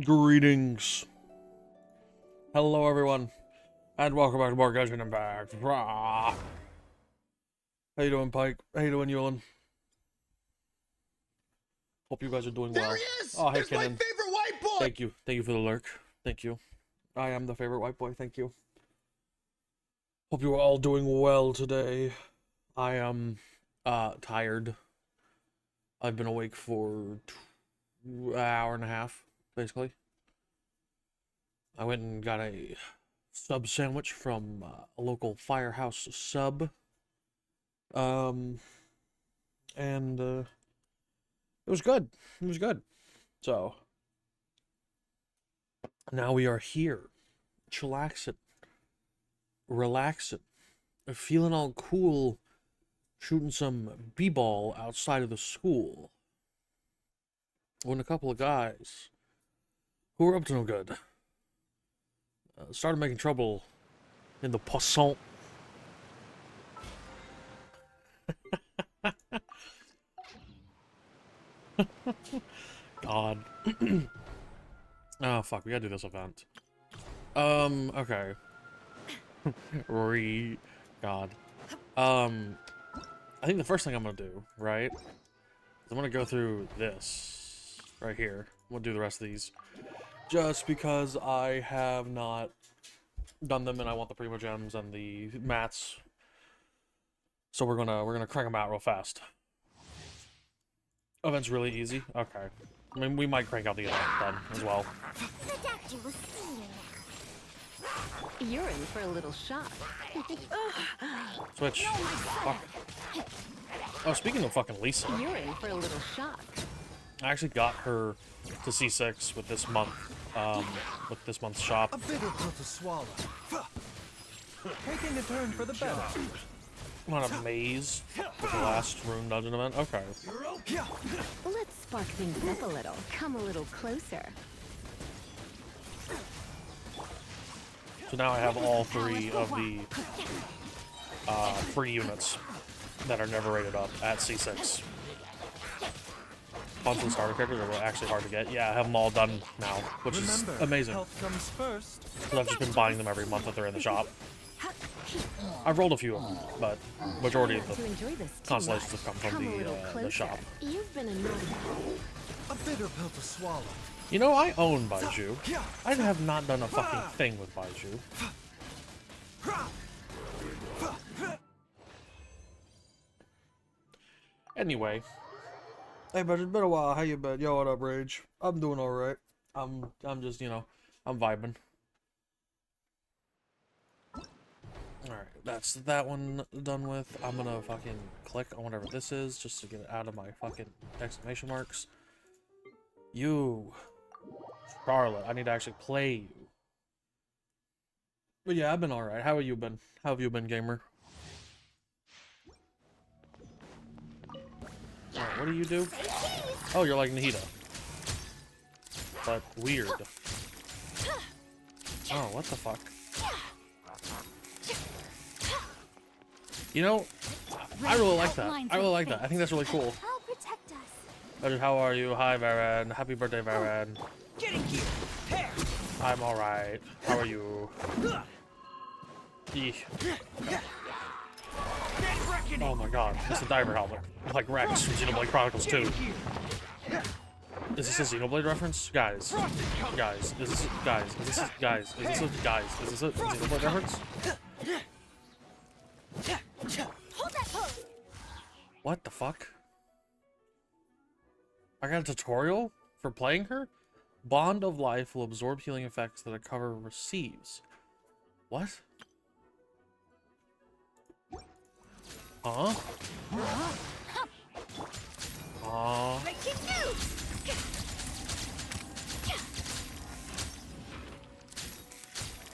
Greetings. Hello, everyone, and welcome back to more Genshin Impact. Rah. How you doing, Pike? How you doing, Ewan? Hope you guys are doing well. There he is! Oh, hey, There's my Kenan. favorite white boy! Thank you. Thank you for the lurk. Thank you. I am the favorite white boy. Thank you. Hope you are all doing well today. I am, tired. I've been awake for an hour and a half, basically. I went and got a sub sandwich from a local firehouse sub. And it was good. It was good. So now we are here, chillaxing, relaxing, feeling all cool, shooting some b-ball outside of the school. When a couple of guys who were up to no good started making trouble in the passant. God. Oh, fuck, we gotta do this event. Okay. God. I think the first thing I'm gonna do, right, is I'm gonna go through this right here. We'll do the rest of these. Just because I have not done them and I want the Primo Gems and the mats. So we're gonna crank them out real fast. Event's really easy. Okay. I mean, we might crank out the event then as well. The doctor will see you now. You're in for a little shock. Switch. Fuck. Oh, speaking of fucking Lisa, You're in for a little shock. I actually got her to C6 with this month, with this month's shop. A bitter pill to swallow. Taking a turn for the better. I'm on a maze with the last rune dungeon event. Okay. Let's spark things up a little. Come a little closer. So now I have all three of the free units that are never rated up at C6. Bunch of the starter characters are actually hard to get. Yeah, I have them all done now, which is amazing. Health comes first. Because I've just been buying them every month that they're in the shop. I've rolled a few of them, but majority of To the enjoy this too constellations much. have come from a little the closer. shop. You've been a naughty boy. A bitter pill to swallow. You know, I own Baiju. I have not done a fucking thing with Baiju. Anyway. Hey, but it's been a while. How you been? Yo, what up, Rage? I'm doing alright. I'm just, you know, I'm vibing. Alright, that's that one done with. I'm gonna fucking click on whatever this is just to get it out of my fucking exclamation marks. You, Charlotte, I need to actually play you. But yeah, I've been alright. How have you been? How have you been, gamer? Alright, what do you do? Oh, you're like Nahida. But weird. Oh, what the fuck? You know, I really like that. I really like that. I think that's really cool. I'll protect us. Roger, how are you? Hi, Varen. Happy birthday, Varen. Getting here. Here. I'm alright. How are you? Eesh. Oh my god, it's a diver helmet. Like Rex from Xenoblade Chronicles 2. Is this a Xenoblade reference? Guys. Guys. Is this a Xenoblade reference? Hold that pose. What the fuck? I got a tutorial for playing her? Bond of Life will absorb healing effects that a cover receives. What? Huh?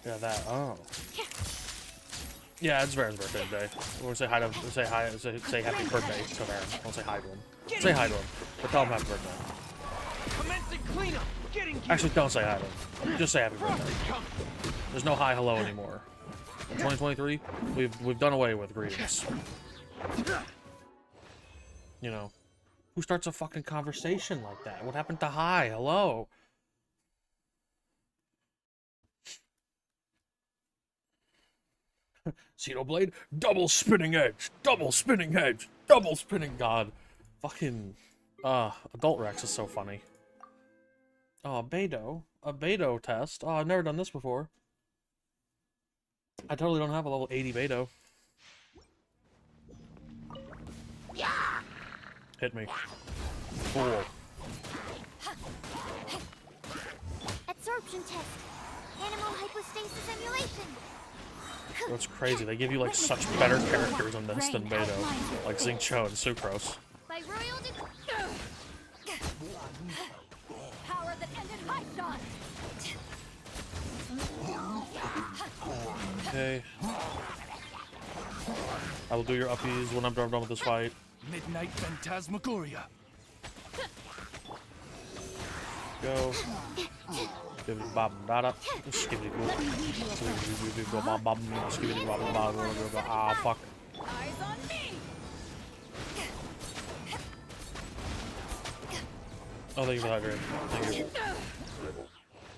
Yeah, that. Oh. Yeah, it's Varen's birthday today. We'll say hi to say happy birthday to Varen. Don't say hi to him. Say hi to him, but tell him happy birthday. Commencing cleanup. Getting here. Actually, don't say hi to him. Just say happy birthday. There's no hi hello anymore. In 2023, we've done away with greetings. You know, who starts a fucking conversation like that? What happened to hi, hello? Xenoblade, double spinning edge, double spinning edge, double spinning god. Fucking, Adult Rex is so funny. Oh, Beto. A Beto test. Oh, I've never done this before. I totally don't have a level 80 Beto. Hit me. Cool. Absorption test. Animal hypostasis emulation. That's crazy. They give you like such better characters in this than Beto. Like Xingqiu and Sucrose. By royal Power that ended high shot. Okay. I will do your uppies when I'm done with this fight. Midnight Phantasmagoria. Go. Skibbity bob da skibbity boop. Bob bob skibbity bob bob. Ah fuck. Eyes on me. Oh, thank you for hydrate. Thank you.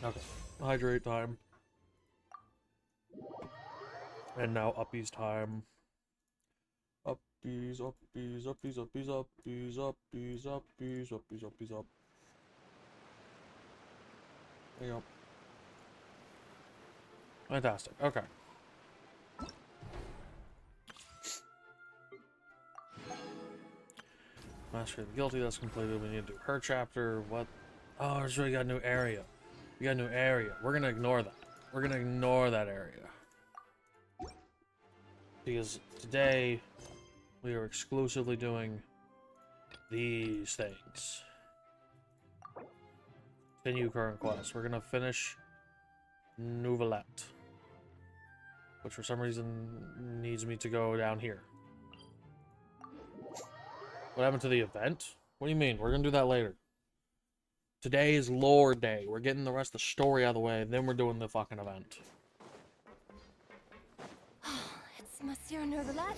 Okay. Hydrate time. And now uppies time. Uppies, uppies, uppies, uppies, uppies, uppies, uppies, uppies, uppies, up. There you go. Fantastic. Okay. Master of the Guilty, that's completed. We need to do her chapter. What? Oh, there's really got a new area. We got a new area. We're gonna ignore that. We're gonna ignore that area. Because today, we are exclusively doing these things. Continue current quest. We're gonna finish Nouvellette. Which for some reason needs me to go down here. What happened to the event? What do you mean? We're gonna do that later. Today is lore day. We're getting the rest of the story out of the way, and then we're doing the fucking event. It's Monsieur Nouvellette.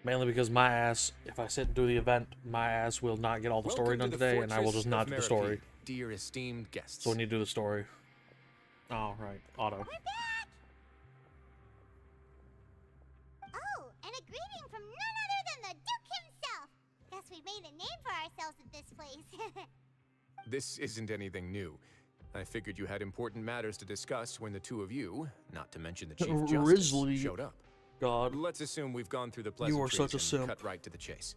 Mainly because my ass, if I sit and do the event, my ass will not get all the story done today, and I will just not do the story. Dear esteemed guests. So we need to do the story. Oh, right. Auto. Oh, and a greeting from none other than the Duke himself. Guess we made a name for ourselves at this place. This isn't anything new. I figured you had important matters to discuss when the two of you, not to mention the Chief Justice, Grizzly showed up. God. Let's assume we've gone through the You are pleasantries such a and simp. cut right to the chase.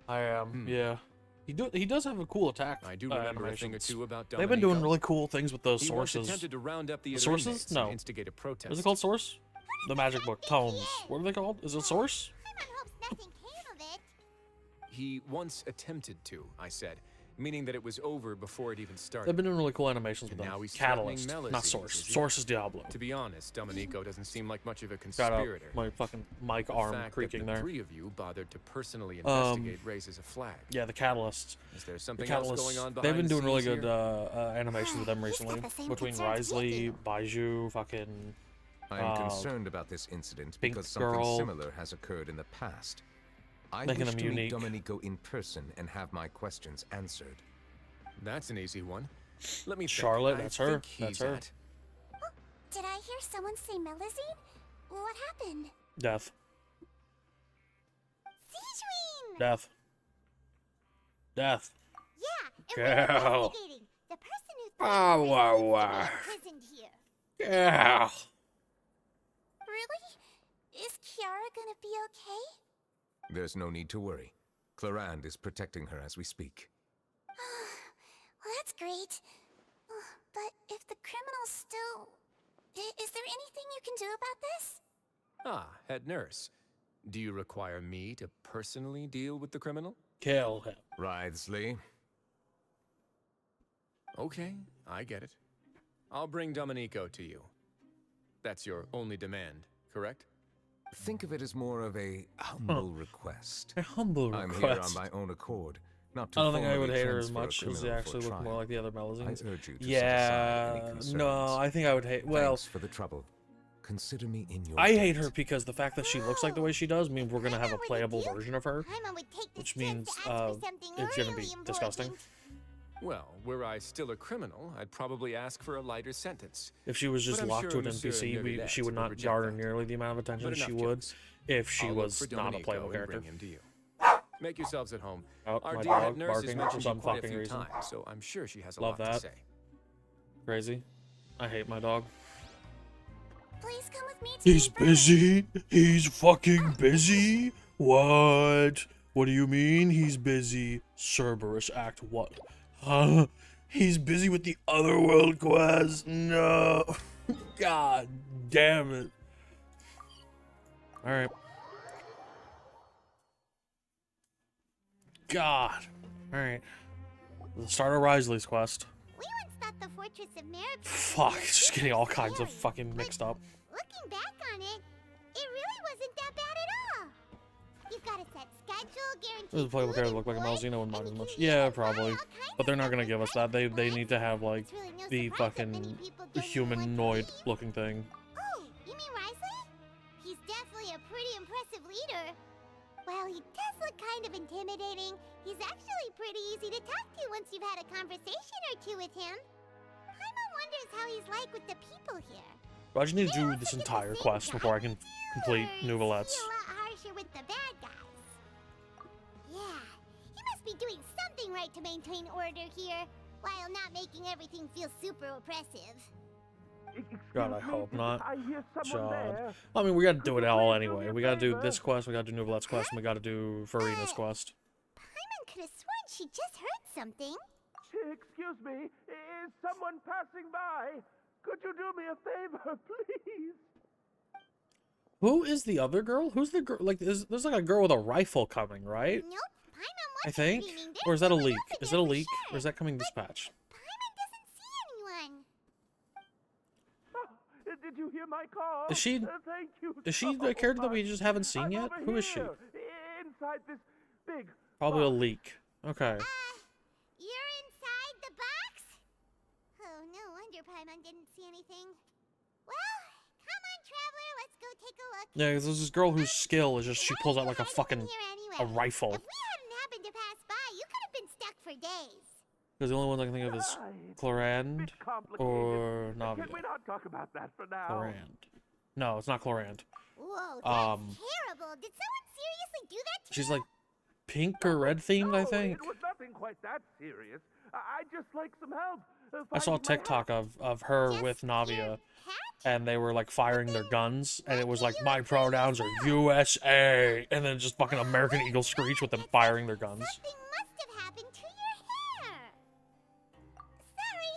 I am, yeah. He does have a cool attack. I do remember a thing or animations. two about They've been doing Domenico. really cool things with those He once sources. attempted to round up the The other sources? inmates No. and instigate a protest. Is it called Source? The magic book. Tomes. What are they called? Is it Source? Paimon hopes nothing came of it. He once attempted to, I said, meaning that it was over before it even started. They've been doing really cool animations with And them. now he's threatening Catalyst, not Melisande, Source. is he? Source is Diablo. To be honest, Domenico doesn't seem like much of a Got up. conspirator. My fucking mic The arm fact creaking that the there. three of you bothered to personally investigate raises a flag. Yeah, the Catalysts. Is there The something else Catalysts. going on behind They've been the doing really scenes good here? animations with them He's got recently. the same Between concerns we Risley, do. Baiju, fucking. I'm concerned about this incident Pink because something Girl. similar has occurred in the past. I Making wish them to meet unique. Domenico in person and have my questions answered. That's an easy one. Let me think. Charlotte, I that's her. think he's That's her. at- Did I hear someone say Melusine? What happened? Death. Sijuin! Death. Death. Yeah, and Girl. we're investigating. The person who Ah, threatened wah, Risley wah. to be imprisoned here. Yeah. Really? Is Kiara gonna be okay? There's no need to worry. Clarande is protecting her as we speak. Well, that's great. But if the criminal's still... Is there anything you can do about this? Ah, head nurse. Do you require me to personally deal with the criminal? Kill him. Risley, Okay, I get it. I'll bring Domenico to you. That's your only demand, correct? think of it as more of a humble request. A humble I'm request. here on my own accord, not to I don't think I would formally hate her as transfer a much as they criminal actually for look more trial. like the other I Melusines. urge you to set aside Yeah, any concerns. no, I think I would hate. Well, Thanks for the trouble. Consider me in your I hate debt. her because the fact that she looks like the way she does means we're gonna have a playable version of her. Paimon would take this Which chance means, to ask for something it's gonna be really disgusting. important. Well, were I still a criminal, I'd probably ask for a lighter sentence. If she was just But I'm locked sure to an Monsieur NPC, Neuvillette she would would not reject garner that. nearly the amount of attention But she enough would jokes. if she I'll look was for not a Domenico playable and character. bring him to you. Make yourselves at home. Oh, Our my dear head dog nurse has barking for mentioned you some quite a fucking few reason. times, so I'm sure she has a Love lot to that. say. Crazy. I hate my dog. Please come with me to the infirmary. busy. He's fucking busy. What? What do you mean he's busy? Cerberus Act what? Huh? He's busy with the Otherworld quest? No. God damn it. Alright. God. Alright. The start of Risley's quest. We once thought the Fortress of Maribor Fuck, was just super getting all kinds of scary, fucking but mixed up. Looking back on it, it really wasn't that bad at all. You've got a set schedule, guaranteed Does the playable food character and look like a board, Malzeno and and mine you as much? can Yeah, even buy probably. all kinds But they're of not stuff gonna with give us Risley that. They points. need to have like It's really no the surprise that many fucking people don't even want to humanoid leave. looking thing. Oh, you mean Risley? He's definitely a pretty impressive leader. While he does look kind of intimidating, he's actually pretty easy to talk to once you've had a conversation or two with him. Paimon wonders how he's like with the people here. I just need to They do also this get the entire same quest before I can guidance too, complete or is Nouvellettes. he a lot harsher with the bad guys? Yeah, he must be doing something right to maintain order here, while not making everything feel super oppressive. God, I hope not. I hear someone God. there. I mean, we gotta do Could it you all please do me anyway. a We gotta do favor? this quest, we gotta do Nouvellette's quest, and we gotta do Farina's quest. Paimon could have sworn she just heard something. Excuse me, is someone passing by? Could you do me a favor, please? Who is the other girl? Who's the girl? Like, there's like a girl with a rifle coming, right? Nope, Paimon I wasn't think? screaming. Or is that a There's leak? someone up Is in that a there for leak? Or is sure. that coming dispatch? Paimon doesn't see anyone. Oh, did you hear my call? Is she- Thank you Is she so the character that we much. just haven't seen I'm yet? over Who is she? here, inside this big Probably a box. leak. Okay. You're inside the box? Oh, no wonder Paimon didn't see anything. Well, come on, traveler, let's go take a look. Yeah, 'cause there's this girl whose skill is just she Why pulls are out you like a hiding in fucking here anyway? a rifle. If we hadn't happened to pass by, you could have been stuck for days. Because the only ones I can think of is Right. Clorand Bit complicated. or Can Navia. we not talk about that for now? Clorand. No, it's not Clorand. Whoa, that's terrible. Did someone seriously do that to She's you? like pink or red themed, I No, think. It was nothing quite that serious. I just like some help. I saw a finding my TikTok hat. of her Just with your Navia, hat? and they were like firing their guns, and it was like you my look pronouns are USA, and then just fucking American Eagle screech with them firing their guns. Something must have happened to your hair. Sorry.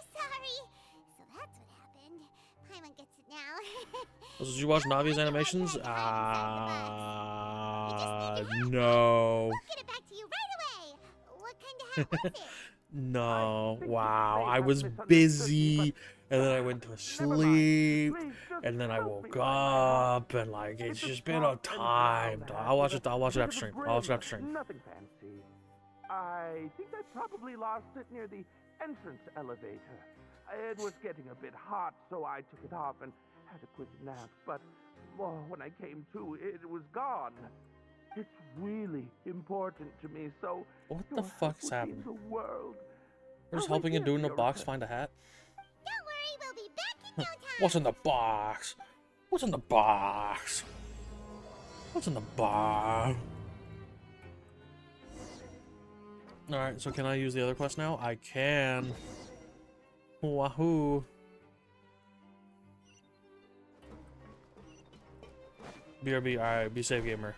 So that's what happened. Paimon gets it now. Did you watch Navia's animations? No. We'll get it back to you right away. What kind of hat was it? No. think Wow. you may I have was misunderstood me, busy, and then I went to Never mind. sleep, Please, just and then I help woke me find my hat. up, and like it's It's a just been a soft and time. brown dog. hat I'll watch with it. a I'll watch it bit after of a stream. I'll watch it brim. after stream. Nothing fancy. I think I probably lost it near the entrance elevator. It was getting a bit hot, so I took it off and had a quick nap. But when I came to, it was gone. It's really important to me, so What your the help fuck's would mean happening? the world. We're just I'll wait helping a here dude for in a your box request. find a hat. Don't worry, we'll be back in no time. What's in the box? What's in the box? What's in the box? Alright, so can I use the other quest now? I can. Wahoo. BRB, alright, be safe, gamer.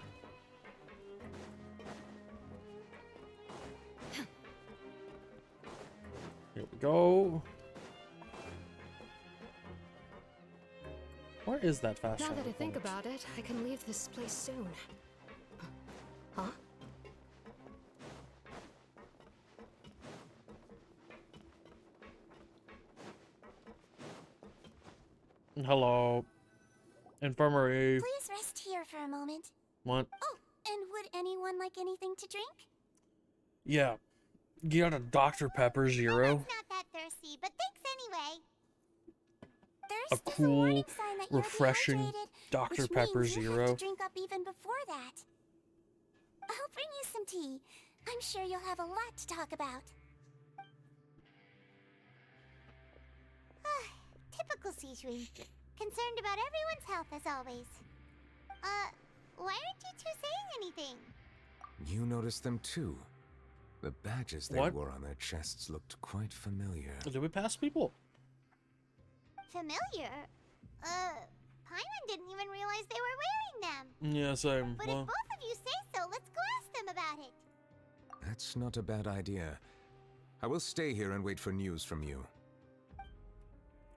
Here we go. Where is that fast Now travel that I think point? about it, I can leave this place soon. Huh? Hello. Infirmary. Please rest here for a moment. What? Oh, and would anyone like anything to drink? Yeah. You got a Dr. Pepper Zero? Not that thirsty, but thanks anyway. A Thirst is cool, warning sign that you're refreshing dehydrated, Dr. which Pepper means you have Zero. to drink up even before that. I'll bring you some tea. I'm sure you'll have a lot to talk about. Typical Shishui. Concerned about everyone's health as always. Why aren't you two saying anything? You noticed them too. The badges they What? wore on their chests looked quite familiar. Did we pass people? Familiar? Paimon didn't even realize they were wearing them. Yeah, same. But Well, if both of you say so, let's go ask them about it. That's not a bad idea. I will stay here and wait for news from you.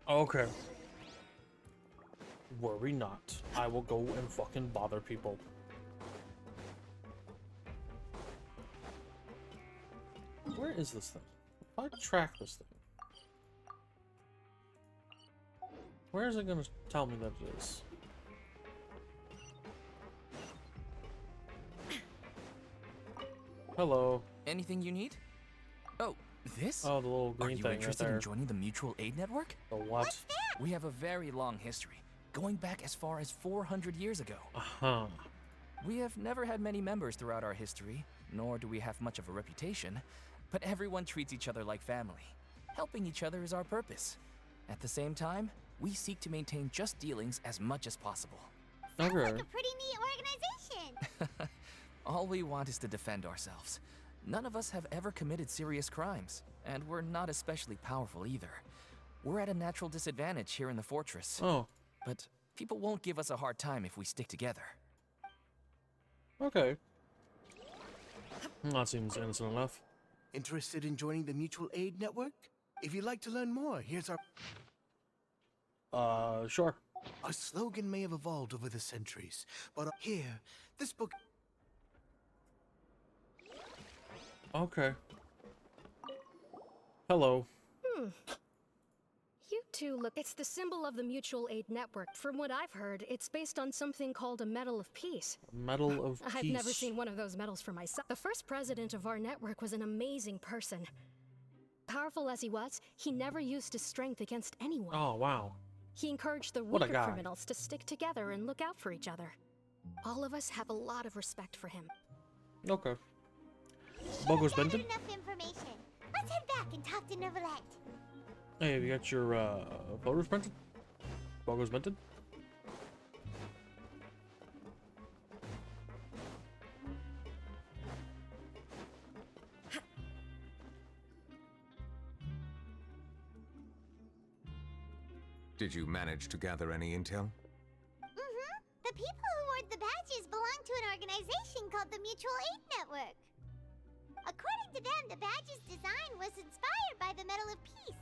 okay. Worry not. I will go and fucking bother people. Where is this thing? If I track this thing, where is it gonna tell me that it is? Hello. Anything you need? Oh, this? Oh, the little Are green you thing right interested there. in joining the Mutual Aid Network? The what? We have a very long history, going back as far as 400 years ago. Uh-huh. We have never had many members throughout our history, nor do we have much of a reputation, but everyone treats each other like family. Helping each other is our purpose. At the same time, we seek to maintain just dealings as much as possible. Sounds Okay. like a pretty neat organization. All we want is to defend ourselves. None of us have ever committed serious crimes, and we're not especially powerful either. We're at a natural disadvantage here in the fortress, Oh, but people won't give us a hard time if we stick together. okay. That seems innocent enough. Interested in joining the Mutual Aid Network? If you'd like to learn more, here's our... Sure. Our slogan may have evolved over the centuries, but here, this book... Okay. Hello. You two look. It's the symbol of the Mutual Aid Network. From what I've heard, it's based on something called a Medal of Peace. Medal of Peace. I've never seen one of those medals for myself. The first president of our network was an amazing person. Powerful as he was, he never used his strength against anyone. Oh, wow. He encouraged the What a weaker guy. criminals to stick together and look out for each other. All of us have a lot of respect for him. Okay. Should've Bogo's gathered Benton? enough information. Let's head back and talk to Neverlet. Hey, have you got your photos printed? Bogo's Benton? Did you manage to gather any intel? The people who wore the badges belong to an organization called the Mutual Aid Network. According to them, the badge's design was inspired by the Medal of Peace.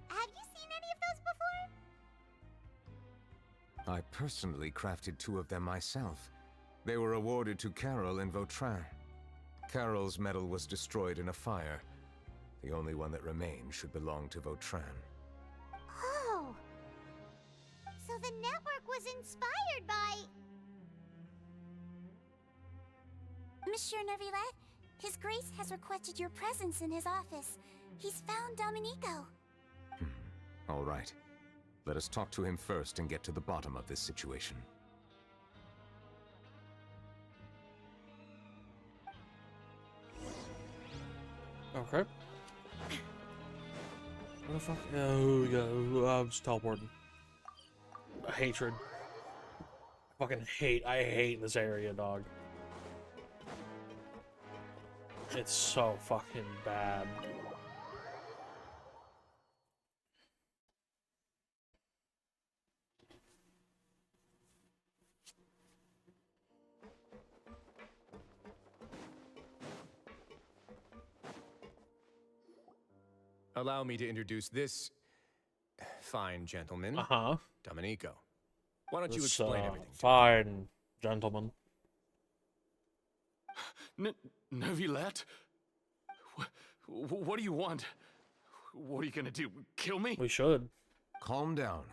Have you seen any of those before? I personally crafted 2 of them myself. They were awarded to Carol in Vautrin. Carol's medal was destroyed in a fire. The only one that remained should belong to Vautrin. Oh. So the network was inspired by... Monsieur Neuvillette, His Grace has requested your presence in his office. He's found Domenico. All right. Let us talk to him first and get to the bottom of this situation. Okay. What the fuck? Oh, yeah, I'm just teleporting. Hatred. I hate this area, dog. It's so fucking bad. Allow me to introduce this fine gentleman, Uh-huh. Domenico. Why don't you This, explain everything to me? fine, gentlemen. Neuvillette? What do you want? What are you gonna do? Kill me? We should. Calm down.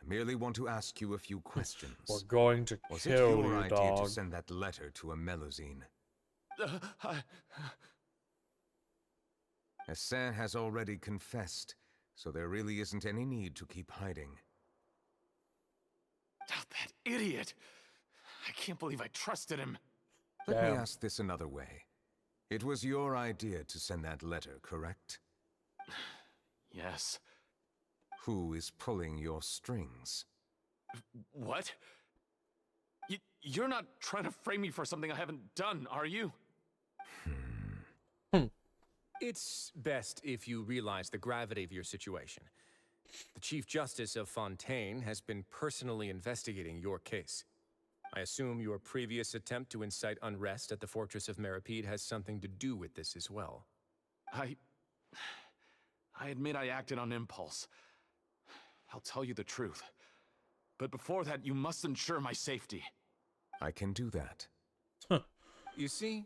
I merely want to ask you a few questions. We're going to Was it kill your you, idea dog. to send that letter to a Melusine? Hassan has already confessed, so there really isn't any need to keep hiding. That idiot! I can't believe I trusted him. Let Damn. me ask this another way. It was your idea to send that letter, correct? Yes. who is pulling your strings. What? You're not trying to frame me for something I haven't done, are you? It's best if you realize the gravity of your situation. The Chief Justice of Fontaine has been personally investigating your case. I assume your previous attempt to incite unrest at the Fortress of Meripede has something to do with this as well. I admit I acted on impulse. I'll tell you the truth. But before that, you must ensure my safety. I can do that. You see,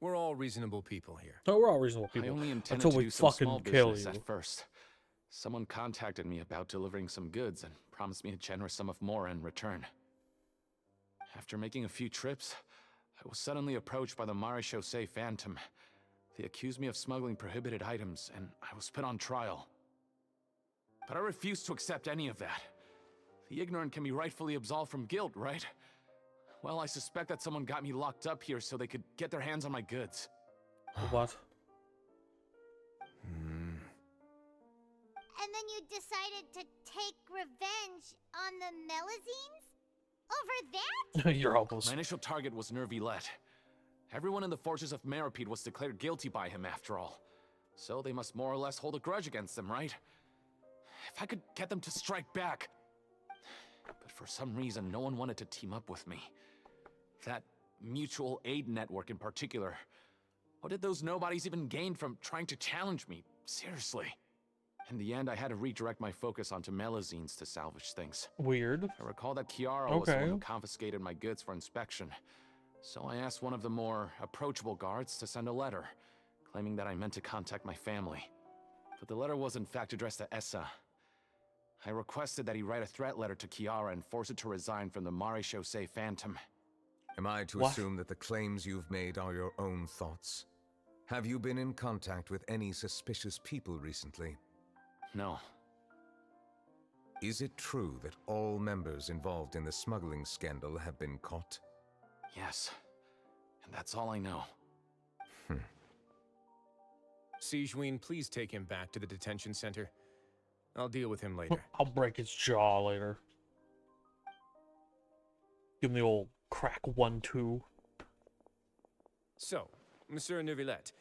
we're all reasonable people here. No, we're all reasonable I people. only intended Until to we do some fucking small kill business you. at first. Someone contacted me about delivering some goods and promised me a generous sum of more in return. After making a few trips, I was suddenly approached by the Marechaussee Phantom. They accused me of smuggling prohibited items, and I was put on trial. But I refused to accept any of that. The ignorant can be rightfully absolved from guilt, right? Well, I suspect that someone got me locked up here so they could get their hands on my goods. What? And then you decided to take revenge on the Melazines? Over that? You're almost. My initial target was Nervillet. Everyone in the Fortress of Meripede was declared guilty by him after all. So they must more or less hold a grudge against them, right? If I could get them to strike back. But for some reason, no one wanted to team up with me. That mutual aid network in particular. What did those nobodies even gain from trying to challenge me? Seriously. In the end, I had to redirect my focus onto Melazines to salvage things. Weird. I recall that Chiara was the one Okay. who confiscated my goods for inspection. So I asked one of the more approachable guards to send a letter, claiming that I meant to contact my family. But the letter was in fact addressed to Essa. I requested that he write a threat letter to Chiara and force it to resign from the Marechaussee Phantom. Am I to What? assume that the claims you've made are your own thoughts? Have you been in contact with any suspicious people recently? No. Is it true that all members involved in the smuggling scandal have been caught? Yes. And that's all I know. Sigewinne, please take him back to the detention center. I'll deal with him later. I'll break his jaw later. Give him the old crack 1-2. So, Monsieur Neuvillette,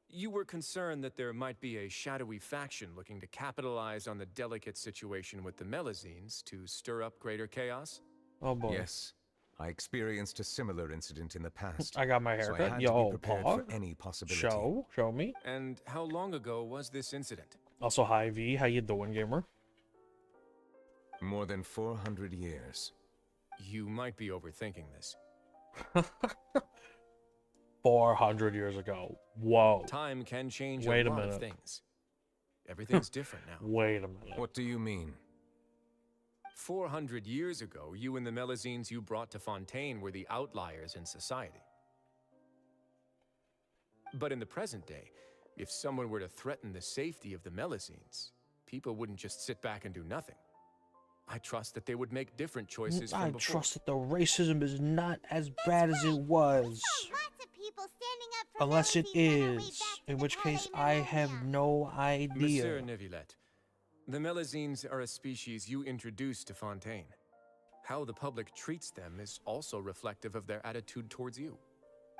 you were concerned that there might be a shadowy faction looking to capitalize on the delicate situation with the Melazines to stir up greater chaos? Oh boy. Yes. I experienced a similar incident in the past. I got my so I haircut. had to Yo, be prepared paw. for any possibility. Show me. And how long ago was this incident? Also, hi V. How you doing, gamer? More than 400 years. You might be overthinking this. 400 years ago. Whoa. Time can change Wait a a lot of minute. things. Everything's different now. Wait a minute. What do you mean? 400 years ago, you and the Melazines you brought to Fontaine were the outliers in society. But in the present day, if someone were to threaten the safety of the Melazines, people wouldn't just sit back and do nothing. I trust that they would make different choices from I before. trust that the racism is not as bad as it was. Lots of people standing up for Unless it Melazines on our way is. back to In the which case, Palais I have Millennia. no idea. Monsieur Neuvillette, the Melazines are a species you introduced to Fontaine. How the public treats them is also reflective of their attitude towards you.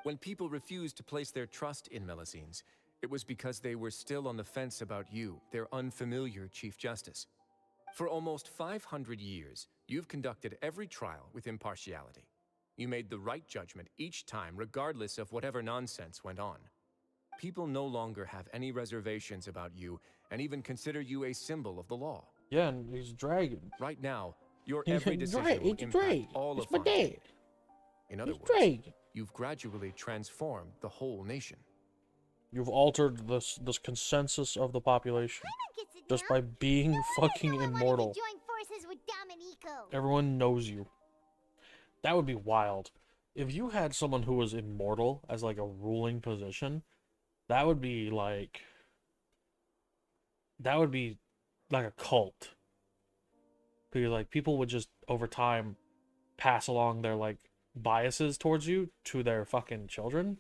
When people refused to place their trust in Melazines, it was because they were still on the fence about you, their unfamiliar Chief Justice. For almost 500 years, you've conducted every trial with impartiality. You made the right judgment each time, regardless of whatever nonsense went on. People no longer have any reservations about you and even consider you a symbol of the law. Yeah, and he's a dragon. Right now, your He's every a decision dragon. will He's a impact dragon. all He's of my Fontaine. dad. In other He's a words, dragon. you've gradually transformed the whole nation. You've altered this consensus of the population Gets it just down. by being fucking No one wanted immortal. to join forces with Dominico. Everyone knows you. That would be wild. If you had someone who was immortal as like a ruling position, that would be like a cult. Because like people would just over time pass along their like biases towards you to their fucking children,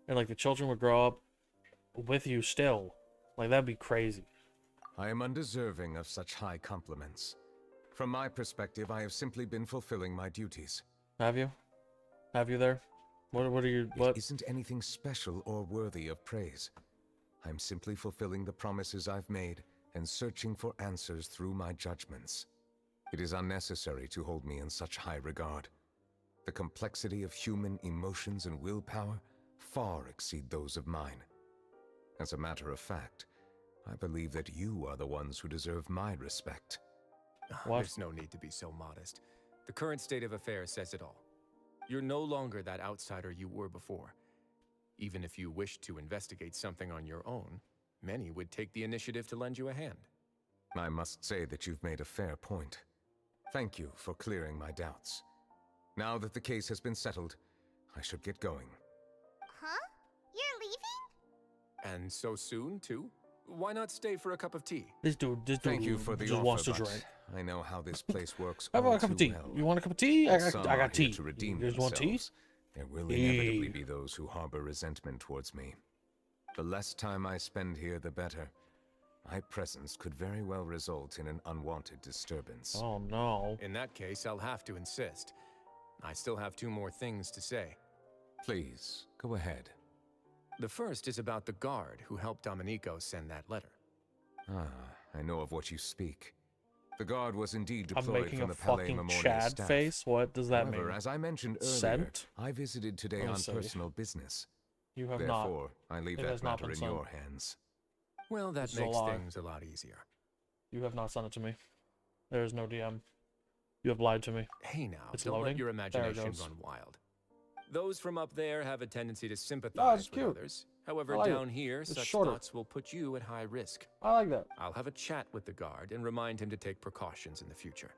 and like the children would grow up with you still. Like that'd be crazy. I am undeserving of such high compliments. From my perspective, I have simply been fulfilling my duties. Have you? Have you there? What are you, what? It isn't anything special or worthy of praise. I'm simply fulfilling the promises I've made and searching for answers through my judgments. It is unnecessary to hold me in such high regard. The complexity of human emotions and willpower far exceed those of mine. As a matter of fact, I believe that you are the ones who deserve my respect. What? There's no need to be so modest. The current state of affairs says it all. You're no longer that outsider you were before. Even if you wished to investigate something on your own, many would take the initiative to lend you a hand. I must say that you've made a fair point. Thank you for clearing my doubts. Now that the case has been settled, I should get going. Huh? You're leaving? And so soon, too? Why not stay for a cup of tea? This dude Thank you for the just offer, wants to but drink. I know how this place works. How about all a cup of too tea? well. You want a cup of tea? I Some got are tea. here to redeem You guys want tea? themselves. There will inevitably be those who harbor resentment towards me. The less time I spend here, the better. My presence could very well result in an unwanted disturbance. Oh no. In that case, I'll have to insist. I still have 2 more things to say. Please, go ahead. The first is about the guard who helped Domenico send that letter. Ah, I know of what you speak. The guard was indeed I'm deployed making from a the Palais fucking Memorial Chad staff. face. What does that However, mean? as I mentioned earlier, Sent? I visited today Let me on see. personal business. You have not. Therefore, I leave It that has not matter been in sent. your hands. Well, that This is a makes lie. things a lot easier. You have not sent it to me. There is no DM. You have lied to me. Hey now, It's don't loading. let your There it imagination goes. run wild. Those from up there have a tendency to Oh, sympathize it's with cute. others. However, I like it. down here, It's such shorter. thoughts will put you at high risk. I like that. I'll have a chat with the guard and remind him to take precautions in the future.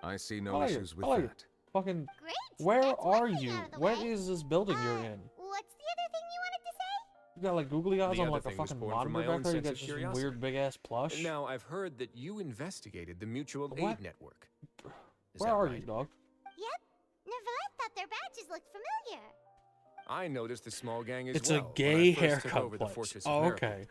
I see I no like it. issues with I like it. that. Fucking. Great. Where That's one are thing you? out of the Where way. is this building you're in? What's the other thing you wanted to say? You got like googly eyes The on other like a thing was fucking born from monitor my own back there. You sense got of just some curiosity. weird big ass plush. Now, I've heard that you investigated the Mutual What? Aid Network. Is Where that are right? you, dog? Yep. Neverlet thought their badges looked familiar. I noticed the small gang as It's well a when I gay first took haircut over the place. Fortress of Oh, Merripit. okay.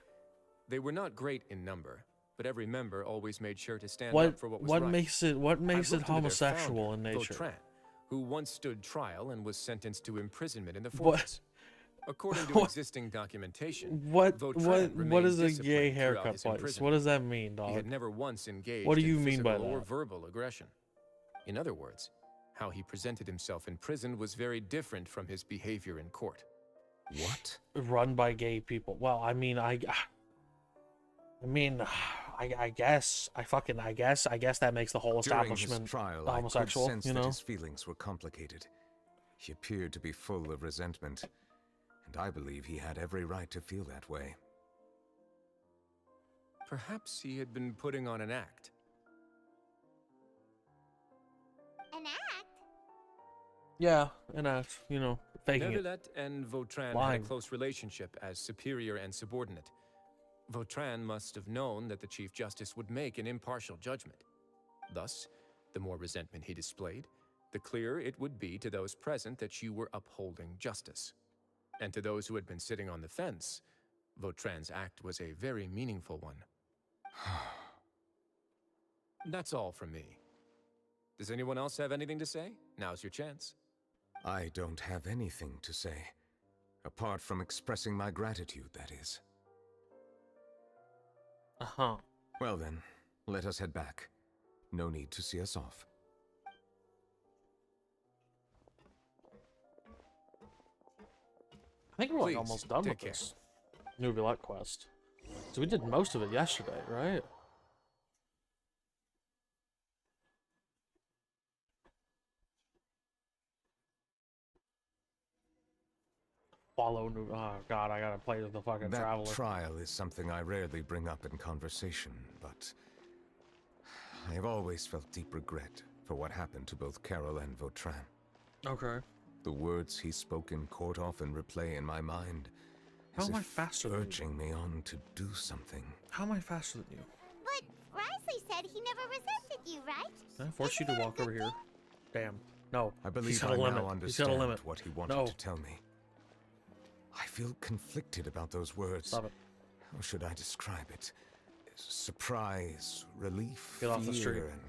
They were not great in number, but every member always made sure to stand What up for what was what right. makes it I've it looked into their homosexual in founder, nature? Vautrin, who once stood trial and was sentenced to imprisonment in the What? fortress. According to What? existing documentation, What Vautrin what remained is a disciplined gay throughout haircut his place? imprisonment. What does that mean, He dog? had never once engaged What do in you mean by physical or that? verbal aggression. In other words, how he presented himself in prison was very different from his behavior in court. What? Run by gay people. Well, I mean, I guess that makes the whole During establishment his trial, I could homosexual. sense You that know. his feelings were complicated. He appeared to be full of resentment, and I believe he had every right to feel that way. Perhaps he had been putting on an act. An act? Yeah, an act. You know, faking it. Neuvillette and Vautrin had Lying. a close relationship as superior and subordinate. Vautrin must have known that the Chief Justice would make an impartial judgment. Thus, the more resentment he displayed, the clearer it would be to those present that you were upholding justice. And to those who had been sitting on the fence, Vautrin's act was a very meaningful one. That's all from me. Does anyone else have anything to say? Now's your chance. I don't have anything to say, apart from expressing my gratitude, that is. Uh-huh. Well then, let us head back. No need to see us off. I think we're like Please, almost done with take care. this Neuvillette quest. So we did most of it yesterday, right? Follow New. Oh God, I gotta play with the fucking That traveler. trial is something I rarely bring up in conversation, but I have always felt deep regret for what happened to both Carol and Vautrin. Okay. The words he spoke in court often replay in my mind, How as am I if faster than you? urging me on to do something. How am I faster than you? But Risley said he never resented you, right? Can I force you to walk over here? Damn. No. I He's believe got I a limit. now He's got a understand limit. what he wanted No. to tell me. I feel conflicted about those words. Stop it. How should I describe it? surprise, relief, Get off the street. fear, and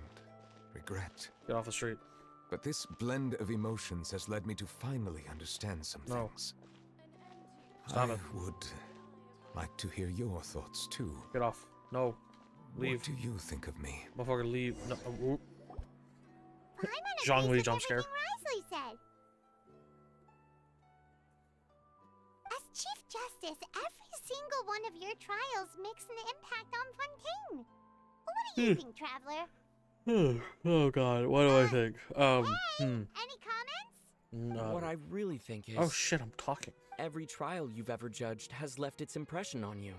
regret. Get off the street. But this blend of emotions has led me to finally understand some No. things. Stop I it. would like to hear your thoughts too. Get off. No. Leave. What do you think of me? Motherfucker, leave. No. I'm Zhongli unagreed with jump scare. everything Risley said. As Chief Justice, every single one of your trials makes an impact on Fontaine. What do you think, Traveler? Oh god, what do I think? Any comments? No. What I really think is... Oh shit, I'm talking. Every trial you've ever judged has left its impression on you.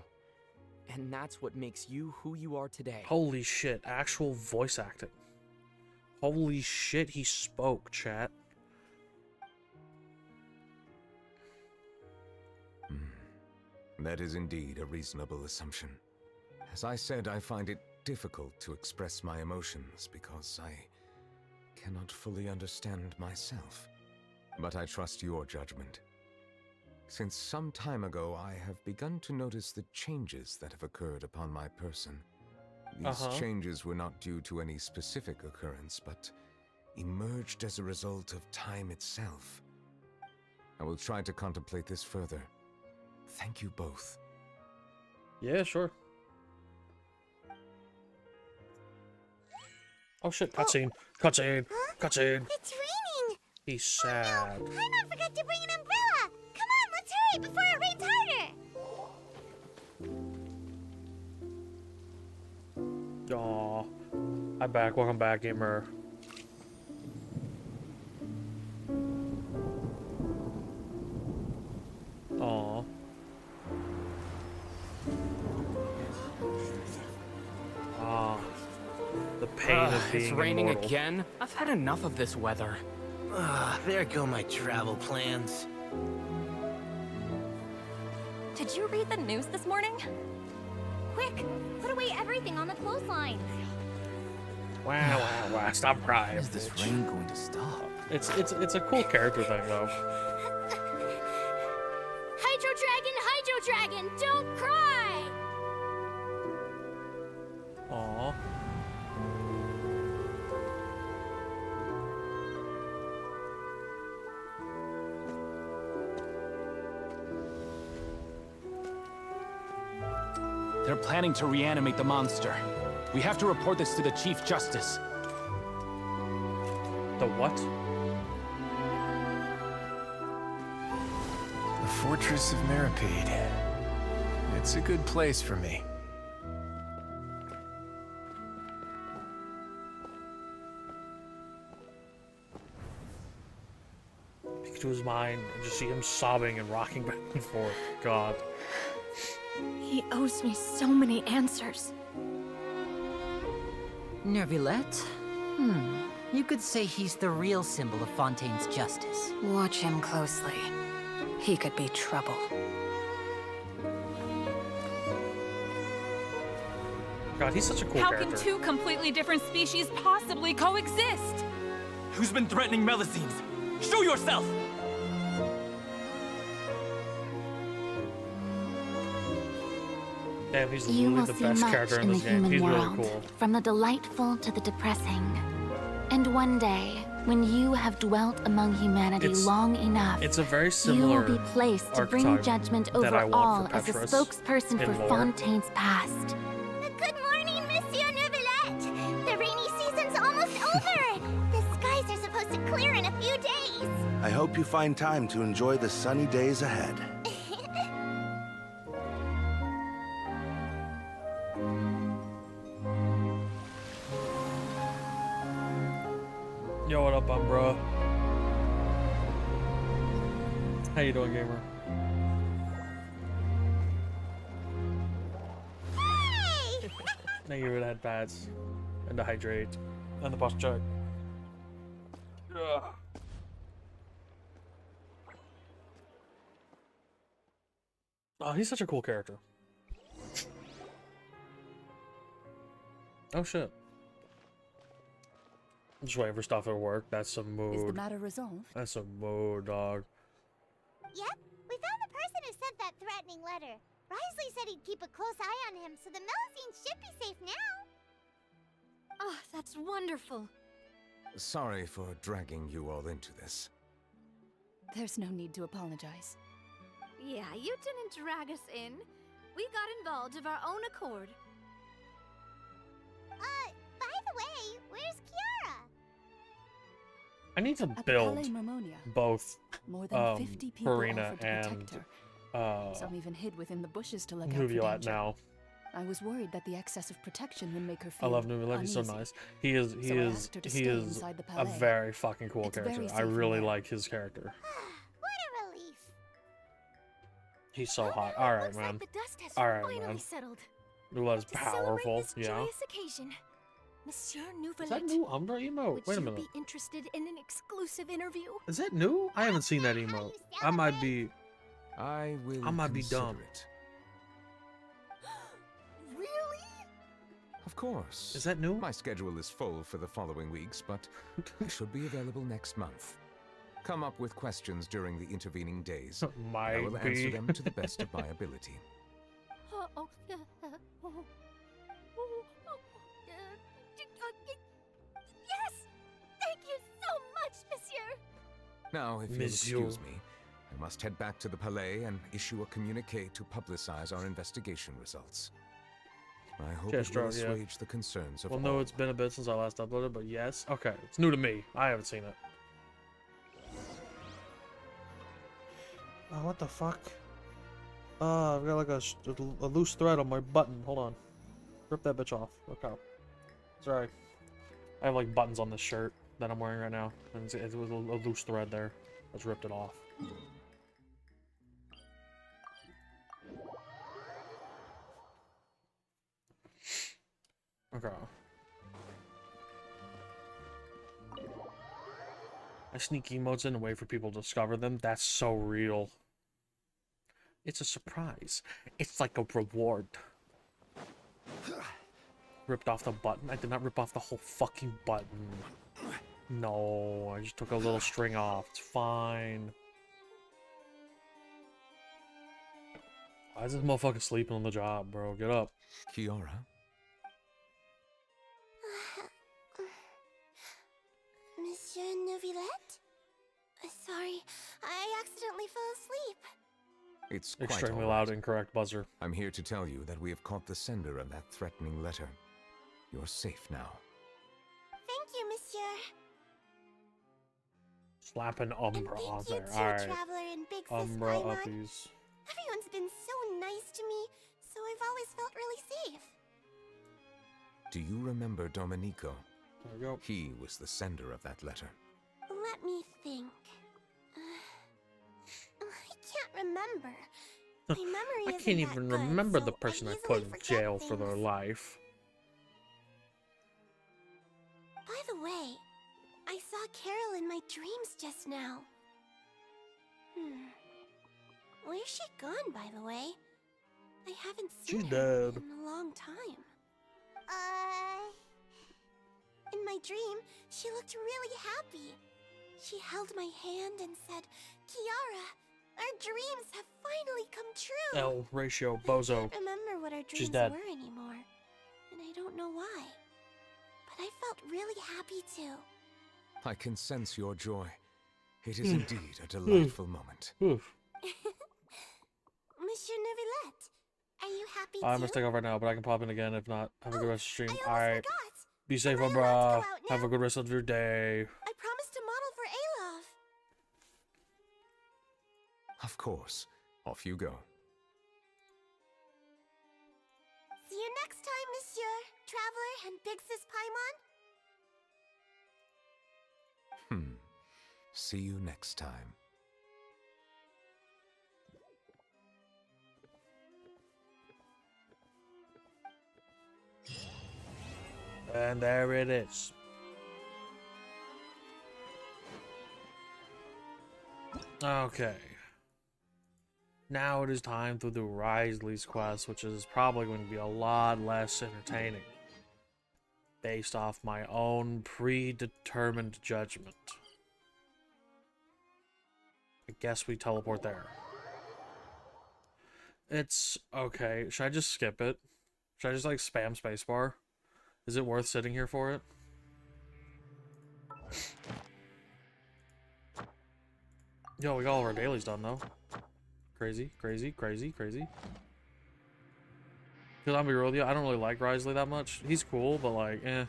And that's what makes you who you are today. Holy shit, actual voice acting. Holy shit, he spoke, chat. That is indeed a reasonable assumption. As I said, I find it difficult to express my emotions because I cannot fully understand myself. But I trust your judgment. Since some time ago, I have begun to notice the changes that have occurred upon my person. These changes were not due to any specific occurrence, but emerged as a result of time itself. I will try to contemplate this further. Thank you both. Yeah, sure. Oh shit, cutscene. Cutscene. Cutscene. It's raining. He's sad. Oh no, Paimon forgot to bring an umbrella. Come on, let's hurry before it rains harder. Aw. I'm back. Welcome back, gamer. Aw. Ah. The pain of being It's raining immortal. again? I've had enough of this weather. There go my travel plans. Did you read the news this morning? Quick, put away everything on the clothesline. Wow, wow, wow. Stop crying. Is this bitch. rain going to stop? It's a cool character thing though. Hydro Dragon, don't cry! Aw. They're planning to reanimate the monster. We have to report this to the Chief Justice. The what? The Fortress of Meripede. It's a good place for me. Peek to his mind and just see him sobbing and rocking back and forth. God. He owes me so many answers. Nervillette? You could say he's the real symbol of Fontaine's justice. Watch him closely. He could be trouble. God, he's such a cool How character. can two completely different species possibly coexist? Who's been threatening Melusines? Show yourself! Damn, he's You literally will the see best much character in in the this game. human He's really world, cool. from the delightful to the depressing. And one day, when you have dwelt among humanity long enough, It's a very you similar will be placed to bring archetype judgment that I over want all for as a Petrus spokesperson in for lore. Fontaine's past. Good morning, Monsieur Neuvillette. The rainy season's almost over. The skies are supposed to clear in a few days. I hope you find time to enjoy the sunny days ahead. Yo, what up, bro? How you doing, gamer? Hey! Thank you for that pads and the hydrate and the bus check. Ugh. Oh, he's such a cool character. Oh shit. I'm just waiting for stuff at work. That's some mood. Is the matter resolved? That's some mood, dog. Yep, we found the person who sent that threatening letter. Risley said he'd keep a close eye on him, so the Melusine should be safe now. Oh, that's wonderful. Sorry for dragging you all into this. There's no need to apologize. Yeah, you didn't drag us in. We got involved of our own accord. By the way, where's Kiara? I need to At the build Palais Mermonia, both more than 50 people Farina offered to and protect her. Some even hid within the bushes to look out for Nuvialat danger. now. I was worried that the excess of protection would make her I feel love Nuvialat. He's so uneasy. nice. He is inside the a Palais. very fucking cool It's very character. safe I in really there. like his character. What a relief. He's so hot. All right, Looks man. like the dust has All right, finally man. settled. Nuvialat is To celebrate powerful. this Yeah. joyous occasion, Monsieur Is that Nouvelet, new Umbra emote? would Wait a you minute. be interested in an exclusive interview? Is that new? I haven't seen that emote. I might be. I will I might be consider dumb. it. Really? Of course. Is that new? My schedule is full for the following weeks, but I should be available next month. Come up with questions during the intervening days. I will Might answer be. them to the best of my ability. Yes! Thank you so much, Monsieur! Now, if you'll Monsieur. excuse me, I must head back to the Palais and issue a communique to publicize our investigation results. I hope Just it will right, yeah. assuage the concerns of Well, all. no, it's been a bit since I last uploaded, but yes. Okay, it's new to me. I haven't seen it. Oh, what the fuck? I've got like a loose thread on my button. Hold on. Rip that bitch off. Okay. Sorry. I have like buttons on this shirt that I'm wearing right now. And it was a loose thread there. I just ripped it off. Okay. I sneak emotes in a way for people to discover them. That's so real. It's a surprise. It's like a reward. Ripped off the button. I did not rip off the whole fucking button. No, I just took a little string off. It's fine. Why is this motherfucker sleeping on the job, bro? Get up. Kiara? Monsieur Nouvelet? Sorry, I accidentally fell asleep. It's quite Extremely all loud, right. incorrect buzzer. I'm here to tell you that we have caught the sender of that threatening letter. You're safe now. Thank you, Monsieur. Slapping Umbra on Thank you there. too, Alright. Traveler and Big Sis Umbra Paimon. uppies. Everyone's been so nice to me, so I've always felt really safe. Do you remember Domenico? There we go. He was the sender of that letter. Let me think. I can't remember. My memory I isn't can't that even good, remember so the person I easily put in forget jail for their things. life. By the way, I saw Carol in my dreams just now. Where's she gone, by the way? I haven't seen She's her dead. in a long time. In my dream, she looked really happy. She held my hand and said, "Kiara, our dreams have finally come true." L ratio I bozo. can't remember what our She's dreams dead. were anymore, and I don't know why. But I felt really happy too. I can sense your joy. It is indeed a delightful moment. Oof. Monsieur Nouvelet, are you happy I'm too? gonna stick off right now, but I can pop in again if not. Have a good rest of the stream. I almost Alright. forgot. Be safe, Am I allowed to go Umbra. out Have now? a good rest of your day. I promised to model for Alov. Of course. Off you go. See you next time, Monsieur, Traveler, and Big Sis Paimon. See you next time. And there it is. Okay. Now it is time to do Risley's quest, which is probably going to be a lot less entertaining. Based off my own predetermined judgment. I guess we teleport there. It's okay. Should I just skip it? Should I just like spam spacebar? Is it worth sitting here for it? Yo, we got all our dailies done though. Crazy, crazy, crazy, crazy. Cause I'll be real with you, I don't really like Risley that much. He's cool, but like, eh.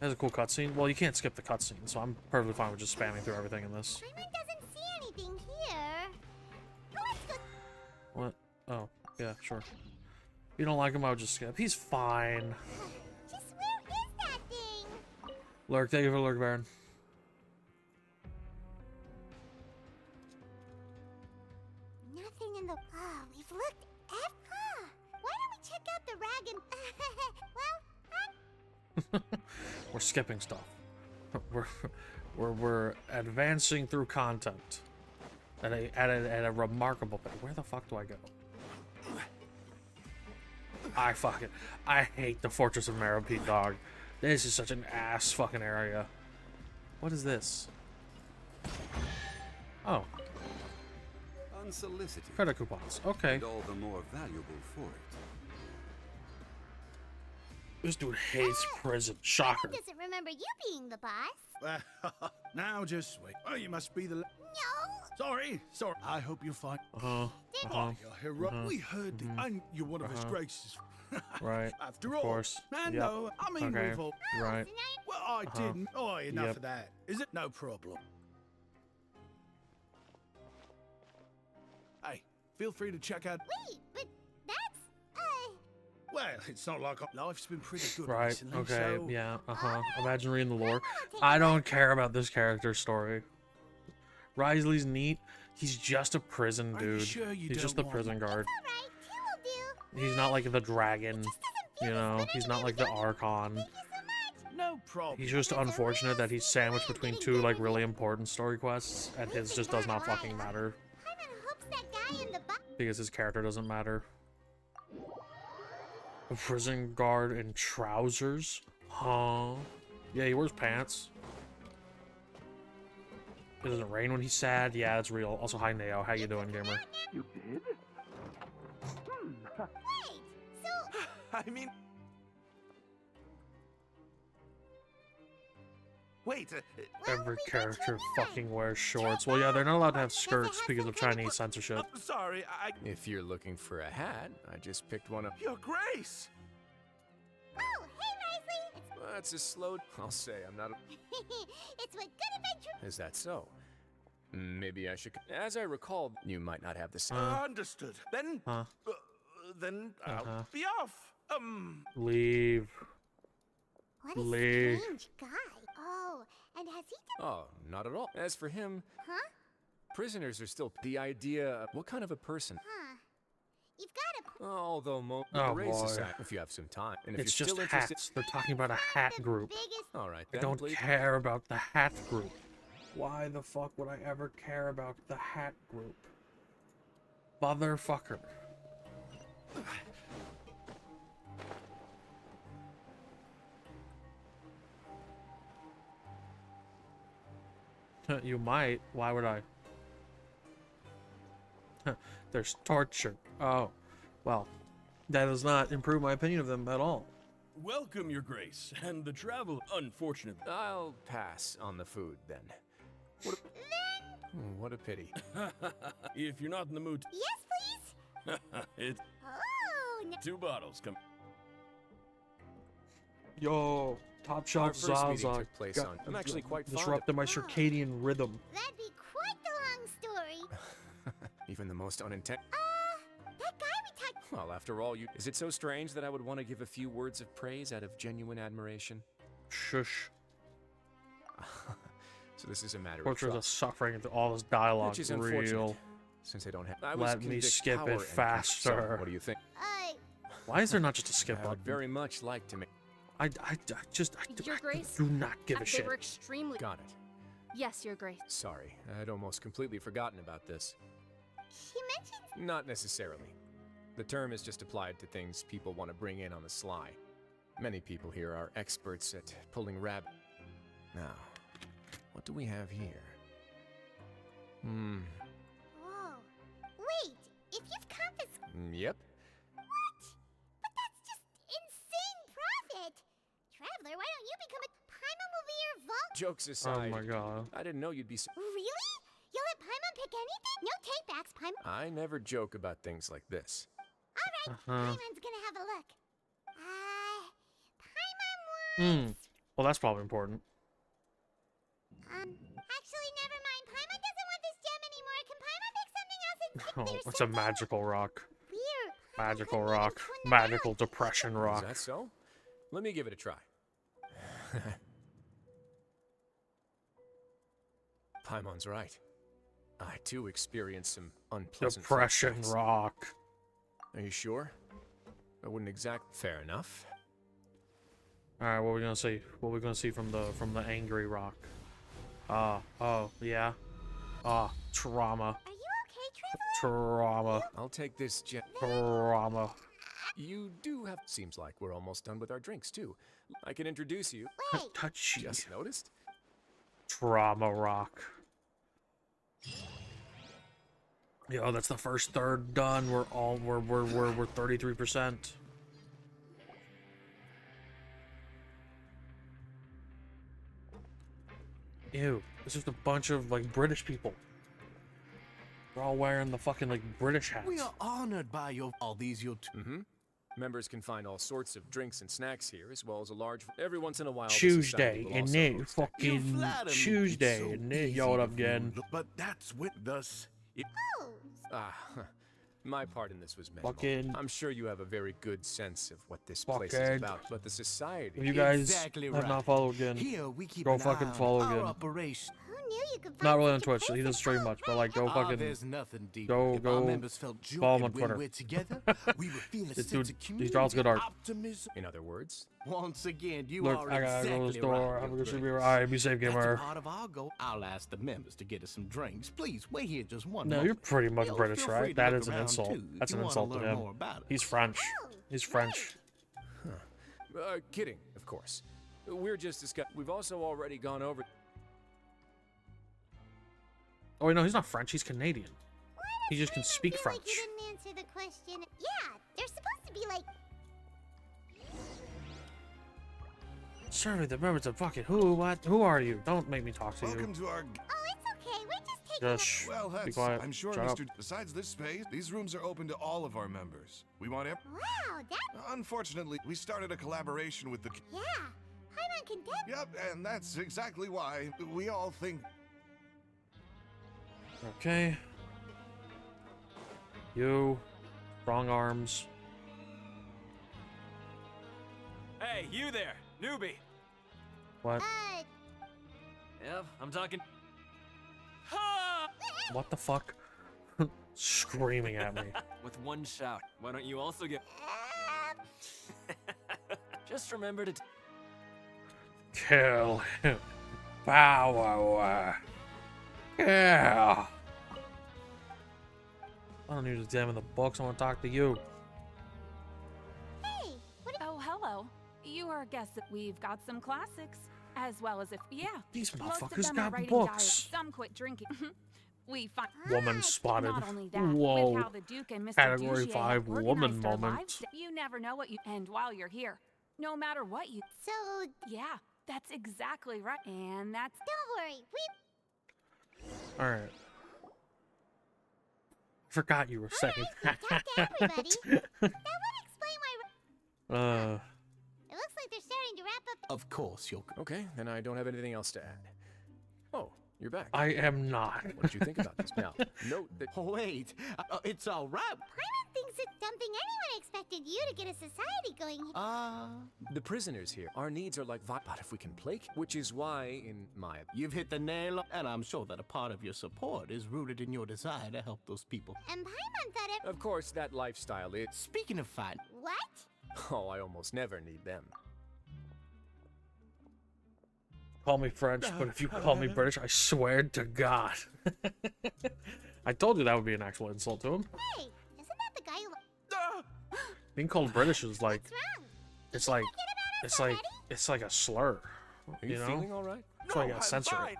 That's a cool cutscene. Well, you can't skip the cutscene, so I'm perfectly fine with just spamming through everything in this. Simon doesn't see anything here. Let's go. What? Oh, yeah, sure. If you don't like him, I would just skip. He's fine. Just where is that thing? Lurk, thank you for Lurk, Baron. Nothing in the. Oh, we've looked ever. Why don't we check out the rag and. Well, We're skipping stuff. We're advancing through content at a remarkable pace. Where the fuck do I go? I hate the Fortress of Meropide, dog. This is such an ass fucking area. What is this? Oh. Unsolicited. Credit coupons. Okay. And all the more valuable for it. This dude hates prison. Shocker. doesn't remember you being the boss. Now just wait. Oh, you must be the. No. Sorry. I hope you're fine. We heard you're one of His Grace's. Right. After of all, course. man, Yep. no, I mean Okay. we've all. Right. Well, I didn't. Oh, enough Yep. of that. Is it no problem? Hey, feel free to check out. Wait, but that's. Well, it's not like life's been pretty good Right. recently. Okay. So... Yeah. Imagine reading the lore. I don't care about this character's story. Risley's neat. He's just a prison Are you dude. sure you He's don't just the want- prison guard. All right, two will do. He's not like the dragon. You know, he's not like the Archon. No problem. He's just unfortunate that he's sandwiched between two like really important story quests, and his just does not fucking matter Simon hopes that guy in the box. because his character doesn't matter. A prison guard in trousers? Huh? Yeah, he wears pants. It doesn't rain when he's sad. Yeah, it's real. Also, hi Neo. How you doing, gamer? You did? Wait, so I mean. Wait. Every character fucking wears shorts. Well, yeah, they're not allowed to have skirts because of Chinese censorship. Sorry, If you're looking for a hat, I just picked one up. Your Grace. Oh, hey Risley. That's a slow. I'll say I'm not. It's what good adventure. Is that so? Maybe I should. As I recall, you might not have the same. Understood. Then. Huh? Then I'll be off. Leave. What a Leave. strange guy. Oh, and has he done? Oh, not at all. As for him, Huh? prisoners are still the idea. What kind of a person? Huh? You've got a. Although Oh, race boy. aside, if you have some time, and if It's you're just still interested. hats. They're talking about a hat group. Biggest. All right, I then, don't please. care about the hat group. Why the fuck would I ever care about the hat group? Motherfucker. You might. Why would I? There's torture. Oh. Well, that does not improve my opinion of them at all. Welcome, Your Grace, and the travel, unfortunate. I'll pass on the food then. What a pity. If you're not in the mood, Yes, please. it's Oh, no. 2 bottles. Come. Yo, Top Our Shelf first meeting Zaza took place on. I'm actually quite fond of. disrupted my circadian rhythm. That'd be quite the long story. Even the most unintended. That guy we talked. Well, after all, you. Is it so strange that I would want to give a few words of praise out of genuine admiration? Shush. So this is a matter of Portraits of trust, suffering into all this dialogue. which is unfortunate, Real. since I don't have. Let me skip it faster. So, what do you think? Why is there not just a skip I button? would very much like to make. I Your Grace, do not give a they shit. were extremely. Got it. Yes, Your Grace. Sorry, I'd almost completely forgotten about this. He mentioned. Not necessarily. The term is just applied to things people want to bring in on the sly. Many people here are experts at pulling rabbit. Now, what do we have here? Whoa. Wait, if you've confiscated... Yep. What? But that's just insane profit! Traveler, why don't you become a Paimon will be your vault? Jokes aside. Oh my god. I didn't know you'd be so... Really? You'll let Paimon pick anything? No takebacks, Paimon. I never joke about things like this. Alright, Paimon's gonna have a look. Paimon wants... Well, that's probably important. Actually, never mind. Paimon doesn't want this gem anymore. Can Paimon pick something else instead? Oh, it's a magical rock. Weird. Magical rock. Magical depression rock. Is that so? Let me give it a try. Paimon's right. I too experienced some unpleasant Depression flashbacks. rock. Are you sure? I wouldn't exact. Fair enough. All right, what are we gonna see? What are we gonna see from the angry rock? Oh yeah. Trauma. Are you okay, Traveler? Trauma. I'll take this gem. Trauma. You do have. Seems like we're almost done with our drinks too. I can introduce you. Wait. Touchy. Just noticed. Trauma rock. Yo, that's the first third done. We're 33%. Ew, it's just a bunch of like British people. They're all wearing the fucking like British hats. We are honored by all these Members can find all sorts of drinks and snacks here, as well as a large. Every once in a while, the Tuesday, society will and also it host fucking Tuesday, and it yo, what up, again? But that's what thus. My part in this was minimal. Fucking. I'm sure you have a very good sense of what this place is Fucking. about, but the society. If you guys Exactly have right. not followed again, Here we keep go an fucking eye on follow our again. operation. Who knew you could find Not really on such a Twitch. place He doesn't stream much, but like go fucking There's nothing deep. go If our go members felt joy follow him on and when Twitter. we're together, we would feel a This sense dude, of he draws good art. optimism. In other words, Once again, you Look, are I gotta exactly go to the store. right. Have a good Your stream. Grace. Alright, be safe, That's gamer. a part of our goal. I'll ask the members to get us some drinks. Please wait here just one No, moment. you're pretty much Feel British, free right? to That look is an around, insult. too, if That's you an wanna insult to learn him. more about it. He's French. He's French. kidding, of course. We're just discussing. We've also already gone over. Oh wait, no, he's not French. He's Canadian. He just can speak feel French. like you didn't answer the question. Yeah, they're supposed to be like... Survey the members of fucking who? What? Who are you? Don't make me talk to you. Welcome to our. Oh, it's okay. We're just taking Just Well, be that's. quiet. I'm sure, Shut up. Mr. Besides this space, these rooms are open to all of our members. We want it. Wow, that... Unfortunately, we started a collaboration with the. Yeah, Paimon can get... Yep, and that's exactly why we all think. Okay. You, strong arms. Hey, you there, newbie. What? Yep, I'm talking. What the fuck? Screaming at me. With one shout. Why don't you also get? Just remember to. Kill him. Power. Yeah. I don't need to examine the books. I want to talk to you. Hey, what... Oh, hello. You are a guest. We've got some classics, as well as These most of motherfuckers them got are writing books. diaries. Some quit drinking. We find Woman spotted. Not only that, Whoa. with how the Duke and Mr. Category Duchier 5 have woman organized their moment. lives, you never know what you. And while you're here, no matter what you. So... Yeah, that's exactly right. And that's. Don't worry, we... Alright. Forgot you were saying that. Talk to everybody. That would explain why... Uh. It looks like they're starting to wrap up... Of course, you'll. Okay, then I don't have anything else to add. Oh, you're back. I am not. What did you think about this? Now, note that. Wait, it's all right. Paimon thinks it's something anyone expected you to get a society going. The prisoners here, our needs are like but if we can placate, which is why, in my. You've hit the nail on, and I'm sure that a part of your support is rooted in your desire to help those people. And Paimon thought it... Of course, that lifestyle is. Speaking of fun. What? Oh, I almost never need them. Call me French, but if you call me British, I swear to God. I told you that would be an actual insult to him. Hey, isn't that the guy who... Being called British is like, What's wrong? it's like a slur. Are you know? feeling all right? That's why I gotta censor it.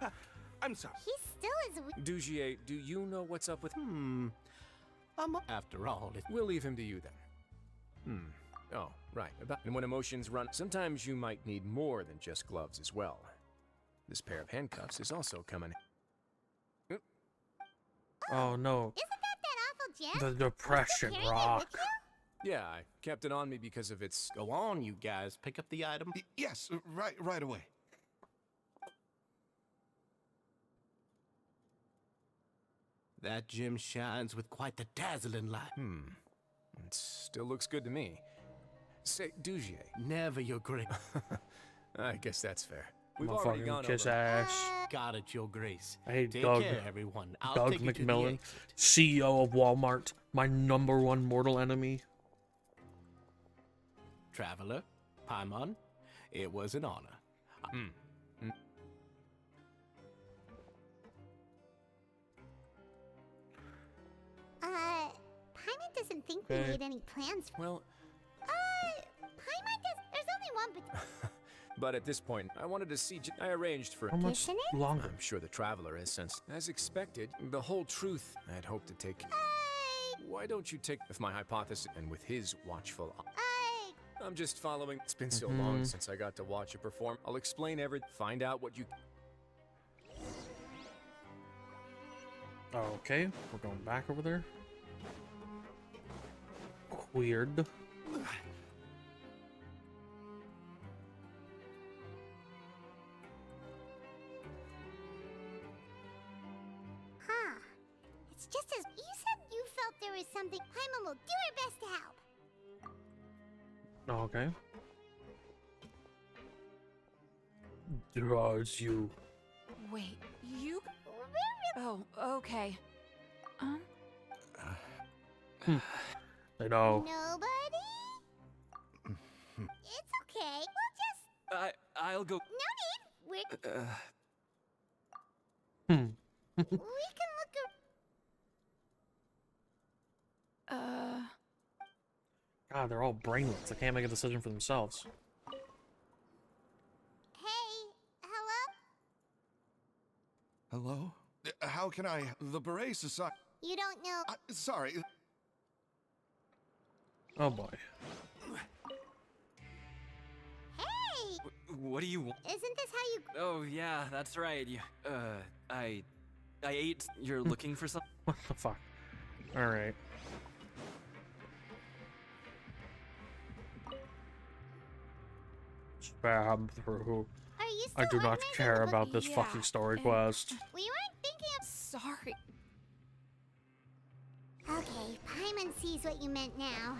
I'm sorry. He's still is weird. Dugier, do you know what's up with... After all, We'll leave him to you then. Oh, right. And when emotions run, sometimes you might need more than just gloves as well. This pair of handcuffs is also coming. Oh no. Isn't that awful gem? The depression rock. Yeah, I kept it on me because of its... Go on, you guys. Pick up the item. Yes, right away. That gem shines with quite the dazzling light. It still looks good to me. Say, Dugier. Never your grace. I guess that's fair. We've I'm already fucking gone kiss over. ass. Got it, your grace. I hate Take Doug. care, everyone. I'll Doug take you to the McMillan, exit. CEO of Walmart, my #1 mortal enemy. Traveler, Paimon, it was an honor. Paimon doesn't think we Okay. made any plans. Well, Paimon does. There's only one, but but at this point, I wanted to see... I arranged for... How much longer? I'm sure the Traveler has sensed. As expected, the whole truth I'd hoped to take... Why don't you take with my hypothesis and with his watchful eye? I'm just following. It's been so long since I got to watch you perform. I'll explain everything. Find out what you... Okay, we're going back over there. Weird. Huh. It's just as you said you felt there was something. Paimon will do her best to help. Okay. Draws you. Wait, you? Oh, okay. I know. Nobody? It's okay. We'll just... I'll go. No need. Hmm. We can look God, they're all brainless. They can't make a decision for themselves. Hey, hello? Hello? How can I... The Beret Society... You don't know... Sorry. Oh boy. Hey! What do you want? Isn't this how you... Oh, yeah, that's right. You, I ate. You're looking for something? What the fuck? Alright. Spam through. Are you I do not care about this Yeah, fucking story and- quest. We weren't thinking of... Sorry. Okay, Paimon sees what you meant now.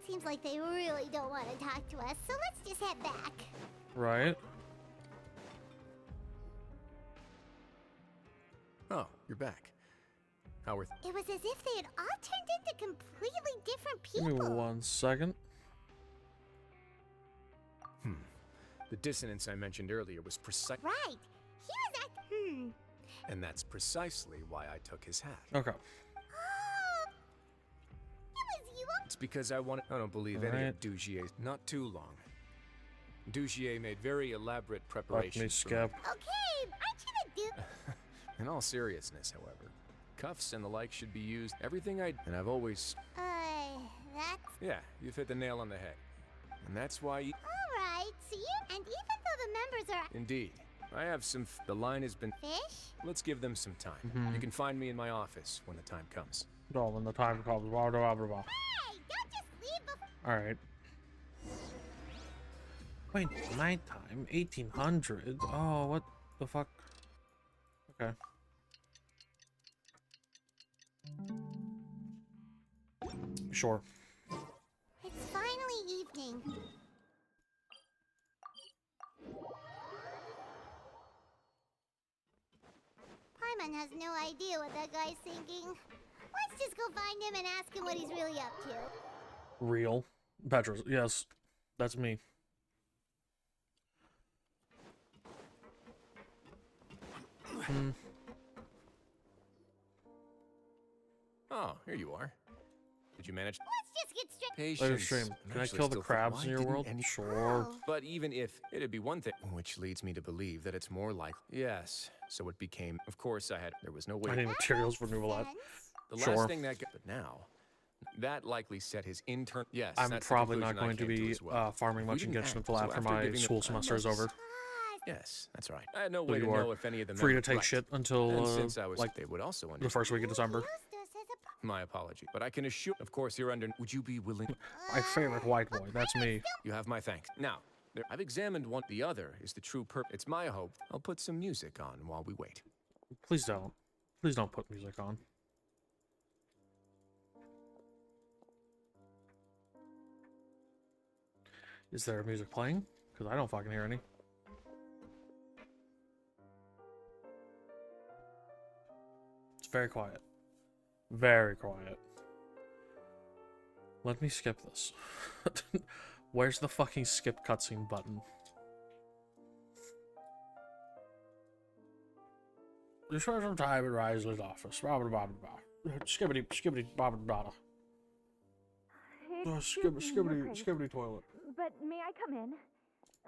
Seems like they really don't want to talk to us, so let's just head back. Right? Oh, you're back. How were... It was as if they had all turned into completely different Give me people. 1 second. The dissonance I mentioned earlier was precise... Right. He was And that's precisely why I took his hat. Okay. Oh, it was you. It's because I don't believe any of Dugier's... Not too long. Dugier made very elaborate preparations. skip. Okay, aren't you the dude? In all seriousness, however, cuffs and the like should be used. Everything and I've always... That's... Yeah, you've hit the nail on the head. And that's why you... Alright, so you... And even though the members are... Indeed. I have some... The line has been... Fish? Let's give them some time. You can find me in my office when the time comes. Oh, when the time comes. Blah, blah, blah, blah. Hey, don't just leave before... Alright. Wait, nighttime? 1800? Oh, what the fuck? Okay. Sure. It's finally evening. Paimon has no idea what that guy's thinking. Let's just go find him and ask him what he's really up to. Real. Petros. Yes. That's me. Oh, here you are. Did you manage? Let's just get straight... Patience. stream. I'm Can I actually kill the still crabs why in your didn't world? any- Sure. But even if, it'd be one thing, which leads me to believe that it's more like, yes. So it became, of course there was no way. I need materials for new roulette. The Sure. last thing that, but now, that likely set his intern. Yes, I'm that's probably the not conclusion I going to came be as well. farming We much in didn't Genshin act, until so after after my giving school it- semester is over. Yes, that's right. I had no So way to you know are if any of them free to members- take right. shit until And since I was, like they would also the first week of December. My apology, but I can assure. Of course, you're under. Would you be willing? My favorite white boy. That's me. You have my thanks. Now, I've examined one. The other is the true purpose. It's my hope. I'll put some music on while we wait. Please don't. Please don't put music on. Is there music playing? Because I don't fucking hear any. It's very quiet. Very quiet. Let me skip this. Where's the fucking skip cutscene button? You spent some time in Risley's office. Blah, blah, blah, blah. Skibbity, skibbity, blah, blah, blah. Skibbity toilet. But may I come in?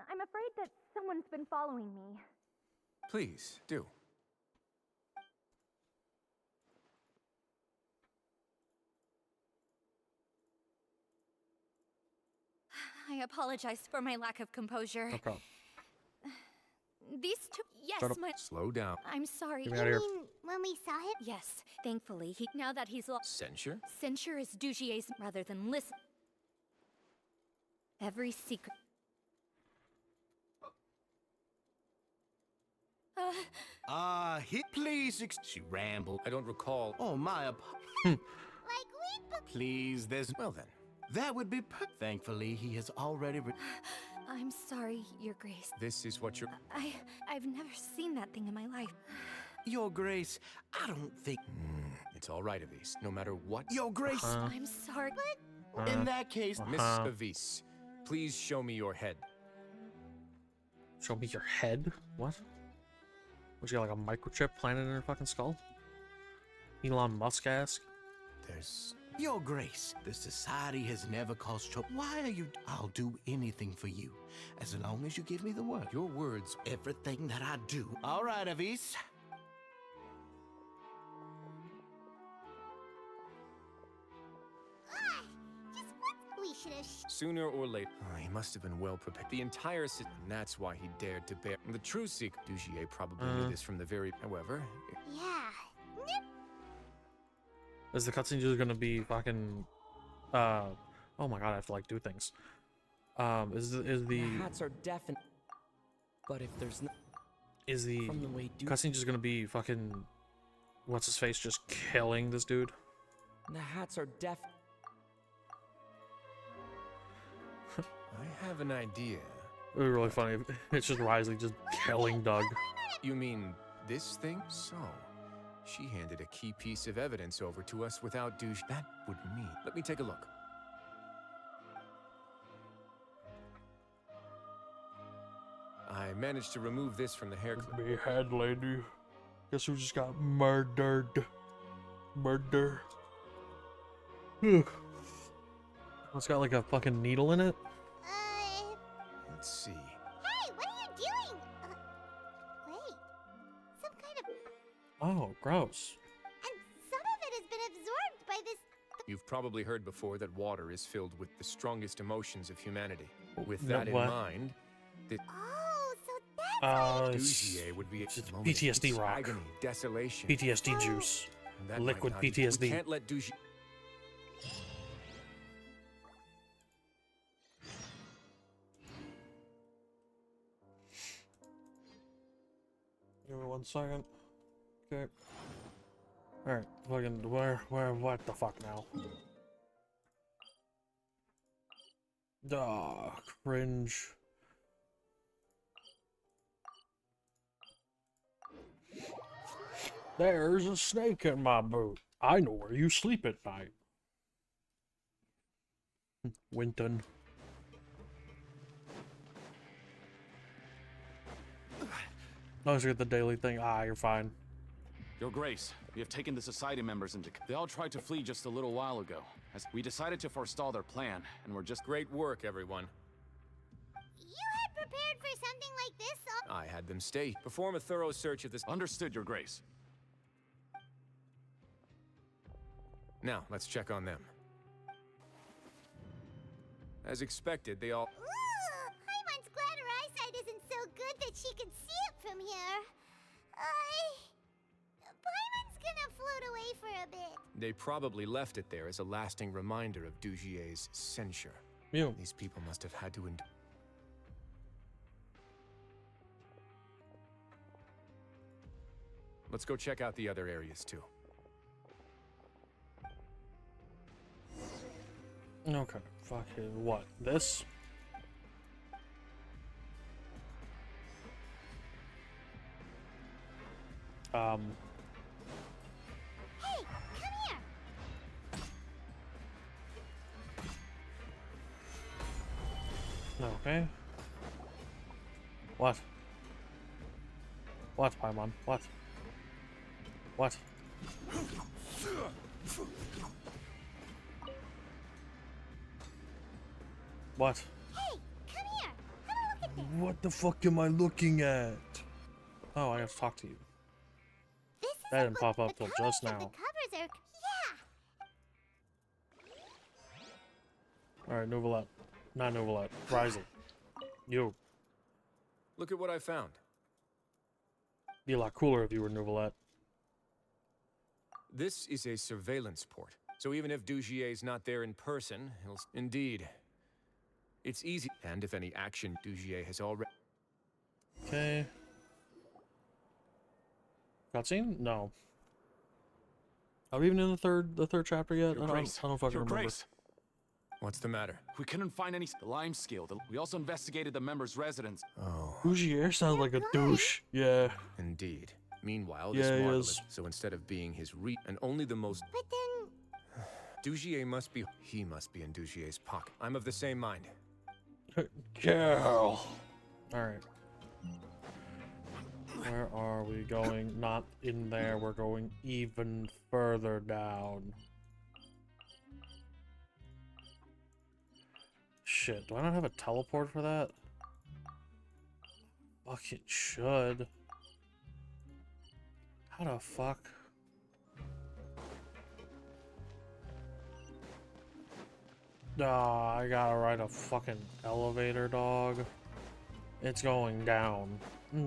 I'm afraid that someone's been following me. Please do. I apologize for my lack of composure. No problem. These two, yes, Shut up. my. Slow down. I'm sorry. Get me out of here. When we saw him? Yes, thankfully, now that he's lost. Censure? Censure is Dugier's rather than listen. Every secret. Please, she rambled. I don't recall. Oh, my Like we. Please, there's. Well then. That would be Thankfully, he has already. I'm sorry, Your Grace. This is what you're. I've never seen that thing in my life. Your Grace, I don't think. It's all right, Avise. No matter what. Your Grace. I'm sorry. In that case, Miss Avise, please show me your head. Show me your head? What? Was she got like a microchip planted in her fucking skull? Elon Musk ask? There's. Your Grace, the society has never caused trouble. Why are you? I'll do anything for you, as long as you give me the word. Your words. Everything that I do. All right, Avise. We should have. Sooner or later. He must have been well prepared. The entire system. That's why he dared to bear. The true secret. Dugier probably knew this from the very. However. Yeah. Is the cutscene just gonna be fucking oh my god, I have to like do things. Is the hats are definite, but if there's no is the from the way cutscene just gonna be fucking what's his face just killing this dude? The hats are deaf. I have an idea. It would be really funny if it's just Risley just killing Doug. You mean this thing? So, she handed a key piece of evidence over to us without douche. That would mean. Let me take a look. I managed to remove this from the hair clip. Behead lady. Guess who just got murdered? Murder. Ugh. It's got like a fucking needle in it. Let's see. Hey, what are you doing? Wait. Some kind of. Oh, gross. And some of it has been absorbed by this. You've probably heard before that water is filled with the strongest emotions of humanity. With No, that in what? mind, the Oh, so that's. Dugier would be a moment of PTSD rock. agony, desolation. PTSD juice. That might Liquid not be- PTSD. We can't let Dugier. Give me 1 second. Okay. Alright, fucking what the fuck now? Cringe. There's a snake in my boot. I know where you sleep at night. Winton. No, you get the daily thing. Ah, you're fine. Your Grace, we have taken the society members into. They all tried to flee just a little while ago. as we decided to forestall their plan, and we're just... Great work, everyone. You had prepared for something like this, so... I had them stay. Perform a thorough search of this... Understood, Your Grace. Now, let's check on them. As expected, they all... Ooh, Paimon's glad her eyesight isn't so good that she can see it from here. Paimon's gonna float away for a bit. They probably left it there as a lasting reminder of Dugier's censure. Ew. These people must have had to endure... Let's go check out the other areas, too. Okay, fucking what? This? Hey, come here. Okay. What? What, Paimon? What? What? What? Hey, come here. Have a look at this. What the fuck am I looking at? Oh, I have to talk to you. This is That didn't pop up the till colors just of now. The covers are... Yeah. Alright, Nouvellette. Not Nouvellette. Rising. You. Look at what I found. Be a lot cooler if you were Nouvellette. This is a surveillance port. So even if Dugier's not there in person, he'll... Indeed. It's easy. And if any action Dugier has already... Okay. Cutscene? No. Are we even in the third chapter yet? Your I Grace. don't fucking Your remember. Grace. What's the matter? We couldn't find any lime scale. We also investigated the members' residence. Oh. Bougier sounds like a douche. Yeah. Indeed. Meanwhile, Yeah, this he marvelous... is. So instead of being his and only the most... But then... Dugier must be... He must be in Dugier's pocket. I'm of the same mind. Girl. Alright. Where are we going? Not in there. We're going even further down. Shit, do I not have a teleport for that? Fucking should. How the fuck? Nah, I gotta ride a fucking elevator, dog. It's going down.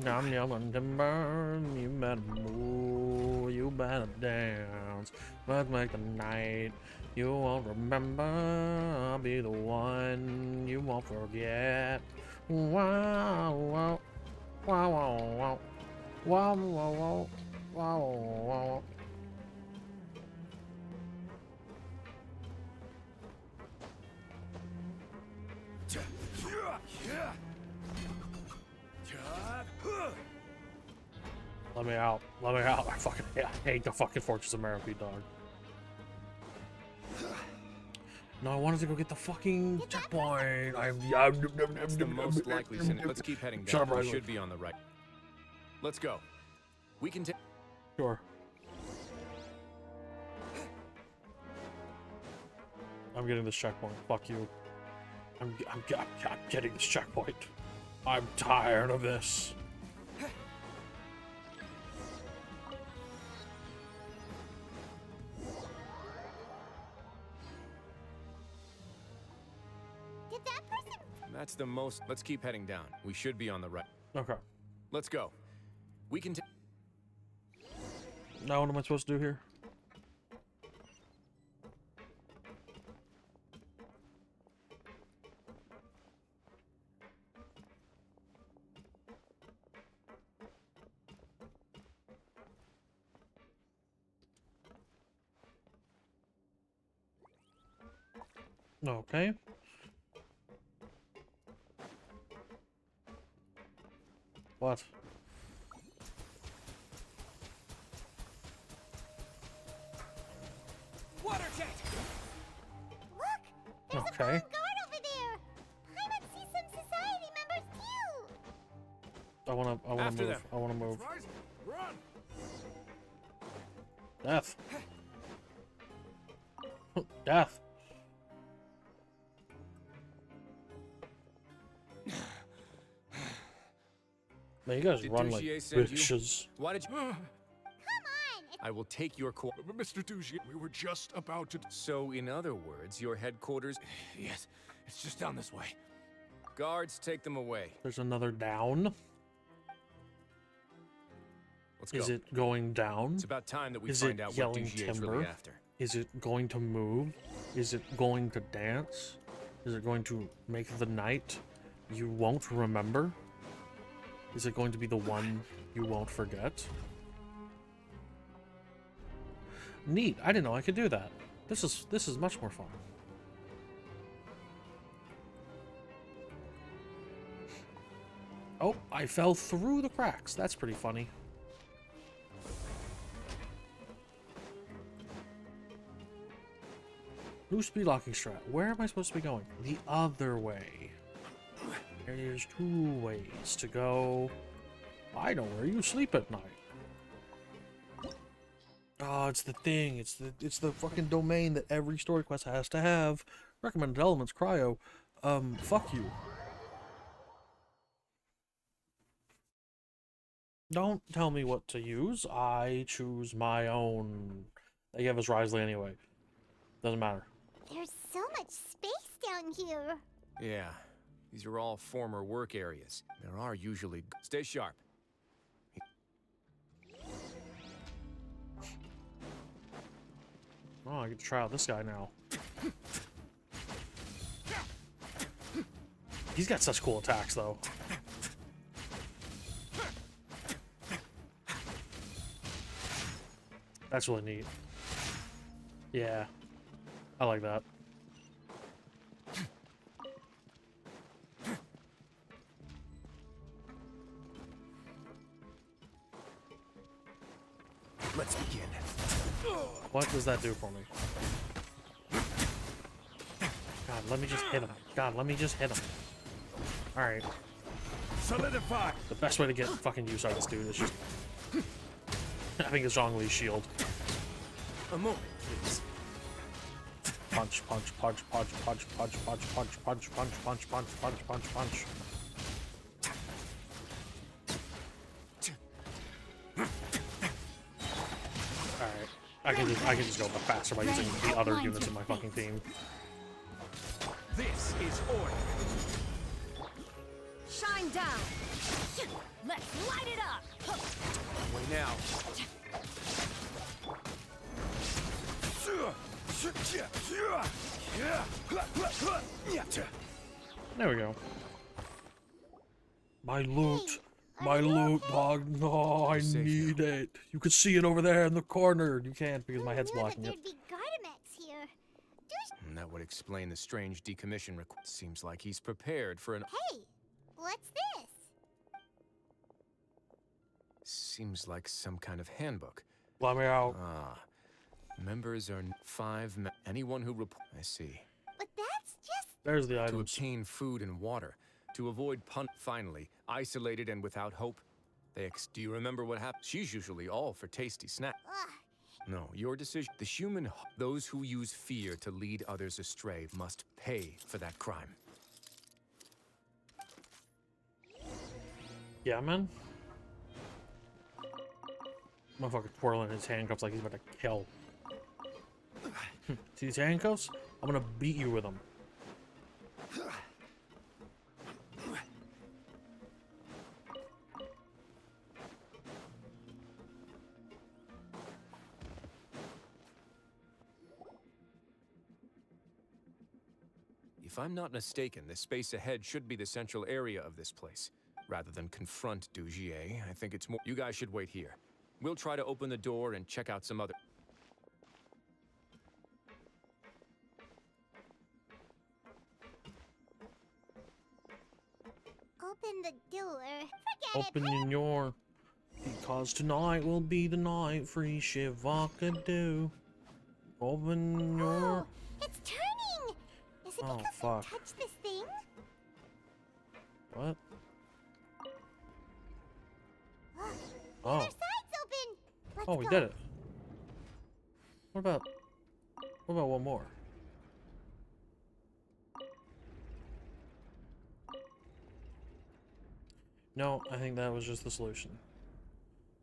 I'm yelling timber, you better move, you better dance. Let's make the night. You won't remember, I'll be the one you won't forget. Wow, wow, wow, wow, wow, wow, wow, wow, wow. Let me out. Let me out. I hate the fucking Fortress of Merripede, dog. No, I wanted to go get the fucking checkpoint. That's the most likely scenario. Let's keep heading Shut down. up, We Riley. should be on the right. Let's go. We can take... Sure. I'm getting this checkpoint. Fuck you. I'm getting this checkpoint. I'm tired of this. Did that person... That's the most... Let's keep heading down. We should be on the right. Okay. Let's go. We can take... Now what am I supposed to do here? Okay. What? Water jet! Look! There's a Okay. fallen guard over there! Paimon sees some society members too! I wanna After move. them. I wanna move. Run! Death. Death. Man, you guys Did run like Dugier send you? bitches. Why did you? I will take your call. Mr. Dugier, we were just about to. So, in other words, your headquarters. Yes, it's just down this way. Guards, take them away. There's another down. Let's go. Is it going down? It's about time that we Is find it out what yelling Dugier is timber? really after. Is it going to move? Is it going to dance? Is it going to make the night you won't remember? Is it going to be the one you won't forget? Neat. I didn't know I could do that. This is much more fun. Oh, I fell through the cracks. That's pretty funny. New speed locking strat. Where am I supposed to be going? The other way. There's 2 ways to go. I know where you sleep at night. Oh, it's the thing. It's the fucking domain that every story quest has to have. Recommended elements, cryo. Fuck you. Don't tell me what to use. I choose my own. They gave us Risley anyway. Doesn't matter. There's so much space down here. Yeah, these are all former work areas. There are usually. Stay sharp. Oh, I get to try out this guy now. He's got such cool attacks, though. That's really neat. Yeah. I like that. Let's begin. What does that do for me? God, let me just hit him. God, let me just hit him. Alright. Solidify! The best way to get fucking use out of this dude is just having a Zhongli shield. A moment, please. Punch, punch, punch, punch, punch, punch, punch, punch, punch, punch, punch, punch, punch, punch, punch. Alright. I can just go faster by using the other units in my fucking team. This is order. Shine down. Let's light it up. Wait now. There we go. My loot. My loot, dog. No, I need it. You can see it over there in the corner. You can't because my head's blocking it. There'd be Gardamex here. And that would explain the strange decommission request. Seems like he's prepared for an. Hey, what's this? Seems like some kind of handbook. Let me out. Ah. Members are 5. Anyone who I see. But that's just. There's the To items. obtain food and water. To avoid finally, isolated and without hope. Do you remember what happened? She's usually all for tasty snacks. No, your decision. The human, those who use fear to lead others astray must pay for that crime. Yeah, man. Motherfucker twirling his handcuffs like he's about to kill. See these handcuffs? I'm gonna beat you with them. If I'm not mistaken, the space ahead should be the central area of this place. Rather than confront Dugier, I think it's more. You guys should wait here. We'll try to open the door and check out some other. Open the door. Open your. Because tonight will be the night for Shivaka-do. Open your. Oh, it's turning! Is it Oh, because fuck. we touched this thing? What? Look, Oh. the other side's open! Let's Oh, we go. did it. What about one more? No, I think that was just the solution.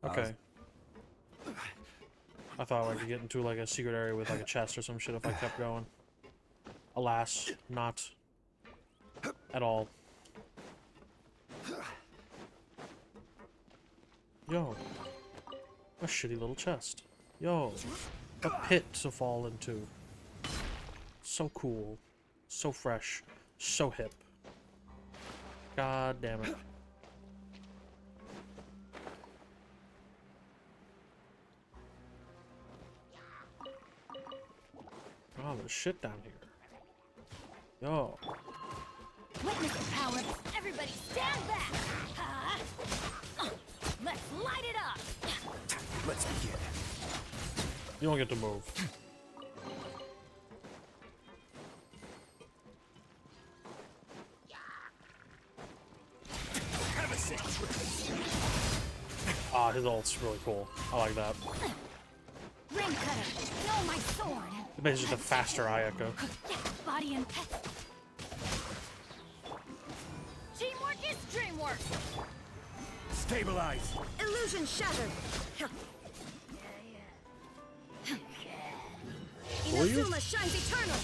Okay. I thought I could get into like a secret area with like a chest or some shit if I kept going. Alas, not at all. Yo. A shitty little chest. Yo. A pit to fall into. So cool. So fresh. So hip. God damn it. Oh, there's shit down here. Yo. Witness the power. Everybody stand back. Let's light it up. Let's begin. You don't get to move. Ah, his ult's really cool. I like that. Ring cutter. No, my sword. It's just a faster eye echo. Body and teamwork is dreamwork. Stabilize. Illusion shattered. Leave. Inazuma shines eternal.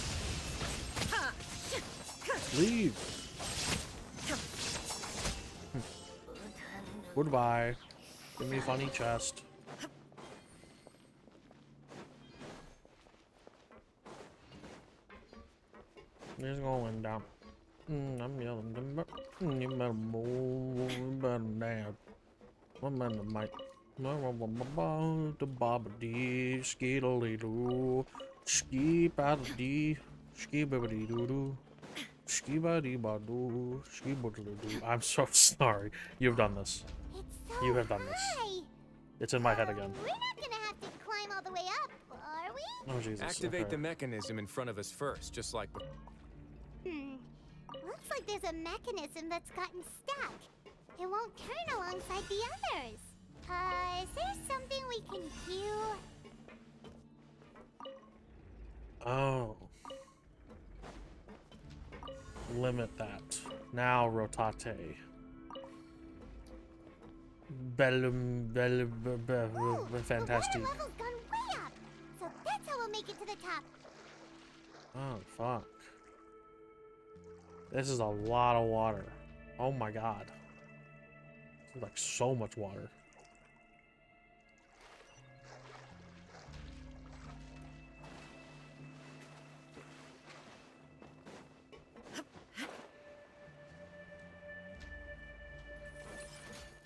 Leave. Goodbye. Give me a funny chest. It's going down. I'm yelling. You better move. You better dance. I'm in the mic. The bobbity, ski-doo, ski baddy, ski bibbity doo doo, ski baddy badoo, ski boodly doo. I'm so sorry. You've done this. You have done this. It's in my head again. We're not gonna have to climb all the way up, are we? Oh Jesus. Activate Okay. the mechanism in front of us first, just like before. Looks like there's a mechanism that's gotten stuck. It won't turn alongside the others. Is there something we can do? Oh. Limit that. Now rotate. Bellum, fantastic. The water level's gone way up, so that's how we'll make it to the top. Oh, fuck. This is a lot of water. Oh my god. This is like so much water.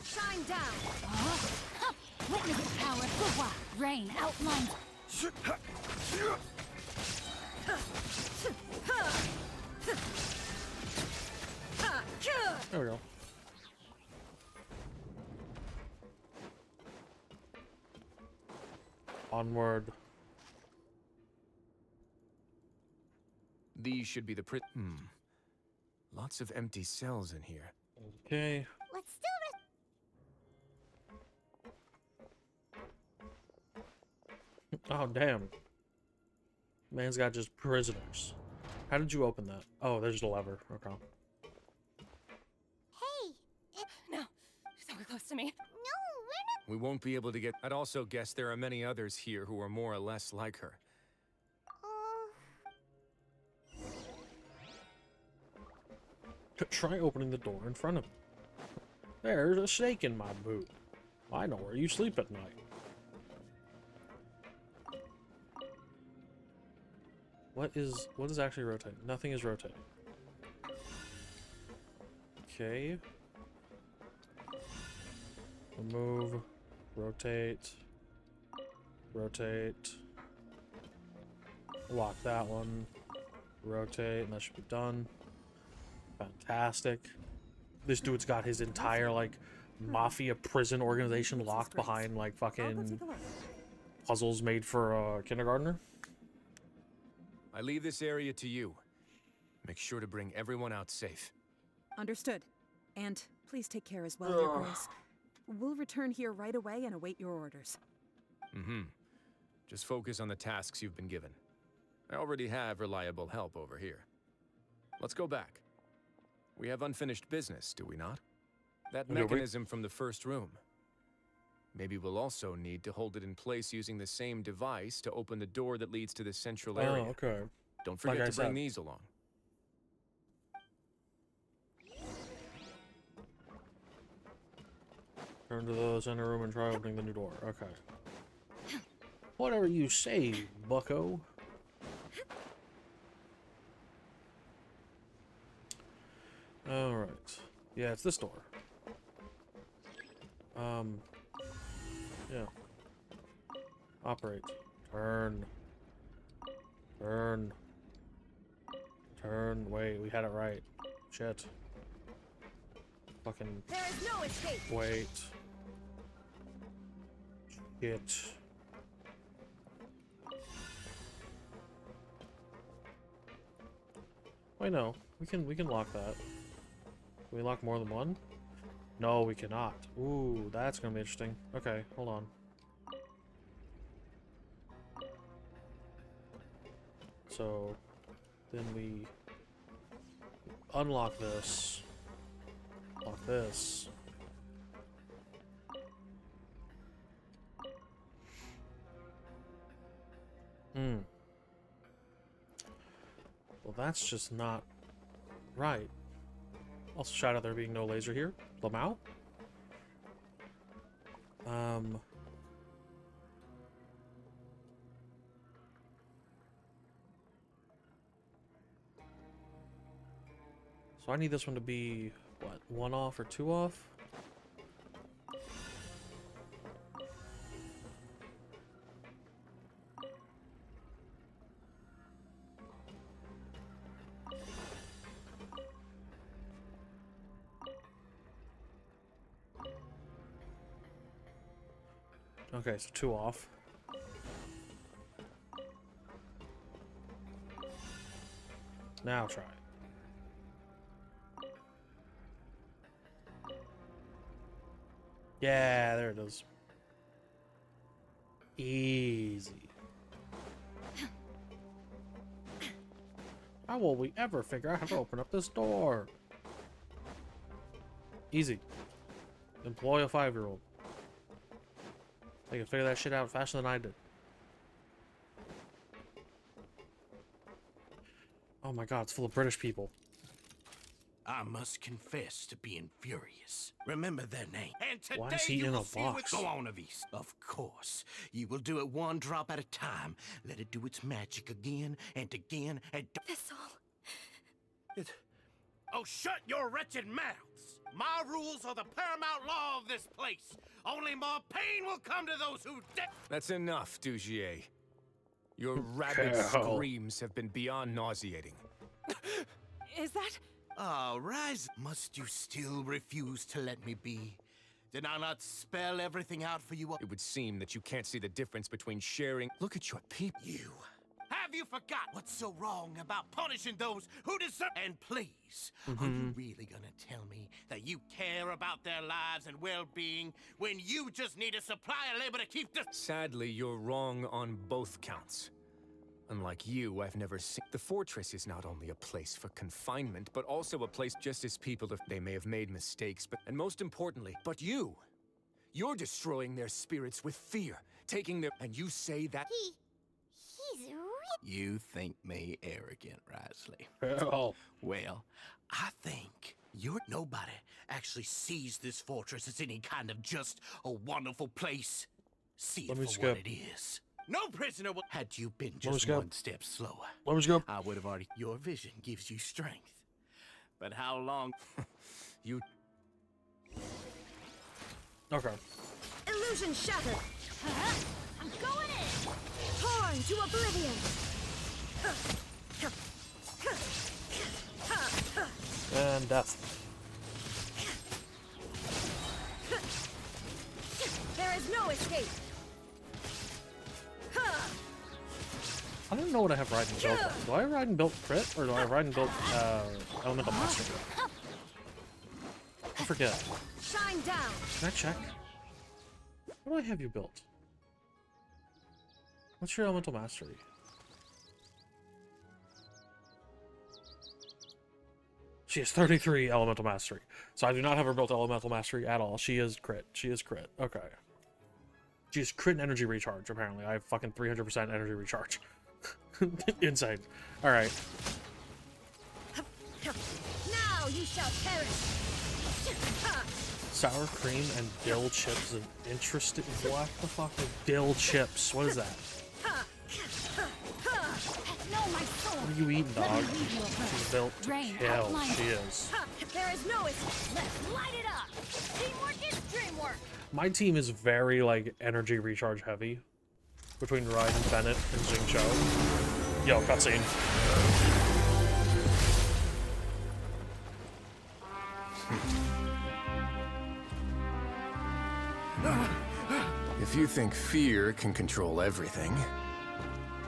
Shine down. Witness the power. Hua. Rain outlines. There we go. Onward. These should be the Lots of empty cells in here. Okay. Let's still Oh, damn. Man's got just prisoners. How did you open that? Oh, there's a lever. Okay. Hey! No. So close to me. No, we're We won't be able to get. I'd also guess there are many others here who are more or less like her. Try opening the door in front of me. There's a snake in my boot. I know where you sleep at night. What is actually rotating? Nothing is rotating. Okay. Move. Rotate. Rotate. Lock that one. Rotate, and that should be done. Fantastic. This dude's got his entire, like, mafia prison organization locked behind, like, fucking puzzles made for a kindergartner. I leave this area to you. Make sure to bring everyone out safe. Understood. And please take care as well, Your Grace. We'll return here right away and await your orders. Just focus on the tasks you've been given. I already have reliable help over here. Let's go back. We have unfinished business, do we not? That Okay, wait. mechanism from the first room. Maybe we'll also need to hold it in place using the same device to open the door that leads to the central area. Oh, okay. Don't forget Like I to bring said. these along. Turn to the center room and try opening the new door. Okay. Whatever you say, bucko. Alright. Yeah, it's this door. Yeah. Operate. Turn. Turn. Turn. Wait, we had it right. Shit. Fucking. There is no escape. Wait. Shit. Wait, no. We can lock that. Can we lock more than one? No, we cannot. Ooh, that's gonna be interesting. Okay, hold on. So, then we unlock this. Lock this. Well, that's just not right. Also, shout out there being no laser here. Lamau? So I need this one to be, what, 1 off or 2 off? Okay, so 2 off. Now try it. Yeah, there it is. Easy. How will we ever figure out how to open up this door? Easy. Employ a 5-year-old. They can figure that shit out faster than I did. Oh my god, it's full of British people. I must confess to being furious. Remember their name. And today Why is he you in a will see what box? go on, Avis. Of course. You will do it one drop at a time. Let it do its magic again and again and... Thistle. Oh, shut your wretched mouths! My rules are the paramount law of this place. Only more pain will come to those who... That's enough, Dugier. Your rabid screams have been beyond nauseating. Is that... Ah, Rise, must you still refuse to let me be? Did I not spell everything out for you? It would seem that you can't see the difference between sharing... Look at your people. You. Have you forgot what's so wrong about punishing those who deserve... And please, are you really gonna tell me that you care about their lives and well-being when you just need a supply of labor to keep this... Sadly, you're wrong on both counts. Unlike you, I've never seen... The fortress is not only a place for confinement, but also a place just as people... They may have made mistakes, but... And most importantly, but you! You're destroying their spirits with fear, taking their... And you say that... He's really... You think me arrogant, Risley? Hell. Well, I think nobody actually sees this fortress as any kind of just a wonderful place. See it for what it is. No prisoner would... Had you been just one step slower, Let me go. I would have already... Your vision gives you strength. But how long... You... Okay. Illusion shattered. I'm going in. Torn to oblivion. And death. There is no escape. I don't know what I have Ride and Built. Do I have Ride and Built Crit, or do I have Ride and Built Elemental Mastery? I forget. Shine down. Can I check? What do I have you built? What's your Elemental Mastery? She has 33 elemental mastery. So I do not have her built elemental mastery at all. She is crit. She is crit. Okay. She is crit and energy recharge, apparently. I have fucking 300% energy recharge. Insane. Alright. Now you shall perish. Sour cream and dill chips. And interesting. What the fuck is dill chips? What is that? What are you eating, dog? She's built to kill. She is. There is no escape. Let's light it up. Teamwork is dreamwork. My team is very, like, energy recharge heavy. Between Ryan, Bennett, and Xingqiu. Yo, cutscene. If you think fear can control everything,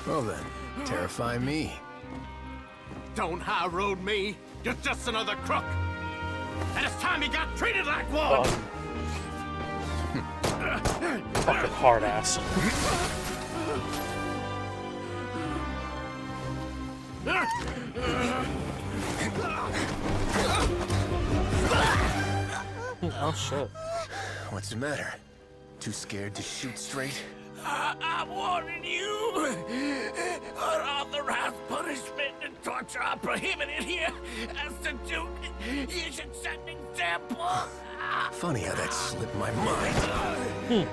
well then, terrify me. Don't high road me. You're just another crook. And it's time you got treated like one. Fucking hard ass. Oh shit. What's the matter? Too scared to shoot straight? I'm warning you. Unauthorized punishment and torture are prohibited here. As the Duke, you should set an example. Funny how that slipped my mind.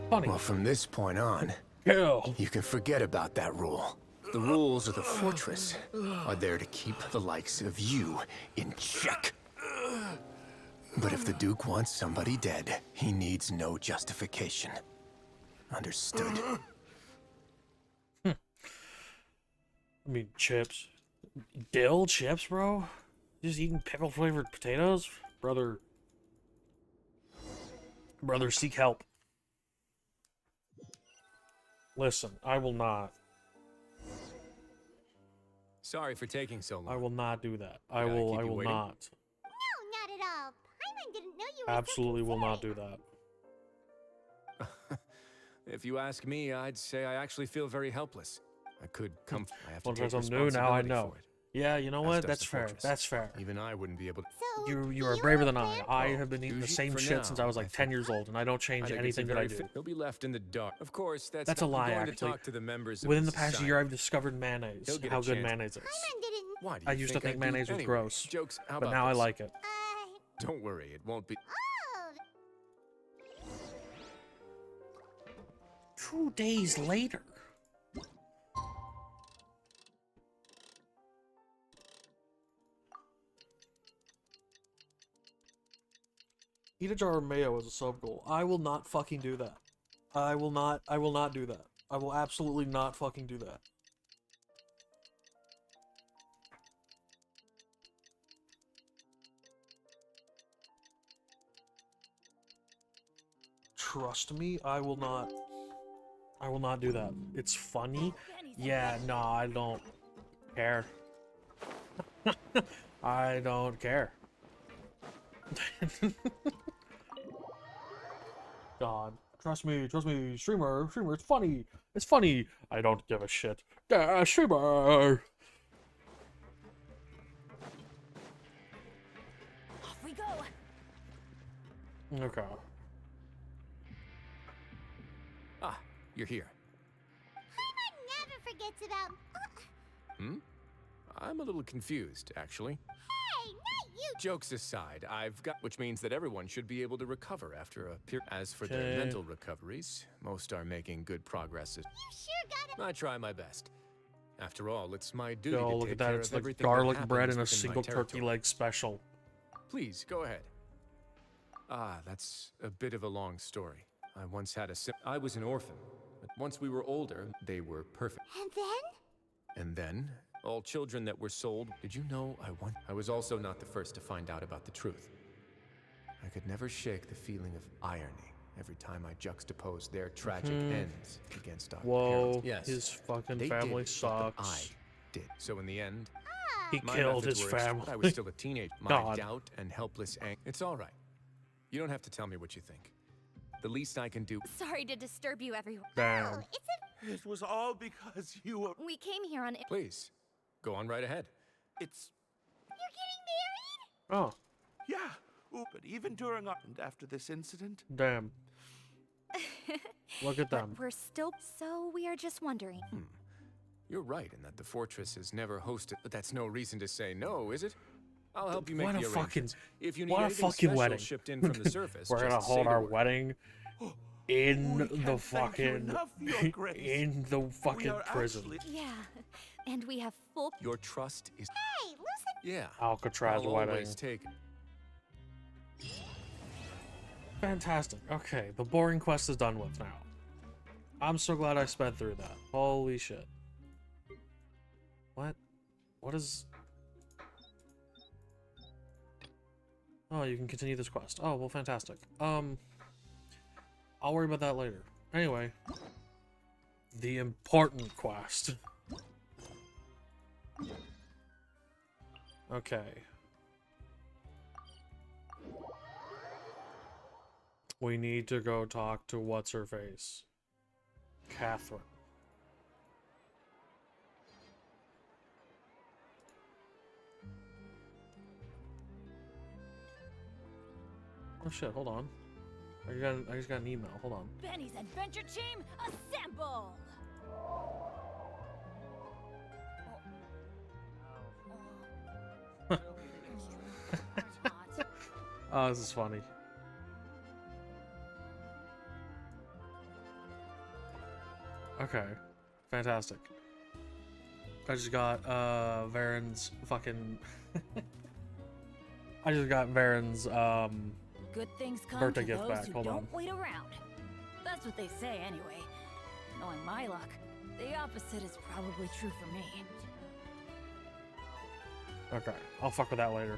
Funny. Well, from this point on, you can forget about that rule. The rules of the fortress are there to keep the likes of you in check. But if the Duke wants somebody dead, he needs no justification. Understood? I mean, chips. Dill chips, bro? Just eating pickle-flavored potatoes? Brother, seek help. Listen, I will not. Sorry for taking so long. I will not do that. I will not. No, not at all. Paimon didn't know you were Absolutely will not do that. If you ask me, I'd say I actually feel very helpless. I could come. I have to Well, take since I'm new now, I responsibility know. for it. Yeah, you know As what? does That's the fair. fortress. That's fair. Even I wouldn't be able to. You are braver than I. I have been eating the same For shit now, since I was like 10 years old, and I don't change I think anything it's a that I very do. He'll be left in the dark. Of course, that's That's a not lie, going to actually. talk to the members of Within the the past society. year, I've discovered mayonnaise. He'll get How a good chance. mayonnaise is. Why do you I used to think I'd mayonnaise do? was Anyway, gross, Jokes. How but about now I this? like it. Don't worry, it won't be. 2 days later. Eat a jar of mayo as a sub goal. I will not fucking do that. I will not do that. I will absolutely not fucking do that. Trust me, I will not do that. It's funny. Yeah, no, I don't care. I don't care. God, trust me, streamer, it's funny. It's funny. I don't give a shit. Yeah, streamer. Off we go. Okay. Ah, you're here. Paimon never forgets about... I'm a little confused, actually. Hey, not you! Jokes aside, I've got, which means that everyone should be able to recover after a period. As for their Okay. mental recoveries, most are making good progress. You sure gotta... I try my best. After all, it's my duty Yo, to look take at that. care It's of like everything that garlic happens bread and a within my single turkey territory. leg special. Please, go ahead. Ah, that's a bit of a long story. I once had I was an orphan, but once we were older, they were perfect. And then? And then, all children that were sold. Did you know I was also not the first to find out about the truth. I could never shake the feeling of irony every time I juxtaposed their tragic ends against our Whoa, parents. Yes, his fucking they family did what sucks. I did. So in the end, He my killed methods his were family. I was still a teenager. My God. doubt and helpless anger. It's all right. You don't have to tell me what you think. The least I can do. Sorry to disturb you, everyone. Damn. It was all because you were... We came here on... Please, go on right ahead. It's... Oh. Yeah, but even during and after this incident... Damn. Look at them. But we're still... So we are just wondering. You're right in that the fortress is never hosted, but that's no reason to say no, is it? I'll help you make What the a arrangements. fucking... If you need What a anything fucking special wedding. shipped in from the surface, We're gonna just say hold the our word. wedding in the thank you fucking... enough, Your Grace. in the fucking are prison. Yeah, and we have full... Your trust is... Hey, loosen... Yeah. Alcatraz I'll wedding. always take... Fantastic. Okay, the boring quest is done with now. I'm so glad I sped through that. Holy shit. What? What is... Oh, you can continue this quest. Oh, well, fantastic. I'll worry about that later. Anyway. The important quest. Okay. We need to go talk to what's-her-face. Catherine. Oh shit, hold on. I just got an email, hold on. Benny's adventure team, assemble! Oh, this is funny. Okay, fantastic. I just got Varen's fucking I just got Varen's Good things come birthday to gift those back. who Hold don't on. wait around. That's what they say anyway. Knowing my luck, the opposite is probably true for me. Okay, I'll fuck with that later.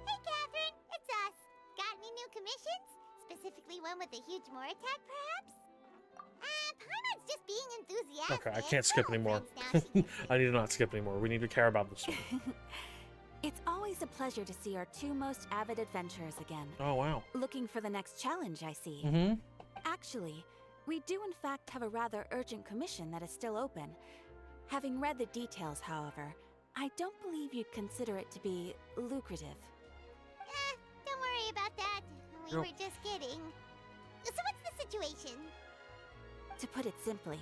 Hey, Catherine, it's us. Got any new commissions? Specifically one with a huge more attack, perhaps? Paimon's just being enthusiastic. Okay, I can't skip anymore. I need to not skip anymore. We need to care about this one. It's always a pleasure to see our two most avid adventurers again. Oh, wow. Looking for the next challenge, I see. Mm-hmm. Actually, we do in fact have a rather urgent commission that is still open. Having read the details, however, I don't believe you'd consider it to be lucrative. Don't worry about that. We Nope. were just kidding. So what's the situation? To put it simply,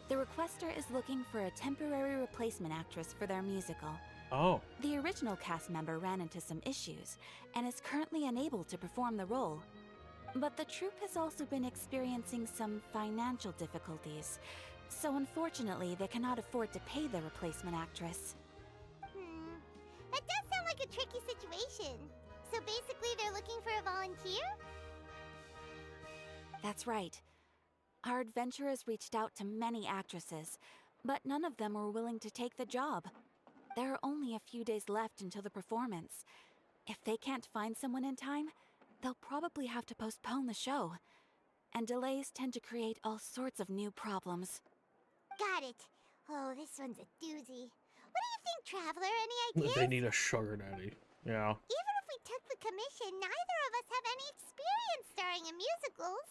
the requester is looking for a temporary replacement actress for their musical. Oh. The original cast member ran into some issues and is currently unable to perform the role. But the troupe has also been experiencing some financial difficulties, so unfortunately they cannot afford to pay the replacement actress. That does sound like a tricky situation. So basically they're looking for a volunteer? That's right. Our adventurers reached out to many actresses, but none of them were willing to take the job. There are only a few days left until the performance. If they can't find someone in time, they'll probably have to postpone the show. And delays tend to create all sorts of new problems. Got it. Oh, this one's a doozy. What do you think, Traveler? Any ideas? They need a sugar daddy. Yeah. Even if we took the commission, neither of us have any experience starring in musicals.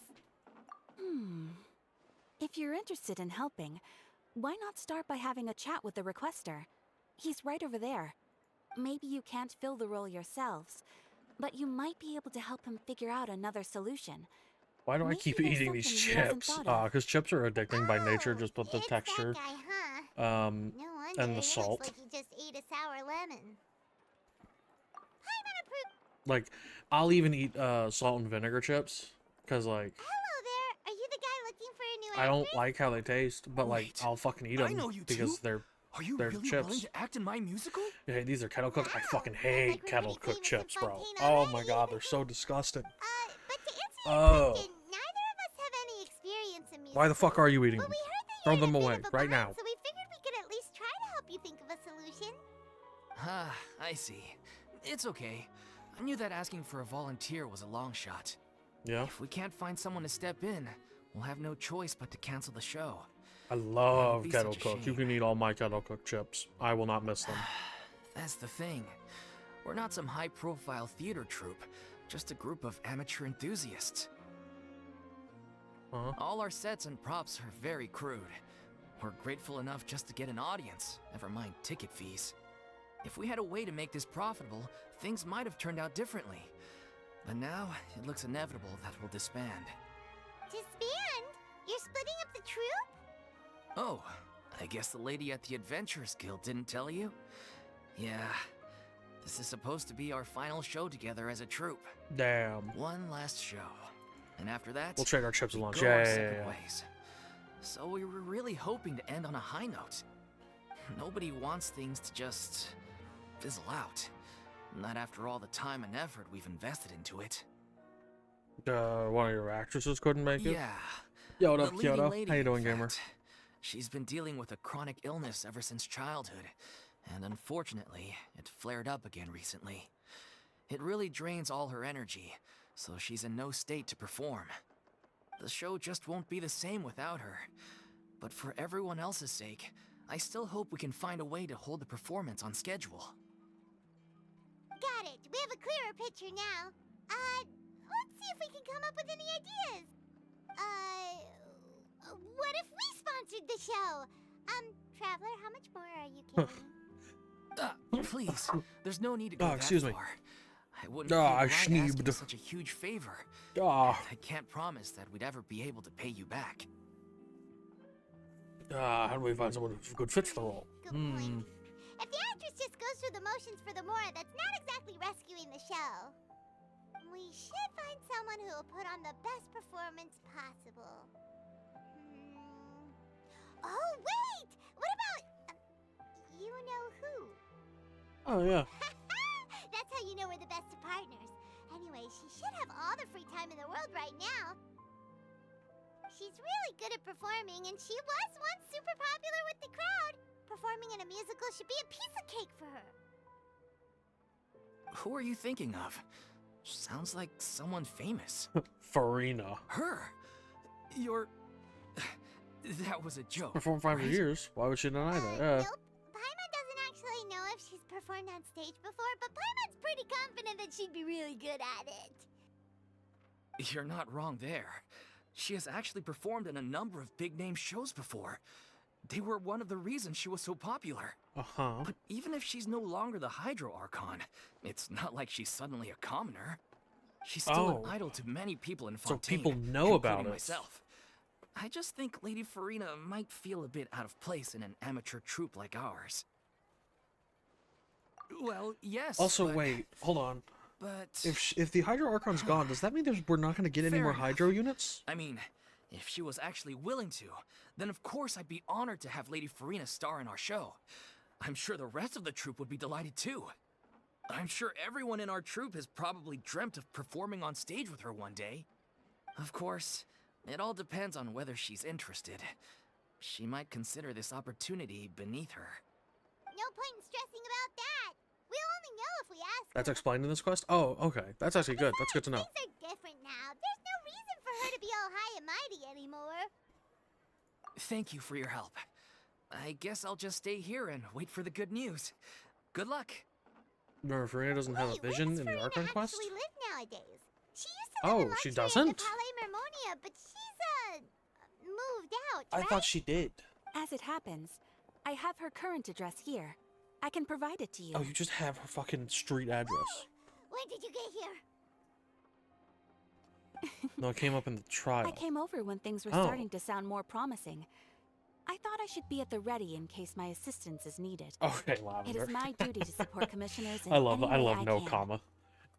If you're interested in helping, why not start by having a chat with the requester? He's right over there. Maybe you can't fill the role yourselves, but you might be able to help him figure out another solution. Why do I keep there's eating these something he hasn't chips? thought of. Because chips are addicting by nature, just with the texture. No wonder, And the it salt. looks like he just ate a sour lemon. Like, I'll even eat salt and vinegar chips. Because, like, Hello there. Are you the guy looking for a new I don't actress? like how they taste, but, like, I'll fucking eat them. I know you because too. Are you they're really chips. willing to act in my musical? Yeah, these are kettle cooked. I fucking hate kettle cooked chips, bro. Oh my god, they're so disgusting. But to answer Oh. your question, neither of us have any experience in musicals. Why the fuck are you eating But them? we heard that Throw you're in them a bit away of a right bind, now. So we figured we could at least try to help you think of a solution. Ah, I see. It's okay. I knew that asking for a volunteer was a long shot. Yeah. If we can't find someone to step in, we'll have no choice but to cancel the show. I love be kettle such a cooked. You shame. can eat all my kettle cooked chips. I will not miss them. That's the thing. We're not some high-profile theater troupe, just a group of amateur enthusiasts. Huh? All our sets and props are very crude. We're grateful enough just to get an audience, never mind ticket fees. If we had a way to make this profitable, things might have turned out differently. But now, it looks inevitable that we'll disband. Disband? You're splitting up the troupe? Oh, I guess the lady at the Adventurers Guild didn't tell you? Yeah, this is supposed to be our final show together as a troupe. Damn. One last show. And after that, We'll trade our chips along. go our Yeah. separate ways. So we were really hoping to end on a high note. Nobody wants things to just fizzle out. Not after all the time and effort we've invested into it. One of your actresses couldn't make it? Yeah. Yo, what up, the leading Kyoto? lady, How you in doing, gamer? fact. She's been dealing with a chronic illness ever since childhood, and unfortunately, it flared up again recently. It really drains all her energy, so she's in no state to perform. The show just won't be the same without her. But for everyone else's sake, I still hope we can find a way to hold the performance on schedule. Got it. We have a clearer picture now. Let's see if we can come up with any ideas. What if we sponsored the show? Traveler, how much more are you carrying? Please, there's no need to go excuse that me. far. I wouldn't feel I right asking schneebed. such a huge favor. Ah. I can't promise that we'd ever be able to pay you back. How do we find someone who's a good fit for the role? If the actress just goes through the motions for the Mora, that's not exactly rescuing the show. We should find someone who will put on the best performance possible. Oh, wait! What about... you know who? Oh, yeah. That's how you know we're the best of partners. Anyway, she should have all the free time in the world right now. She's really good at performing, and she was once super popular with the crowd. Performing in a musical should be a piece of cake for her. Who are you thinking of? Sounds like someone famous. Farina. Her? You're... That was a joke. Performed 5 years. Why would she deny that? Yeah. Nope. Paimon doesn't actually know if she's performed on stage before, but Paimon's pretty confident that she'd be really good at it. You're not wrong there. She has actually performed in a number of big-name shows before. They were one of the reasons she was so popular. Uh-huh. But even if she's no longer the Hydro Archon, it's not like she's suddenly a commoner. She's still an idol to many people in Fontaine. So people know about including it. myself. I just think Lady Farina might feel a bit out of place in an amateur troupe like ours. Well, yes. Also, wait, hold on. But If the Hydro Archon's gone, does that mean we're not going to get any more Hydro units? I mean, if she was actually willing to, then of course I'd be honored to have Lady Farina star in our show. I'm sure the rest of the troupe would be delighted too. I'm sure everyone in our troupe has probably dreamt of performing on stage with her one day. Of course, it all depends on whether she's interested. She might consider this opportunity beneath her. No point in stressing about that. We'll only know if we ask. That's explained in this quest? Oh, okay. That's actually good. That's good to know. Things are different now. There's no reason for her to be all high and mighty anymore. Thank you for your help. I guess I'll just stay here and wait for the good news. Good luck. No, Farina doesn't have a vision in the Archon quest? Actually live nowadays. She used to live in Oh, she luxury at doesn't? the Palais Mermonia, but she's moved out. I right? thought she did. As it happens, I have her current address here. I can provide it to you. Oh, you just have her fucking street address. When did you get here? No, it came up in the trial. I came over when things were Oh. starting to sound more promising. I thought I should be at the ready in case my assistance is needed. Okay, It Lavender. is my duty to support commissioners in I love any way I no can. comma.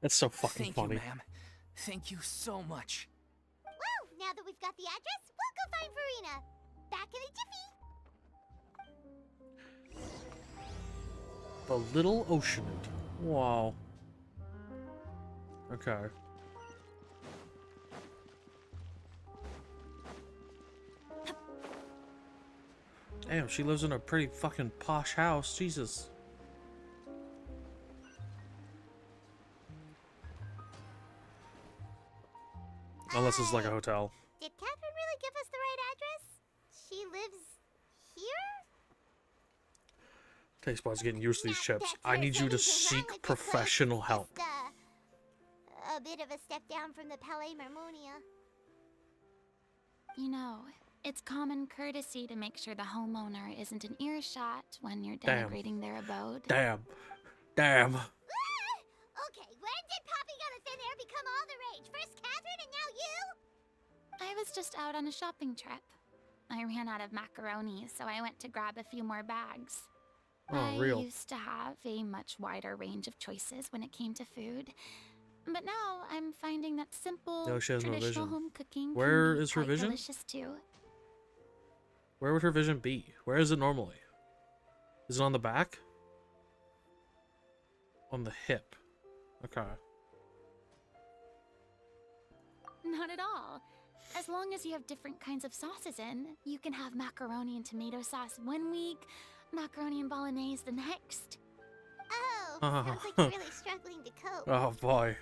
That's so fucking Thank funny. you, ma'am. Thank you so much. Well, now that we've got the address, we'll go find Farina. Back in a jiffy. The Little Oceanid. Wow. Okay. Damn, she lives in a pretty fucking posh house. Jesus. Unless it's like a hotel. Did Catherine really give us the right address? She lives here? Taste buds getting used to these chips. I need you to seek professional help. A bit of a step down from the Palais Mermonia. You know, It's common courtesy to make sure the homeowner isn't in earshot when you're Damn. denigrating their abode. Damn. Damn. Okay, when did popping out of thin air become all the rage? First Catherine and now you? I was just out on a shopping trip. I ran out of macaroni, so I went to grab a few more bags. Oh, I real. used to have a much wider range of choices when it came to food. But now I'm finding that simple, No, she has no traditional vision. home cooking Where can be is her quite vision? delicious too. Where would her vision be? Where is it normally? Is it on the back? On the hip. Okay. Not at all. As long as you have different kinds of sauces in, you can have macaroni and tomato sauce one week, macaroni and bolognese the next. Oh, sounds like you're really struggling to cope. Oh boy.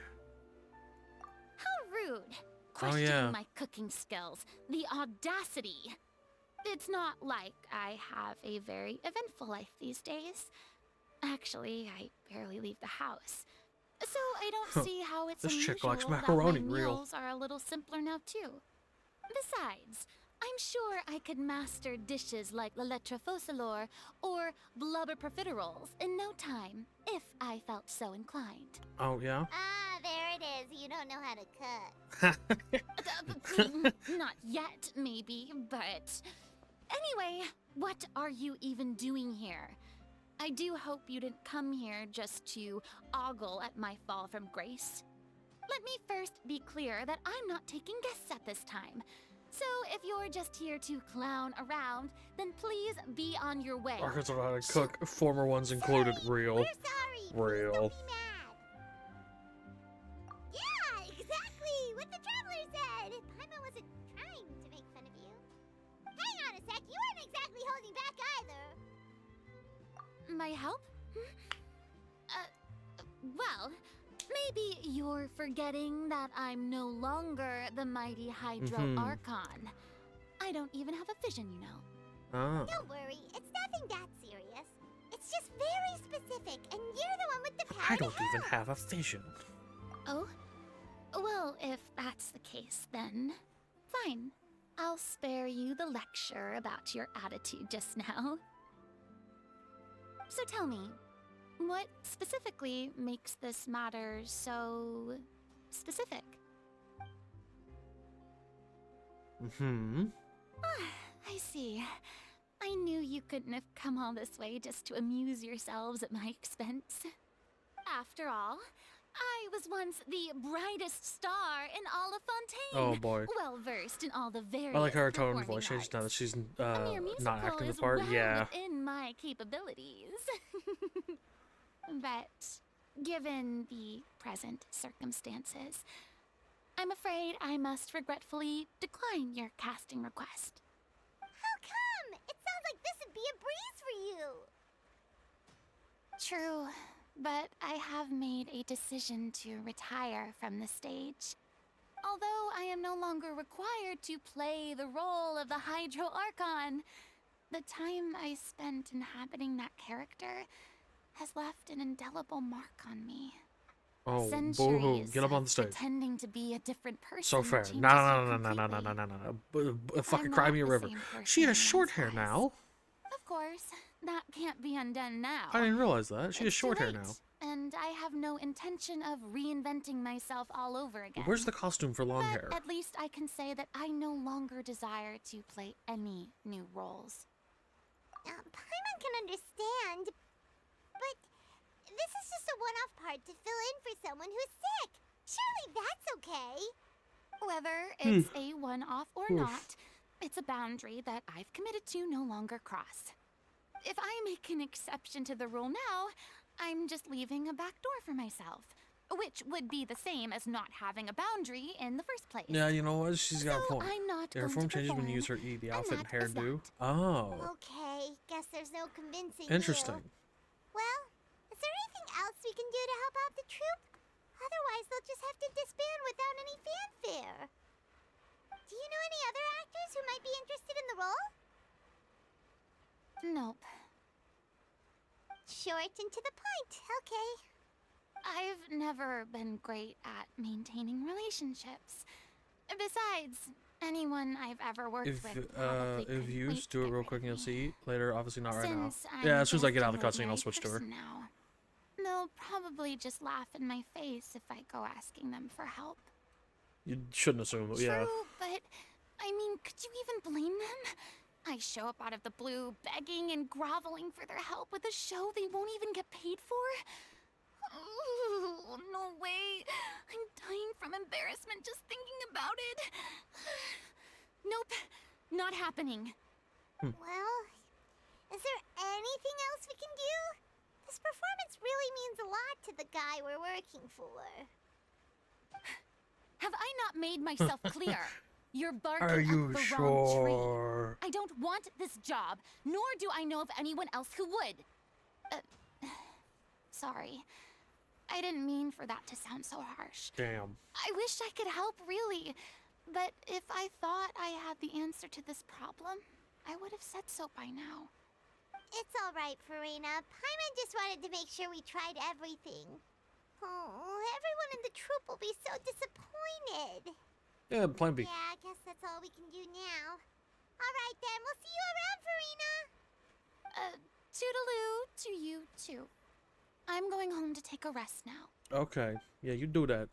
How rude. Oh, Questioning yeah. my cooking skills. The audacity. It's not like I have a very eventful life these days. Actually, I barely leave the house. So I don't see how it's This chick unusual likes that my macaroni, real. meals are a little simpler now too. Besides, I'm sure I could master dishes like la lettre focilor or blubber profiteroles in no time, if I felt so inclined. Oh, yeah? Ah, there it is. You don't know how to cook. Not yet, maybe, but... Anyway, what are you even doing here? I do hope you didn't come here just to ogle at my fall from grace. Let me first be clear that I'm not taking guests at this time. So if you're just here to clown around, then please be on your way. Marcus don't know how to cook. Former ones included. Real. We're sorry. Real. Don't be mad. Yeah, exactly what the traveler said. Paimon wasn't trying to make fun of you. Hang on a sec. You weren't exactly holding back either. My help? Well, maybe you're forgetting that I'm no longer the mighty Hydro Archon. I don't even have a vision, you know. Oh. Don't worry. It's nothing that serious. It's just very specific, and you're the one with the power I don't to even help. have a vision. Oh? Well, if that's the case, then fine. I'll spare you the lecture about your attitude just now. So tell me, what specifically makes this matter so specific? I see. I knew you couldn't have come all this way just to amuse yourselves at my expense. After all, I was once the brightest star in all of Fontaine. Oh, boy. Well versed in all the various I like how her tone of performing voice changed now that arts. she's A mere not musical acting the is part. well Yeah. within my capabilities. But given the present circumstances, I'm afraid I must regretfully decline your casting request. How come? It sounds like this would be a breeze for you. True, but I have made a decision to retire from the stage. Although I am no longer required to play the role of the Hydro Archon, the time I spent inhabiting that character has left an indelible mark on me. Oh, boo-hoo. Centuries Get up on the of stage. pretending to be a different person. So fair. changes No, you no, no, no, no, completely. no, no, no, no, no. Fucking I'm cry not me a the river. same person She has in short one's hair eyes. now. Of course, that can't be undone now. I didn't realize that. She has It's too short hair late, now. And I have no intention of reinventing myself all over again. Where's the costume for long But hair? at least I can say that I no longer desire to play any new roles. Paimon can understand, but this is just a one-off part to fill in for someone who's sick. Surely that's okay. Whether it's a one-off or not, it's a boundary that I've committed to no longer cross. If I make an exception to the rule now, I'm just leaving a back door for myself, which would be the same as not having a boundary in the first place. Yeah, you know what? She's got a So point. I'm not Yeah, her going form to changes when you use her perform, E, the and outfit and that is hairdo. that. Oh. Okay, guess there's no convincing Interesting. you. Well, is there anything else we can do to help out the troupe? Otherwise, they'll just have to disband without any fanfare. Do you know any other actors who might be interested in the role? Nope. Short and to the point. Okay. I've never been great at maintaining relationships. Besides, Anyone I've ever worked with probably if you couldn't wait do it to real get quick and rid you'll of me. see later, obviously not right now. Since I'm Yeah, as soon as I get out of the just an cutscene, I'll ordinary switch to her. person now, they'll probably just laugh in my face if I go asking them for help. You shouldn't assume, but yeah. True, but I mean, could you even blame them? I show up out of the blue, begging and groveling for their help with a show they won't even get paid for? Ooh, no way. I'm dying from embarrassment just thinking about it. Nope, not happening. Well, is there anything else we can do? This performance really means a lot to the guy we're working for. Have I not made myself clear? You're barking Are you up the wrong tree. sure? I don't want this job, nor do I know of anyone else who would. Sorry. I didn't mean for that to sound so harsh. Damn. I wish I could help, really. But if I thought I had the answer to this problem, I would have said so by now. It's all right, Farina. Paimon just wanted to make sure we tried everything. Oh, everyone in the troupe will be so disappointed. Yeah, plan B. Yeah, I guess that's all we can do now. All right, then. We'll see you around, Farina. Toodaloo to you, too. I'm going home to take a rest now. Okay. Yeah, you do that.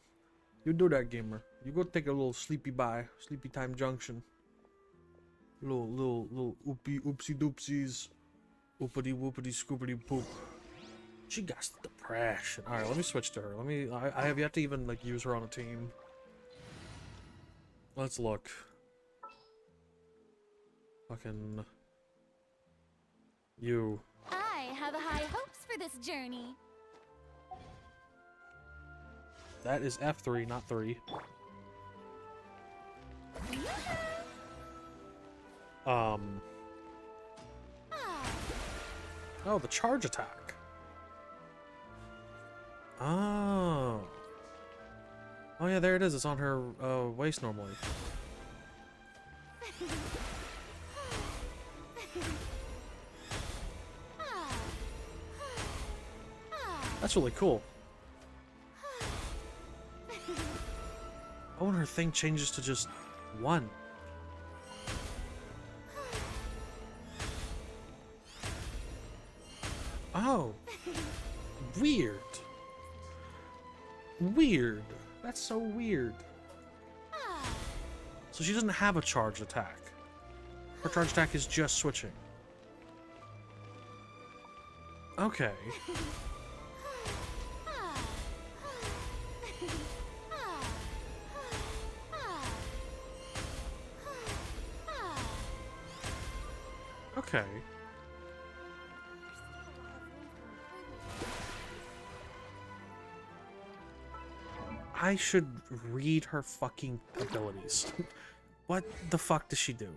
You do that, gamer. You go take a little sleepy bye. Sleepy time junction. Little oopsie doopsies. Oopity whoopity scoopity poop. She got depression. Alright, let me switch to her. I have yet to even like use her on a team. Let's look. Fucking you. I have high hopes for this journey. That is F3, not 3. Oh, the charge attack. Oh. Oh yeah, there it is. It's on her waist normally. That's really cool. Oh, and her thing changes to just 1. Oh. Weird. Weird. That's so weird. So she doesn't have a charge attack. Her charge attack is just switching. Okay. Okay. I should read her fucking abilities. What the fuck does she do?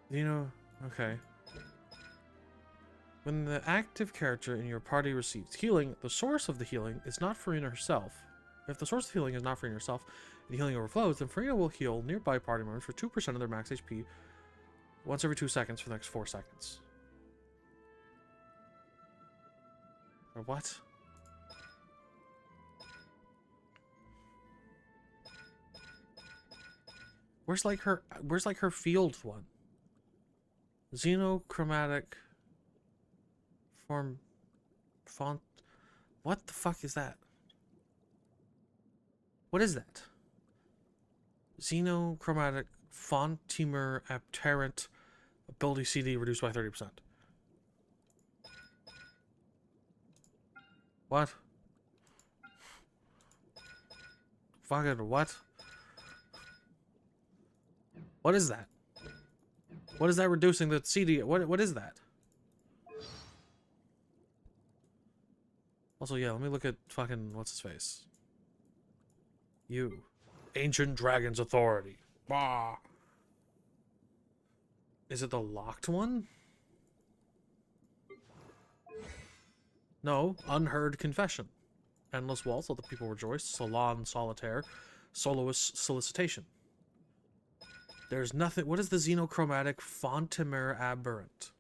You know, okay. When the active character in your party receives healing, the source of the healing is not Farina herself. If the source of healing is not Farina herself, and healing overflows, then Farina will heal nearby party members for 2% of their max HP once every 2 seconds for the next 4 seconds. Or what? Where's like her field one? Xenochromatic form font. What the fuck is that? What is that? Xenochromatic fontimer apparent ability CD reduced by 30%. What? Fucking what? What is that? What is that reducing the CD? What is that? Also, yeah, let me look at fucking what's his face. You. Ancient Dragon's Authority. Bah. Is it the locked one? No, Unheard Confession. Endless Waltz, Let the People Rejoice. Salon Solitaire. Soloist Solicitation. There's nothing. What is the Xenochromatic Fontimer Aberrant?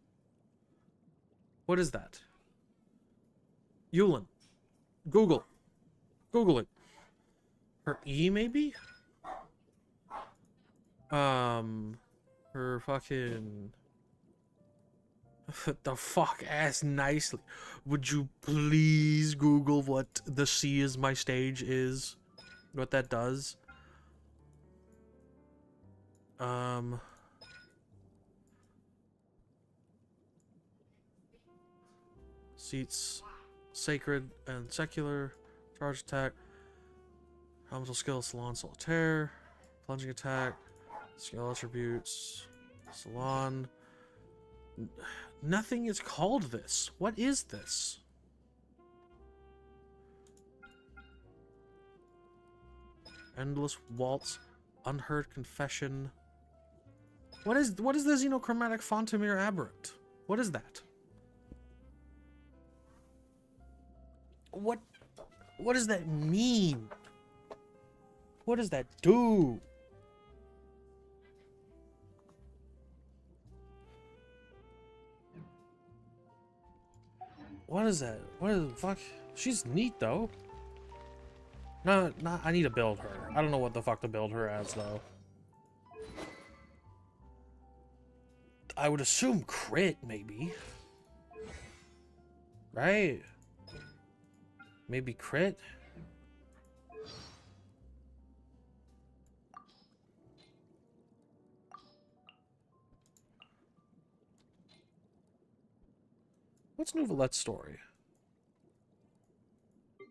What is that? Yulin. Google. Google it. Her E, maybe? Her fucking the fuck ass nicely. Would you please Google what the sea is my stage is? What that does? Seats, sacred and secular, charge attack, elemental skill, salon, solitaire, plunging attack, skill attributes, salon. Nothing is called this. What is this? Endless waltz, unheard confession. What is the xenochromatic Fontamir aberrant? What is that? What does that mean? What does that do? What is that? What is the fuck? She's neat though. No, I need to build her. I don't know what the fuck to build her as though. I would assume crit, maybe. Right? Maybe crit? What's Nouvelette's story?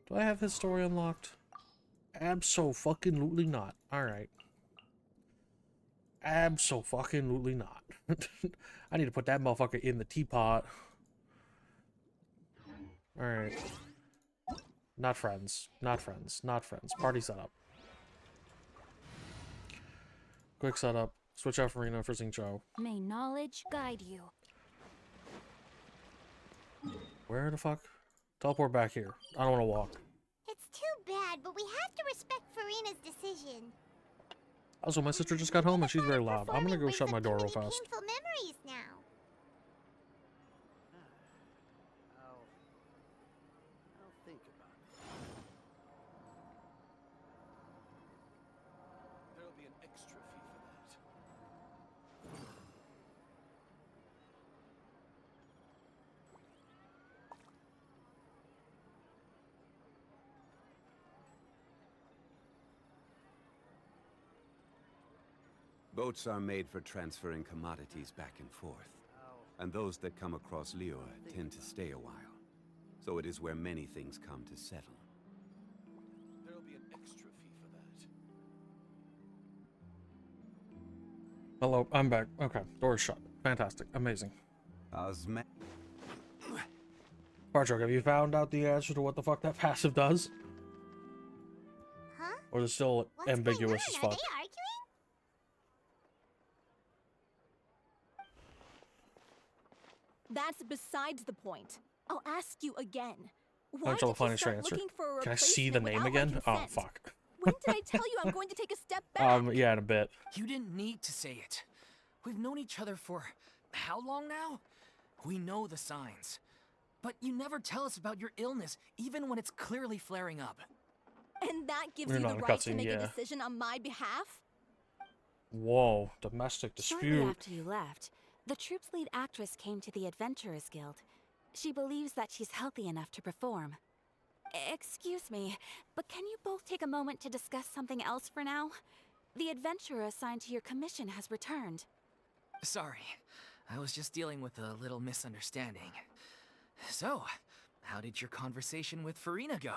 Do I have his story unlocked? Abso-fucking-lutely not. Alright. Abso-fucking-lutely not. I need to put that motherfucker in the teapot. Alright. Not friends. Not friends. Not friends. Party setup. Quick setup. Switch out Farina for Xingqiu. May knowledge guide you. Where the fuck? Teleport back here. I don't want to walk. It's too bad, but we have to respect Farina's decision. Also, my sister just got home and she's very loud. I'm gonna go shut my door real fast. Painful memories now. I'll think about it. There'll be an extra fee for that. Boats are made for transferring commodities back and forth. And those that come across Lior tend to stay a while. So it is where many things come to settle. There'll be an extra fee for that. Hello, I'm back. Okay, door's shut. Fantastic. Amazing. Barchok, have you found out the answer to what the fuck that passive does? Huh? Or is it still ambiguous as fuck? That's besides the point. I'll ask you again. Why I'm did trying to you find a straight start answer. looking for a Can I see the replacement name without my again? Oh, consent? fuck. When did I tell you I'm going to take a step back? Yeah, in a bit. You didn't need to say it. We've known each other for how long now? We know the signs. But you never tell us about your illness, even when it's clearly flaring up. And that gives We're you not the in a right to cutscene, make a yeah. decision on my behalf? Whoa, domestic Shortly dispute. after you left, the troop's lead actress came to the Adventurers Guild. She believes that she's healthy enough to perform. Excuse me, but can you both take a moment to discuss something else for now? The adventurer assigned to your commission has returned. Sorry, I was just dealing with a little misunderstanding. So, how did your conversation with Farina go?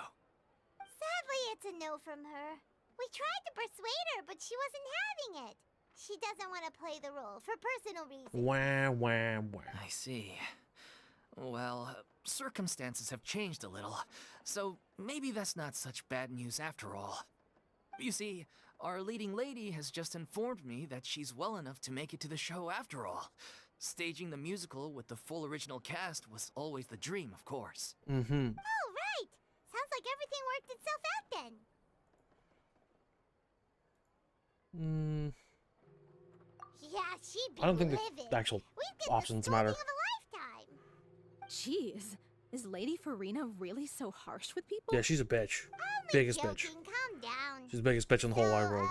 Sadly, it's a no from her. We tried to persuade her, but she wasn't having it. She doesn't want to play the role for personal reasons. Wah, wah, wah. I see. Well, circumstances have changed a little, so maybe that's not such bad news after all. You see, our leading lady has just informed me that she's well enough to make it to the show after all. Staging the musical with the full original cast was always the dream, of course. Mm-hmm. Oh, right! Sounds like everything worked itself out then. Yeah, she'd be I don't think livid. the actual We'd get options the matter. scolding of a lifetime. Jeez, is Lady Farina really so harsh with people? Yeah, she's a bitch. Biggest bitch. Calm down. She's the biggest bitch in the whole wide world.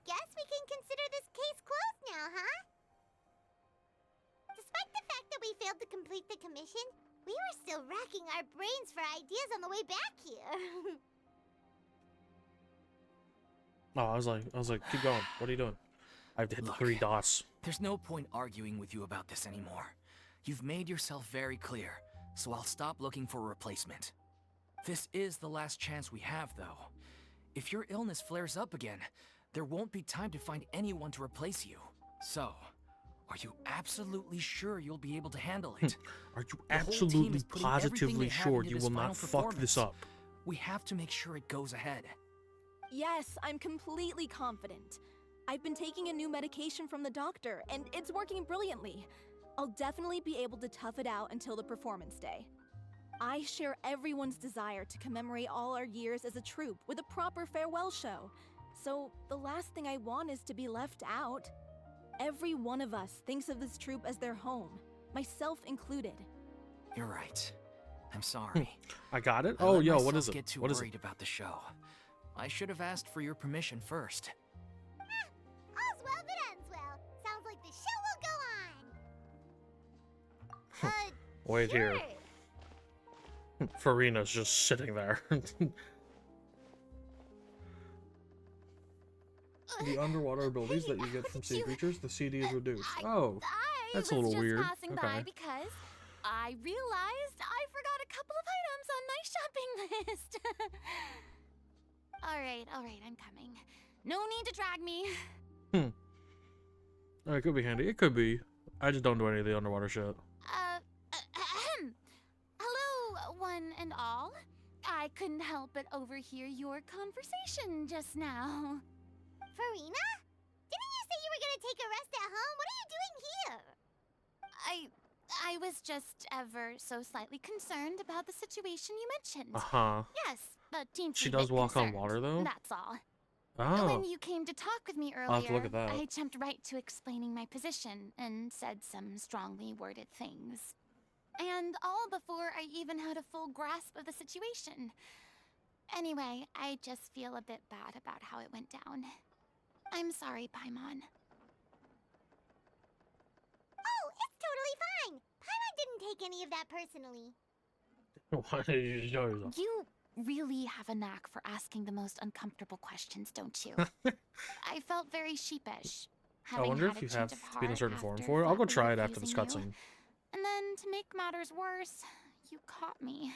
Guess we can consider this case closed. failed to complete the commission, we were still racking our brains for ideas on the way back here. Oh, I was like, keep going. What are you doing? I've hit the 3 dots. There's no point arguing with you about this anymore. You've made yourself very clear, so I'll stop looking for a replacement. This is the last chance we have, though. If your illness flares up again, there won't be time to find anyone to replace you. So, are you absolutely sure you'll be able to handle it? Are you absolutely positively sure you will not fuck this up? We have to make sure it goes ahead. Yes, I'm completely confident. I've been taking a new medication from the doctor, and it's working brilliantly. I'll definitely be able to tough it out until the performance day. I share everyone's desire to commemorate all our years as a troupe with a proper farewell show. So the last thing I want is to be left out. Every one of us thinks of this troupe as their home, myself included. You're right. I'm sorry. I got it? I Oh, let yo, what myself is it? Get too What is worried it? about the show. I should have asked for your permission first. All's well that ends well. Sounds like the show will go on. Wait here. Farina's just sitting there. The underwater abilities that you get from sea creatures, the CD is reduced. Oh, that's a little weird. Passing by because I realized I forgot a couple of items on my shopping list. All right, I'm coming. No need to drag me. It could be handy. It could be. I just don't do any of the underwater shit. Hello, one and all. I couldn't help but overhear your conversation just now. Farina? Didn't you say you were gonna take a rest at home? What are you doing here? I was just ever so slightly concerned about the situation you mentioned. Yes, but She does walk on water, though? That's all. Oh. When you came to talk with me earlier, I'll have to look at that. I jumped right to explaining my position and said some strongly worded things. And all before I even had a full grasp of the situation. Anyway, I just feel a bit bad about how it went down. I'm sorry, Paimon. Oh, it's totally fine. Paimon didn't take any of that personally. Why did you show yourself? You really have a knack for asking the most uncomfortable questions, don't you? I felt very sheepish. I wonder if you have to be in a certain form for it. I'll go try it after this cutscene. And then, to make matters worse, you caught me.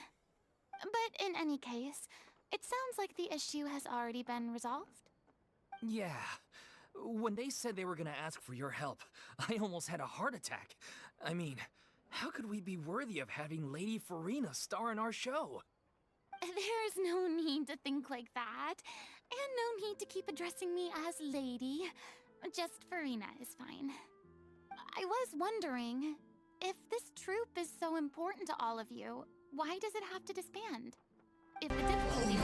But in any case, it sounds like the issue has already been resolved. Yeah. When they said they were gonna ask for your help, I almost had a heart attack. I mean, how could we be worthy of having Lady Farina star in our show? There's no need to think like that. And no need to keep addressing me as lady. Just Farina is fine. I was wondering, if this troupe is so important to all of you, why does it have to disband? If the difficulty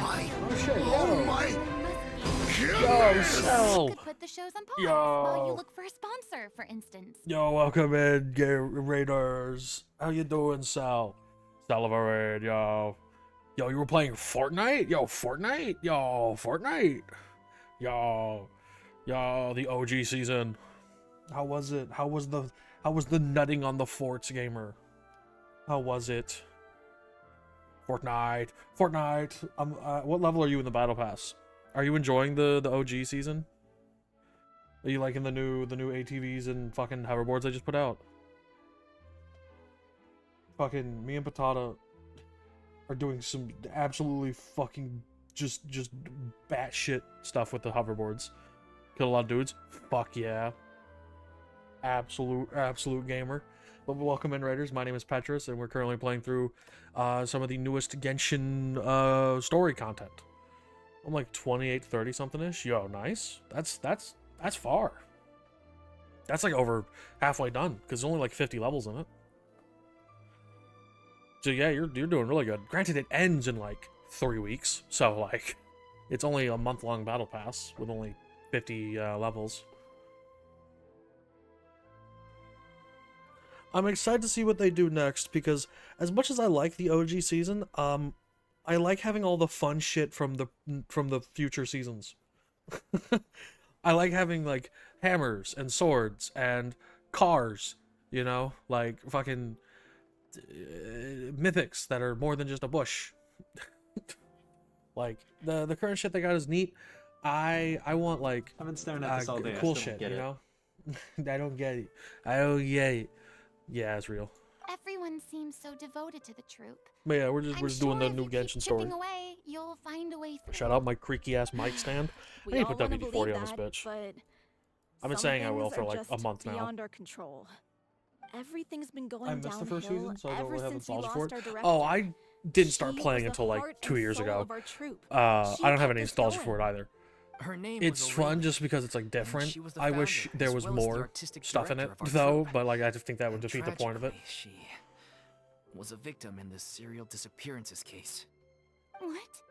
Yo, Cell! could put the shows on pause while you look for a sponsor, for instance. Yo, welcome in, gay raiders. How you doing, Sal? Sal of a raid, yo. Yo, you were playing Fortnite? Yo, Fortnite? Yo, Fortnite? Yo, the OG season. How was it? How was the nutting on the forts, gamer? How was it? Fortnite. What level are you in the battle pass? Are you enjoying the OG season? Are you liking the new ATVs and fucking hoverboards I just put out? Fucking me and Patata are doing some absolutely fucking just batshit stuff with the hoverboards. Kill a lot of dudes. Fuck yeah. Absolute gamer. But welcome in, Raiders. My name is Petrus, and we're currently playing through some of the newest Genshin story content. I'm like 28, 30 something ish. Yo, nice. That's far. That's like over halfway done because there's only like 50 levels in it. So yeah, you're doing really good. Granted, it ends in like 3 weeks, so like it's only a month-long battle pass with only 50 levels. I'm excited to see what they do next because as much as I like the OG season, I like having all the fun shit from the future seasons. I like having like hammers and swords and cars, you know, like fucking mythics that are more than just a bush. Like the current shit they got is neat. I want like I've been staring at this all day. cool I still shit, don't get you it. know. I don't get it. I don't get it. Yeah, it's real. Everyone seems so devoted to the troop. But yeah, we're just doing the new Genshin story. Chipping away, you'll find a way through. Shout out my creaky ass mic stand. I need to put WD-40 on this bitch. But I've been some saying I will things for are like a just month now. beyond our control. Everything's been going I missed downhill the first season, so I don't ever really have since we nostalgia for lost it. our director. Oh, I didn't start She playing was the until like heart 2 and years soul ago. of our troop. I She don't have kept any us nostalgia going. for it either. Her name It's was fun Aurelia, just because it's like and different. she was the I wish founder, there as was well as the more artistic stuff in it director of our though, troop. but like I just think that would And defeat the point of it. tragically, she was a victim in this serial disappearances case. What?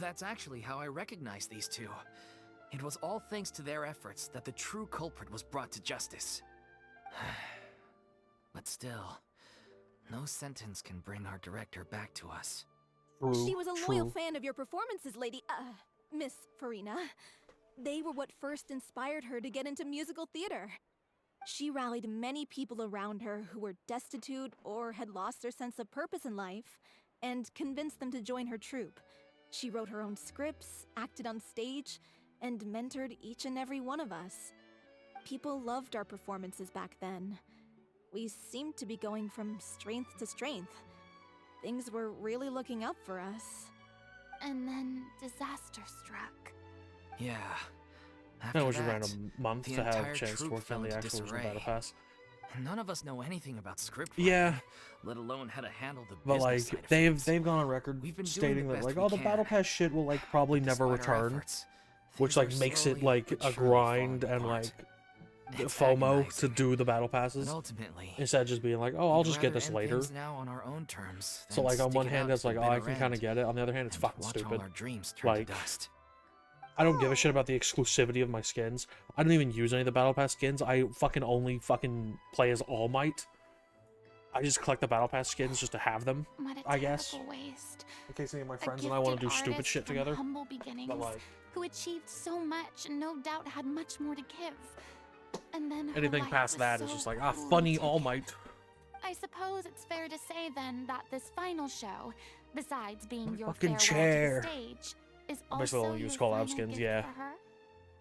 That's actually how I recognized these two. It was all thanks to their efforts that the true culprit was brought to justice. But still, no sentence can bring our director back to us. She was a loyal fan of your performances, Miss Farina. They were what first inspired her to get into musical theater. She rallied many people around her who were destitute or had lost their sense of purpose in life, and convinced them to join her troupe. She wrote her own scripts, acted on stage, and mentored each and every one of us. People loved our performances back then. We seemed to be going from strength to strength. Things were really looking up for us. And then disaster struck. Yeah. I After wish we ran that, a month the to have entire a chance to troop work fell on the into actual original disarray. Battle Pass. None of us know anything about script Yeah. writing, let alone how to handle the But business like side of they've gone on record We've been doing stating the that best like we all the can. Battle Pass shit will like probably never Despite our return, efforts, which things like are makes it slowly like but a surely grind falling and apart. like It's FOMO to do the Battle Passes. But ultimately, Instead of just being like, oh, I'll we'd just get rather this end later. things now on our own terms So than like on stick one it hand out it's to like, the oh, I bitter can kind of end get it. On the other hand, it's and fucking watch all stupid. our dreams turn Like, to dust. I don't give a shit about the exclusivity of my skins. I don't even use any of the Battle Pass skins. I fucking only fucking play as All Might. I just collect the Battle Pass skins just to have them, What a I guess. terrible waste. In case any of my A friends and I want to do gifted stupid artist shit from together. humble beginnings, But like, who achieved so much and no doubt had much more to give. And then her anything life past was that so is just like, ah, cruelly funny taken. All Might. I suppose it's fair to say then that this final show, besides being your fucking farewell chair. to the stage, is I basically also only use your collab final skins, gift yeah. for her?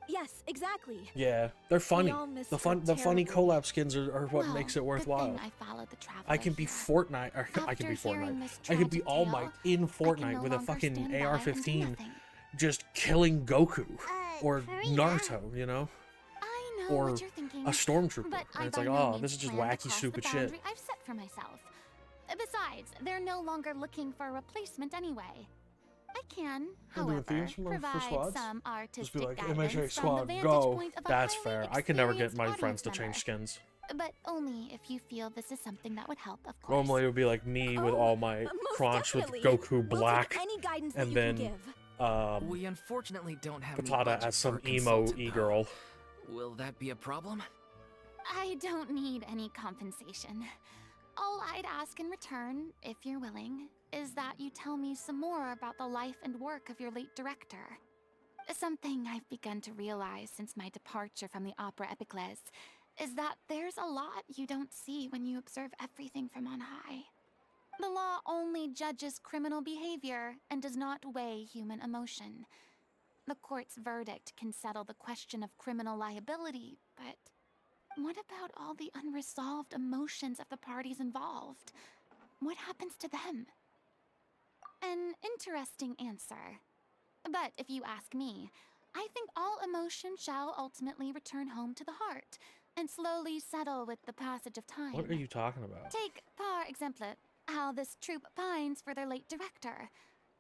Yes, exactly. Yeah, they're funny. all miss The her funny terribly. collab skins are what Well, makes it good worthwhile. thing I followed the I traveler can be here. Fortnite, or I can be After hearing Fortnite. this I can be tragic All tale, Might in no Fortnite with a longer fucking stand by and do AR-15, nothing. just killing Goku or Farina. Naruto, you know, I know or what you're thinking, a stormtrooper. but I And it's by like, no oh, means this is just plan to wacky, cross stupid the shit. boundary I've set for myself. Besides, they're no longer looking for a replacement anyway. I can, We're doing however, themes for provide squads? some Just artistic be like, guidance MHA from the squad, vantage go. point of a That's highly fair. I can never get experienced my friends to audience change member. skins. But only if you feel this is something that would help, of course. Normally it would be like me with All Might, most Crunch with definitely. Goku We'll take Black, any guidance that and you can then give. We unfortunately don't have any Patata budget as some for a emo consultant, though. e-girl. Will that be a problem? I don't need any compensation. All I'd ask in return, if you're willing, is that you tell me some more about the life and work of your late director. Something I've begun to realize since my departure from the Opera Epicles is that there's a lot you don't see when you observe everything from on high. The law only judges criminal behavior and does not weigh human emotion. The court's verdict can settle the question of criminal liability, but what about all the unresolved emotions of the parties involved? What happens to them? An interesting answer. But if you ask me, I think all emotion shall ultimately return home to the heart and slowly settle with the passage of time. What are you talking about? Take, par exemple, how this troupe pines for their late director.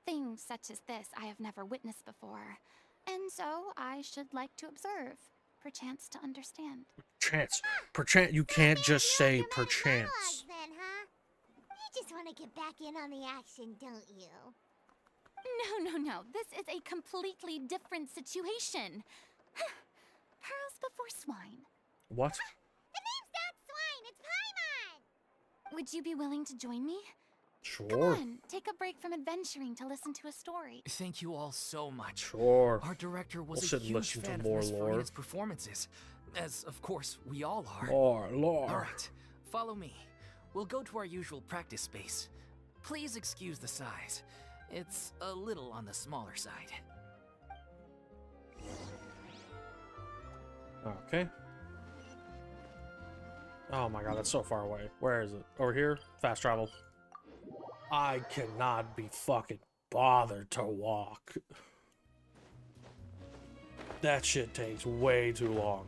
Things such as this I have never witnessed before, and so I should like to observe, perchance to understand. Perchance, you can't just say perchance. Monologues then, huh? You just want to get back in on the action, don't you? No. This is a completely different situation. Pearls before swine. What? The name's not Swine, it's Paimon! Would you be willing to join me? Sure. Come on, take a break from adventuring to listen to a story. Thank you all so much. Sure. Our director was We'll a sit and huge listen to fan of more Miss lore. Farina's performances, as of course we all are. Lore. All right, follow me. we'll go to our usual practice space. Please excuse the size. It's a little on the smaller side. Okay. Oh my god, that's so far away. Where is it? Over here? Fast travel. I cannot be fucking bothered to walk. That shit takes way too long.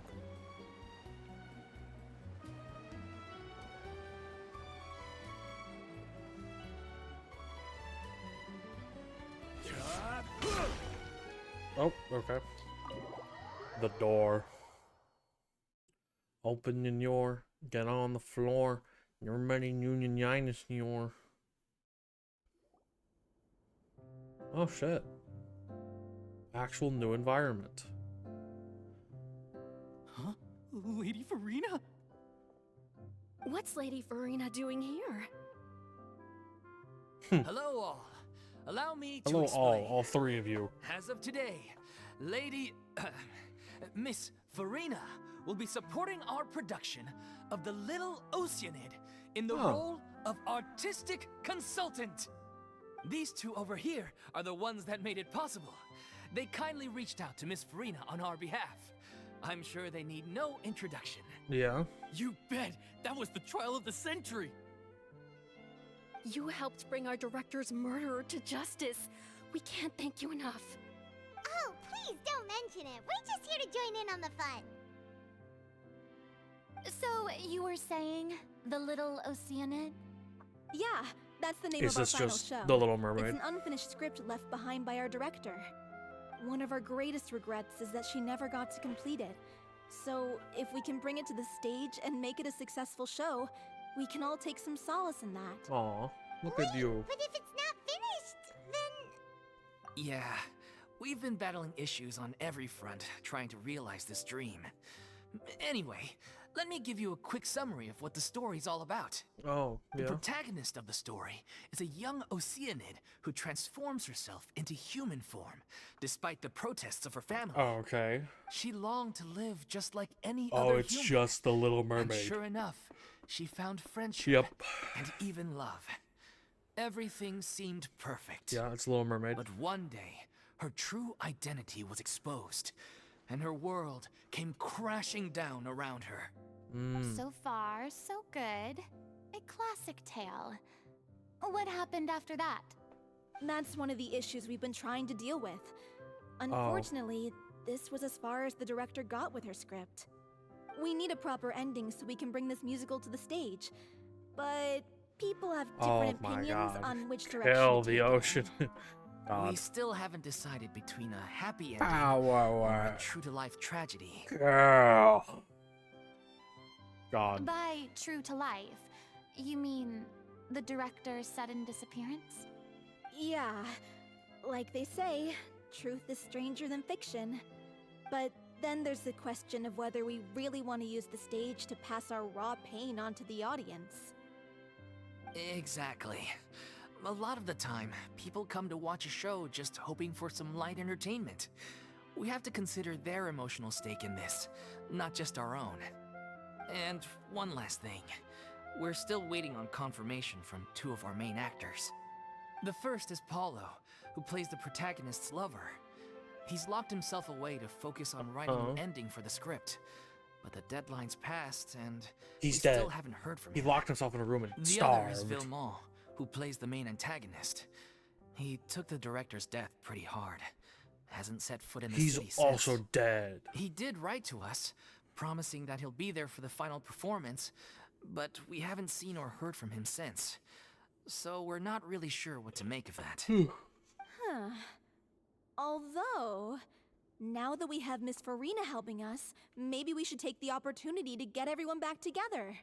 Oh, okay. The door. Open in your, get on the floor. You're ready, union yinus your. Oh shit. Actual new environment. Huh? Lady Farina? What's Lady Farina doing here? Hello all. Allow me to Hello explain. all three of you. As of today, Lady... Miss Farina will be supporting our production of The Little Oceanid in the role of artistic consultant. These two over here are the ones that made it possible. They kindly reached out to Miss Farina on our behalf. I'm sure they need no introduction. Yeah. You bet! That was the trial of the century! You helped bring our director's murderer to justice. We can't thank you enough. Oh, please don't mention it. We're just here to join in on the fun. So, you were saying The Little Oceanid? Yeah, that's the name Is of our this final just show. The Little Mermaid? It's an unfinished script left behind by our director. One of our greatest regrets is that she never got to complete it. So, if we can bring it to the stage and make it a successful show, we can all take some solace in that. Aw, look at you. But if it's not finished, then... Yeah, we've been battling issues on every front trying to realize this dream. Anyway, let me give you a quick summary of what the story's all about. Oh, The yeah. protagonist of the story is a young Oceanid who transforms herself into human form, despite the protests of her family. Oh, okay. She longed to live just like any Oh, other it's human. just The Little And Mermaid. sure enough, she found friendship Yep. and even love. Everything seemed perfect. Yeah, it's Little Mermaid. But one day, her true identity was exposed, and her world came crashing down around her. So far, so good. A classic tale. What happened after that? That's one of the issues we've been trying to deal with. Unfortunately, this was as far as the director got with her script. We need a proper ending so we can bring this musical to the stage. But people have different Oh my opinions god. on which direction Hell, to the take it. ocean. God. We still haven't decided between a happy ending Ow, wow, or wow. a true-to-life tragedy. Girl. God. By true to life, you mean the director's sudden disappearance? Yeah, like they say, truth is stranger than fiction. But then there's the question of whether we really want to use the stage to pass our raw pain onto the audience. Exactly. A lot of the time, people come to watch a show just hoping for some light entertainment. We have to consider their emotional stake in this, not just our own. And one last thing. We're still waiting on confirmation from two of our main actors. The first is Paulo, who plays the protagonist's lover. He's locked himself away to focus on writing an ending for the script. But the deadline's passed, and He's we dead. still haven't heard from He him. locked himself in a room and The other is starved. Villemont, who plays the main antagonist. He took the director's death pretty hard. Hasn't set foot in the He's city also since. dead. He did write to us, promising that he'll be there for the final performance, but we haven't seen or heard from him since. So we're not really sure what to make of that. Huh. Although, now that we have Miss Farina helping us, maybe we should take the opportunity to get everyone back together.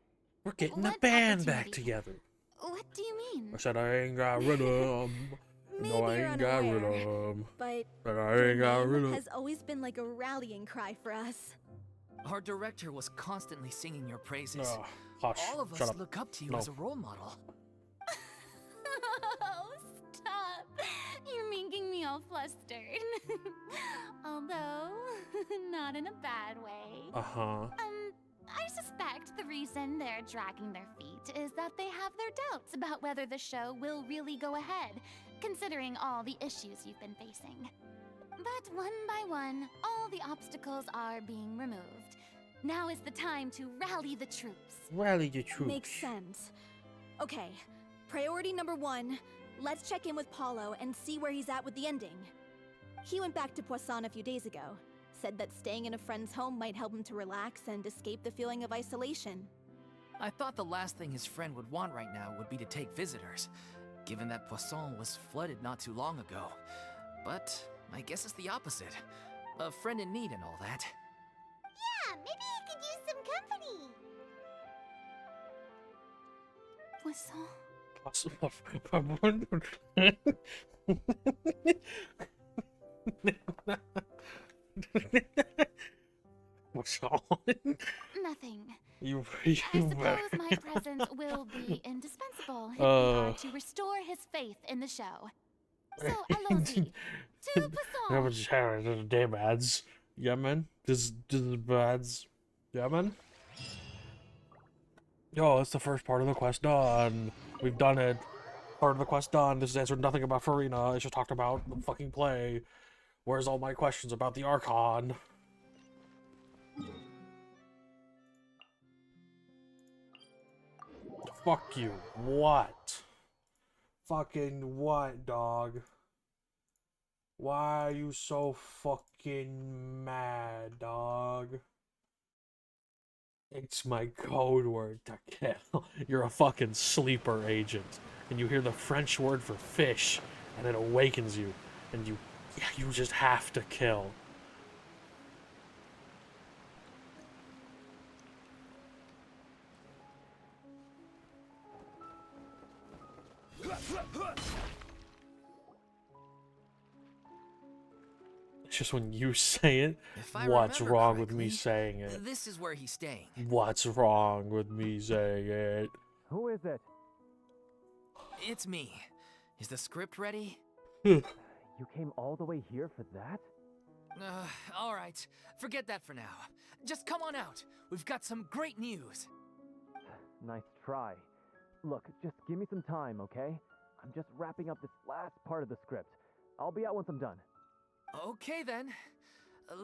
We're getting the What band back opportunity? together. What do you mean? I said I ain't got rid of them. Maybe No, I you're ain't got rid of unaware, them. But I your ain't got name rid of has always been like a rallying cry for us. Our director was constantly singing your praises. Oh, hush. All of Shut us up. look up to you No. as a role model. Oh, stop. You're making me all flustered. Although, not in a bad way. Uh-huh. I suspect the reason they're dragging their feet fact is that they have their doubts about whether the show will really go ahead, considering all the issues you've been facing. But one by one, all the obstacles are being removed. Now is the time to rally the troops. Rally the troops. Makes sense. Okay, priority number 1, let's check in with Paulo and see where he's at with the ending. He went back to Poisson a few days ago, said that staying in a friend's home might help him to relax and escape the feeling of isolation. I thought the last thing his friend would want right now would be to take visitors, given that Poisson was flooded not too long ago. But I guess it's the opposite. A friend in need and all that. Yeah, maybe he could use some company. What's on? Nothing. You I suppose my presence will be indispensable if we are to restore his faith in the show. So, allons-y. To How Poisson! much damn ads? Yeah, man. This ads. Yeah, man. Yo, it's the first part of the quest done. We've done it. Part of the quest done. This has answered nothing about Farina. It's just talked about the fucking play. Where's all my questions about the Archon? Fuck you. What? Fucking what, dog? Why are you so fucking mad, dog? It's my code word to kill. You're a fucking sleeper agent. And you hear the French word for fish, and it awakens you. And you just have to kill. It's just when you say it, If I what's remember wrong with me correctly, saying it? This is where he's staying. What's wrong with me saying it? Who is it? It's me. Is the script ready? You came all the way here for that? All right. Forget that for now. Just come on out. We've got some great news. Nice try. Look, just give me some time, okay? I'm just wrapping up this last part of the script. I'll be out once I'm done. Okay then.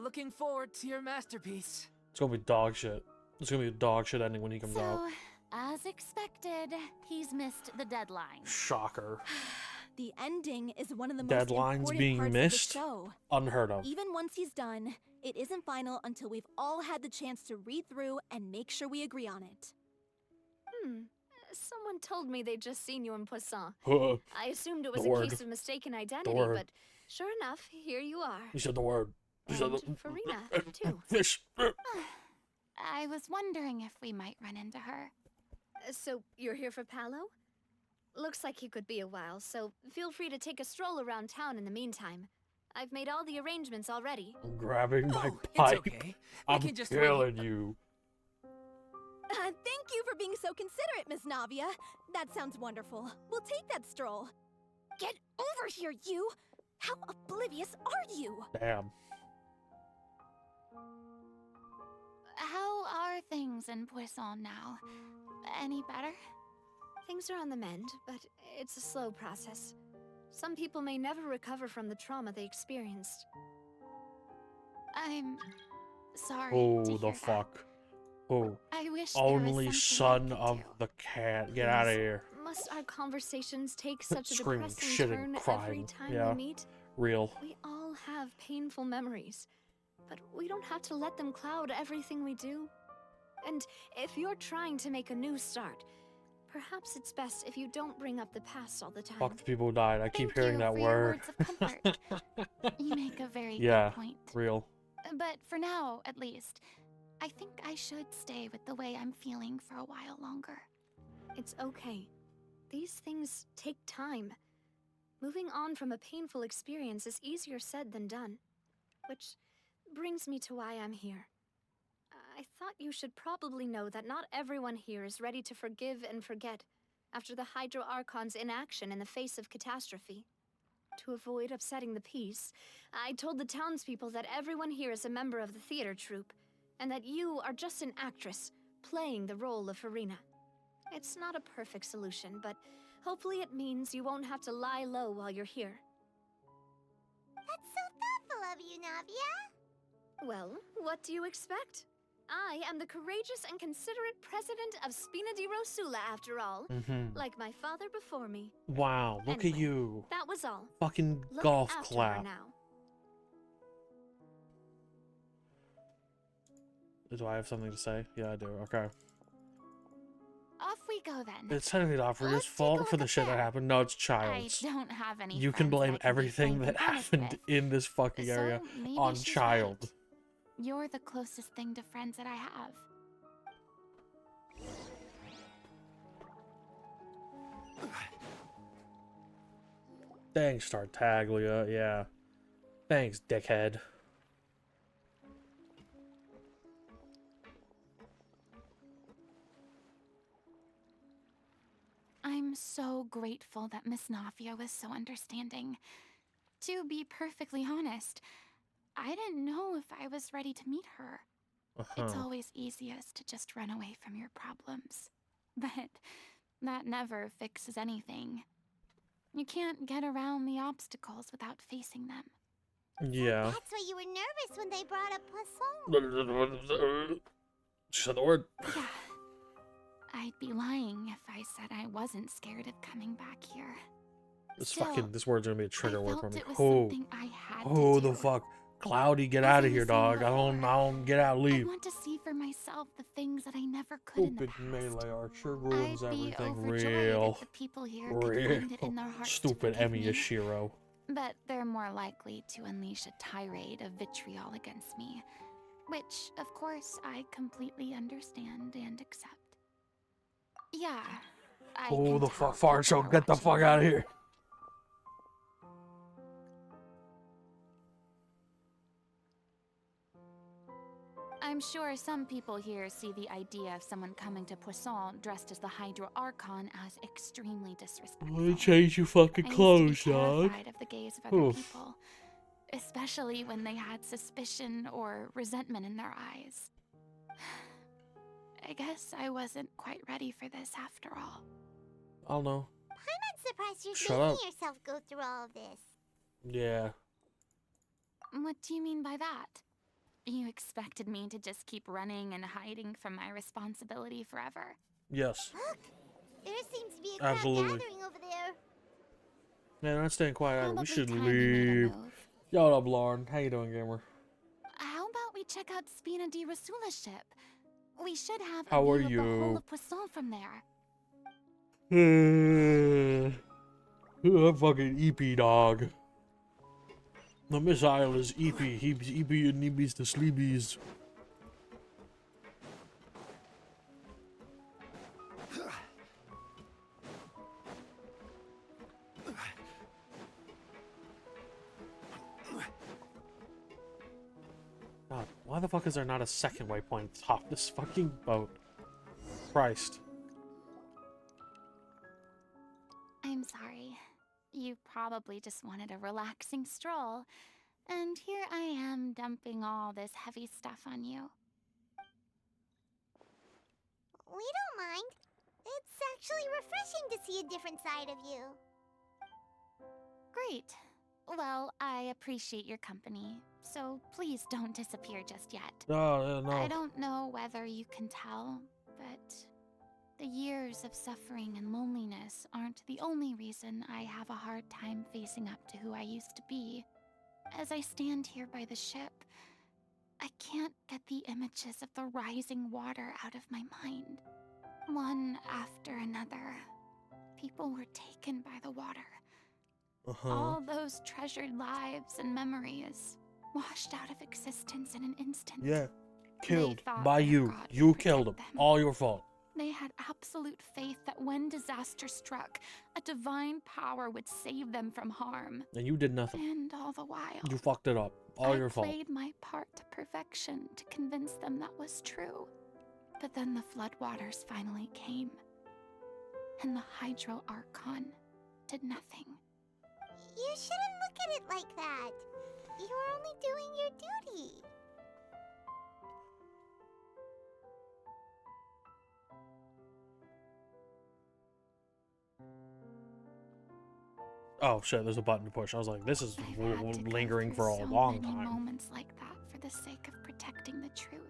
Looking forward to your masterpiece. It's gonna be dog shit. It's gonna be a dog shit ending when he comes out. So, as expected, he's missed the deadline. Shocker. The ending is one of the most Deadlines important being parts missed? of the show. Unheard of. Even once he's done, it isn't final until we've all had the chance to read through and make sure we agree on it. Someone told me they'd just seen you in Poisson. I I assumed it was The a word. case of mistaken identity, word. but sure enough, here you are. You said the word. You said And the Farina, too. fish. I was wondering if we might run into her. So, you're here for Paolo? Looks like he could be a while, so feel free to take a stroll around town in the meantime. I've made all the arrangements already. I'm grabbing my it's pipe. okay. We I'm can just killing you. Thank you for being so considerate, Miss Navia. That sounds wonderful. We'll take that stroll. Get over here, you! How oblivious are you? Damn. How are things in Poisson now? Any better? Things are on the mend, but it's a slow process. Some people may never recover from the trauma they experienced. I'm sorry Oh, to the hear that. fuck. Oh. I wish there was Only something I son could of do. the cat. Get out of here. Must our conversations take such a Screaming, depressing shitting, turn every crying. time Yeah. we meet? Real. We all have painful memories, but we don't have to let them cloud everything we do. And if you're trying to make a new start, perhaps it's best if you don't bring up the past all the time. Fuck the people who died. I keep Thank hearing you that for your word. words of comfort. You make a very Yeah. good point. Real. But for now, at least, I think I should stay with the way I'm feeling for a while longer. It's okay. These things take time. Moving on from a painful experience is easier said than done. Which brings me to why I'm here. I thought you should probably know that not everyone here is ready to forgive and forget after the Hydro Archon's inaction in the face of catastrophe. To avoid upsetting the peace, I told the townspeople that everyone here is a member of the theater troupe, and that you are just an actress playing the role of Farina. It's not a perfect solution, but hopefully it means you won't have to lie low while you're here. That's so thoughtful of you, Navia. Well, what do you expect? I am the courageous and considerate president of Spina di Rosula, after all. Like my father before me. Wow, look Anyway, at you. That was all. Fucking Look golf after her clap. now. Do I have something to say? Yeah, I do. Okay. Off we go then. It's technically not Frida's fault for the shit that happened. No, it's I Child's. don't have any You can friends blame that I can be everything frank that and honest happened with. in this fucking So area maybe on she's Child. right. You're the closest thing to friends that I have. Thanks, Tartaglia. Yeah. Thanks, dickhead. I'm so grateful that Miss Nafia was so understanding. To be perfectly honest, I didn't know if I was ready to meet her. It's always easiest to just run away from your problems. But that never fixes anything. You can't get around the obstacles without facing them. Yeah. That's why you were nervous when they brought up Poisson. She said the word. Yeah. I'd be lying if I said I wasn't scared of coming back here. This Still, this word's gonna be a trigger word for me. it was Oh, something I had to oh, do. the fuck, Cloudy, get As out I of here, was saying dog. I don't get out, I leave. want to see for myself the things that I never could in the Stupid past. melee archer ruins I'd be everything. overjoyed Real, if the people here could find it in their hearts to stupid forgive Emi me. Yashiro. But they're more likely to unleash a tirade of vitriol against me, which, of course, I completely understand and accept. Yeah, I Oh, can the tell fuck, fart people show, are get the watching fuck out of here. I'm sure some people here see the idea of someone coming to Poisson dressed as the Hydra Archon as extremely disrespectful. Change your fucking I clothes, used to be dog. terrified of the gaze of other Oof. people, especially when they had suspicion or resentment in their eyes. I guess I wasn't quite ready for this after all. I don't know. I'm not surprised you're Shut making up. yourself go through all of this. Yeah. What do you mean by that? You expected me to just keep running and hiding from my responsibility forever? Yes. Look, there seems to be a crowd Absolutely. gathering over there. Man, I'm not staying quiet either. We Probably should time we made a leave. move. Yo, what up, Lauren? How you doing, gamer? How about we check out Spina di Rosula's ship? We should have a How view are of the whole you? of Poisson from there. I'm fucking EP, dog. The missile is EP. He's EP and he beats the sleebies. God, why the fuck is there not a second waypoint at the top of this fucking boat? Christ. I'm sorry. You probably just wanted a relaxing stroll. And here I am dumping all this heavy stuff on you. We don't mind. It's actually refreshing to see a different side of you. Great. Well, I appreciate your company, so please don't disappear just yet. No. I don't know whether you can tell, but the years of suffering and loneliness aren't the only reason I have a hard time facing up to who I used to be. As I stand here by the ship, I can't get the images of the rising water out of my mind. One after another, people were taken by the water. All those treasured lives and memories washed out of existence in an instant. Yeah. They Killed thought by their you. God would You protect killed him. them. All your fault. They had absolute faith that when disaster struck, a divine power would save them from harm. And you did nothing. And all the while, You fucked it up. All your I fault. played my part to perfection to convince them that was true. But then the floodwaters finally came, and the Hydro Archon did nothing. You shouldn't look at it like that. You're only doing your duty. Oh shit, there's a button to push. I was like, this is lingering for a so long many time. moments like that for the sake of protecting the truth.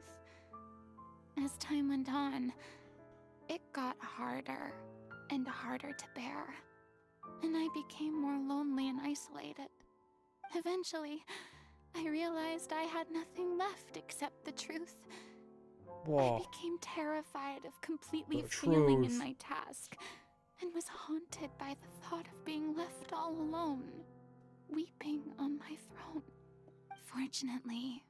As time went on, it got harder and harder to bear, and I became more lonely and isolated. Eventually, I realized I had nothing left except the truth. Whoa. I became terrified of completely The failing in truth. my task, and was haunted by the thought of being left all alone, weeping on my throne. Fortunately,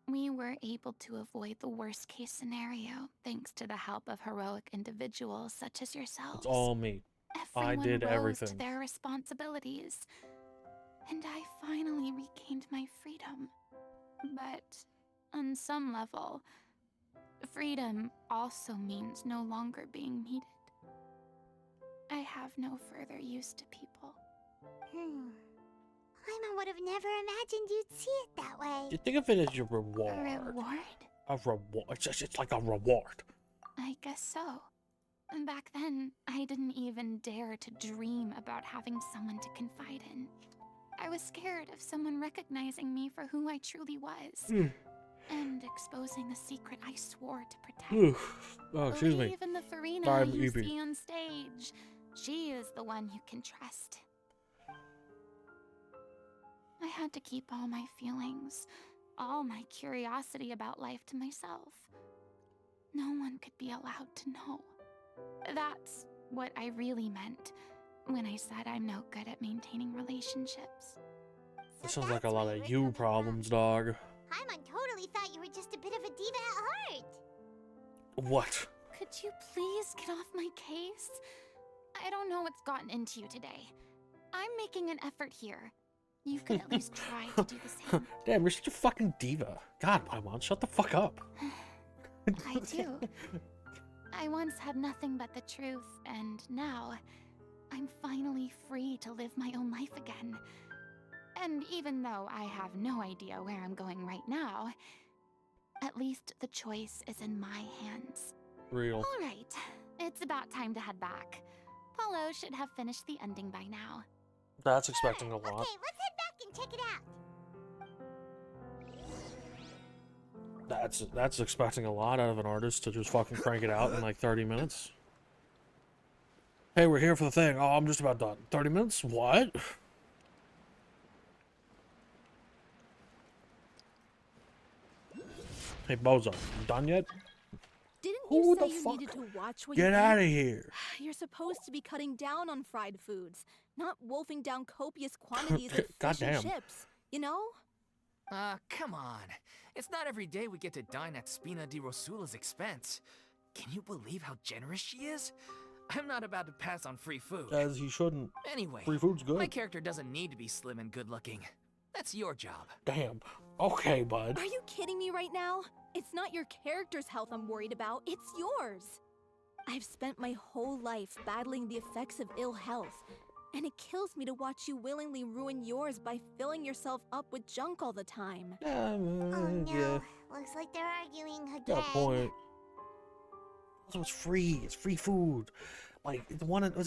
we were able to avoid the worst-case scenario thanks to the help of heroic individuals such as yourselves. It's all me. I Everyone did rose everything. to their responsibilities, and I finally regained my freedom. But on some level, freedom also means no longer being needed. I have no further use to people. Paimon would have never imagined you'd see it that way. You think of it as your reward. A reward? A reward. It's like a reward. I guess so. And back then, I didn't even dare to dream about having someone to confide in. I was scared of someone recognizing me for who I truly was. And exposing the secret I swore to protect. Oh, excuse me. Even the Farina I'm you EP. see on stage. She is the one you can trust. I had to keep all my feelings, all my curiosity about life to myself. No one could be allowed to know. That's what I really meant when I said I'm no good at maintaining relationships. This sounds like a lot of you problems, dog. Paimon totally thought you were just a bit of a diva at heart. What? Could you please get off my case? I don't know what's gotten into you today. I'm making an effort here. You could at least try to do the same. Damn, you're such a fucking diva. God, Paimon, shut the fuck up. I do. I once had nothing but the truth, and now I'm finally free to live my own life again. And even though I have no idea where I'm going right now, at least the choice is in my hands. Real. All right, it's about time to head back. Paulo should have finished the ending by now. That's expecting a lot. Okay, let's head back and check it out. That's expecting a lot out of an artist to just fucking crank it out in like 30 minutes. Hey, we're here for the thing. Oh, I'm just about done. 30 minutes? What? Hey, Bozo, you done yet? Didn't Who you the say you fuck? needed to watch what Get you out of eat? here. You're supposed to be cutting down on fried foods, not wolfing down copious quantities of fish and Goddamn. chips, you know? Come on. It's not every day we get to dine at Spina di Rosula's expense. Can you believe how generous she is? I'm not about to pass on free food. As he shouldn't. Anyway, Free food's good. my character doesn't need to be slim and good looking. That's your job. Damn. Okay, bud. Are you kidding me right now? It's not your character's health I'm worried about, it's yours. I've spent my whole life battling the effects of ill health, and it kills me to watch you willingly ruin yours by filling yourself up with junk all the time. Oh no, Yeah. looks like they're arguing again. Got a point. Also, it's free. It's free food. Like it's a once in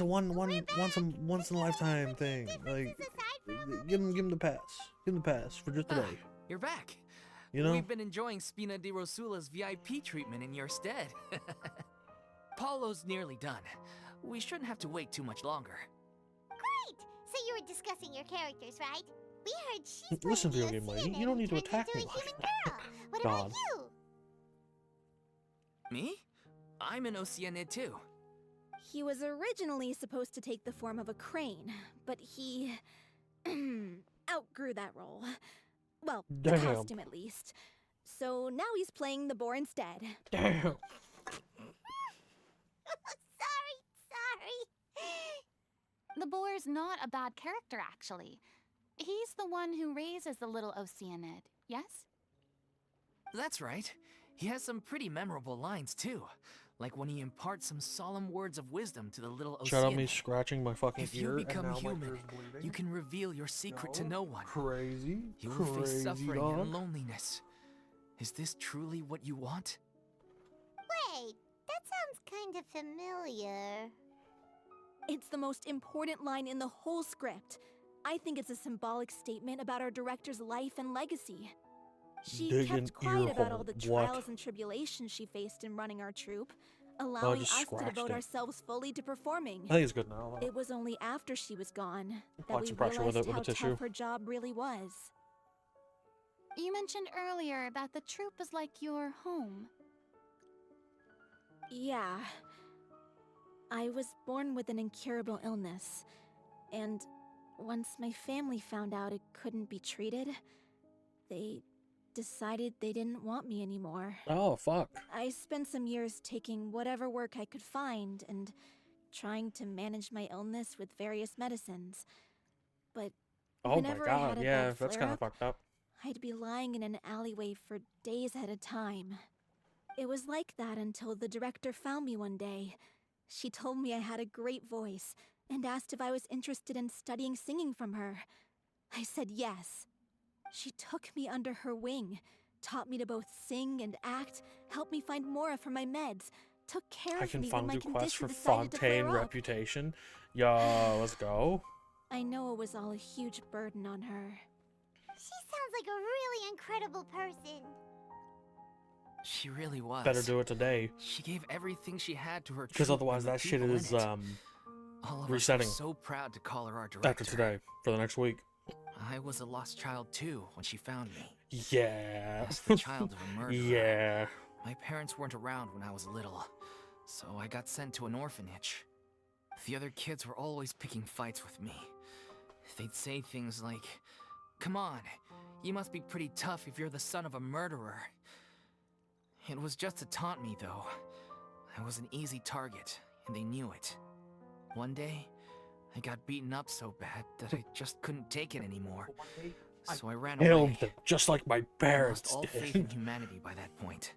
a lifetime thing. Like, give him the pass. Give him the pass for just today. You're back. You know? We've been enjoying Spina di Rosula's VIP treatment in your stead. Paulo's nearly done. We shouldn't have to wait too much longer. Great! So you were discussing your characters, right? We heard she's Listen, playing video the game lady, Oceanid you don't need to and turned attack me into a like human that. girl. What about God. you? Me? I'm an Oceanid too. He was originally supposed to take the form of a crane, but he outgrew that role. Well, the Damn. costume at least. So now he's playing the boar instead. Damn. Sorry. The boar's not a bad character, actually. He's the one who raises the little Oceanid, yes? That's right. He has some pretty memorable lines too. Like when he imparts some solemn words of wisdom to the little Oceanid. Shut up me scratching my fucking If ear you and become now my human, ear's bleeding. you can reveal your secret to no one. Crazy. You will face Crazy, suffering dog. and loneliness. Is this truly what you want? Wait, that sounds kind of familiar. It's the most important line in the whole script. I think it's a symbolic statement about our director's life and legacy. She Dig kept an quiet about ear all the hole. What? trials and tribulations she faced in running our troupe, I allowing just us to scratched devote it. ourselves fully to performing. I think it's good now. It was only after she was gone that Apply we some pressure with realized it with how a tissue. tough her job really was. You mentioned earlier that the troop is like your home. Yeah. I was born with an incurable illness, and once my family found out it couldn't be treated, they decided they didn't want me anymore. Oh, fuck. I spent some years taking whatever work I could find and trying to manage my illness with various medicines. But Oh my whenever I had god, a yeah, bad that's kind of flare-up, fucked up. I'd be lying in an alleyway for days at a time. It was like that until the director found me one day. She told me I had a great voice and asked if I was interested in studying singing from her. I said yes. She took me under her wing, taught me to both sing and act, helped me find Mora for my meds, took care I of can me when my finally do quests condition for decided to Fontaine flare up. reputation. Yo, let's go. I know it was all a huge burden on her. She sounds like a really incredible person. She really was. Better do it today. She gave everything she had to her Because troupe otherwise and the that shit people is in it. All of resetting us were so proud to call her our director. after today for the next week. I was a lost child too when she found me. Yeah. As the child of a murderer. Yeah. My parents weren't around when I was little, so I got sent to an orphanage. The other kids were always picking fights with me. They'd say things like, "Come on, you must be pretty tough if you're the son of a murderer." It was just to taunt me, though. I was an easy target, and they knew it. One day, I got beaten up so bad that I just couldn't take it anymore. So I ran Killed away. them, just like my I lost parents all did. faith in humanity by that point.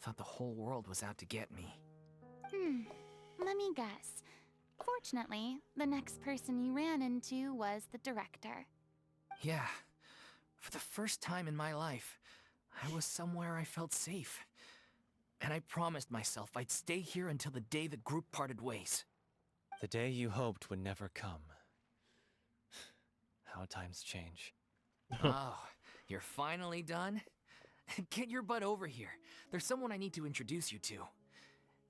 Thought the whole world was out to get me. Let me guess. Fortunately, the next person you ran into was the director. Yeah. For the first time in my life, I was somewhere I felt safe. And I promised myself I'd stay here until the day the group parted ways. The day you hoped would never come. How times change. Oh, you're finally done? Get your butt over here. There's someone I need to introduce you to.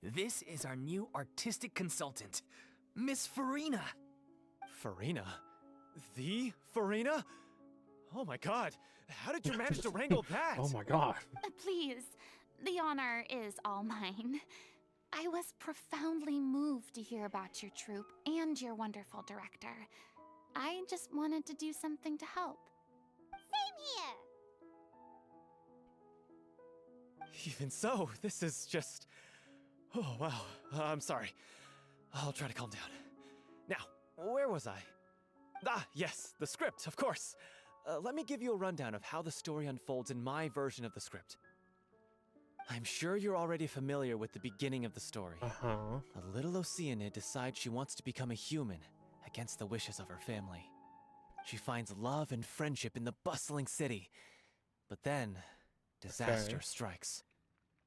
This is our new artistic consultant, Miss Farina. Farina? The Farina? Oh my god, how did you manage to wrangle that? Oh my god. Please, the honor is all mine. I was profoundly moved to hear about your troupe and your wonderful director. I just wanted to do something to help. Same here. Even so, this is just... Oh, wow. I'm sorry. I'll try to calm down. Now, where was I? Ah, yes, the script, of course. Let me give you a rundown of how the story unfolds in my version of the script. I'm sure you're already familiar with the beginning of the story. Uh-huh. A little Oceanid decides she wants to become a human, against the wishes of her family. She finds love and friendship in the bustling city. But then, disaster strikes.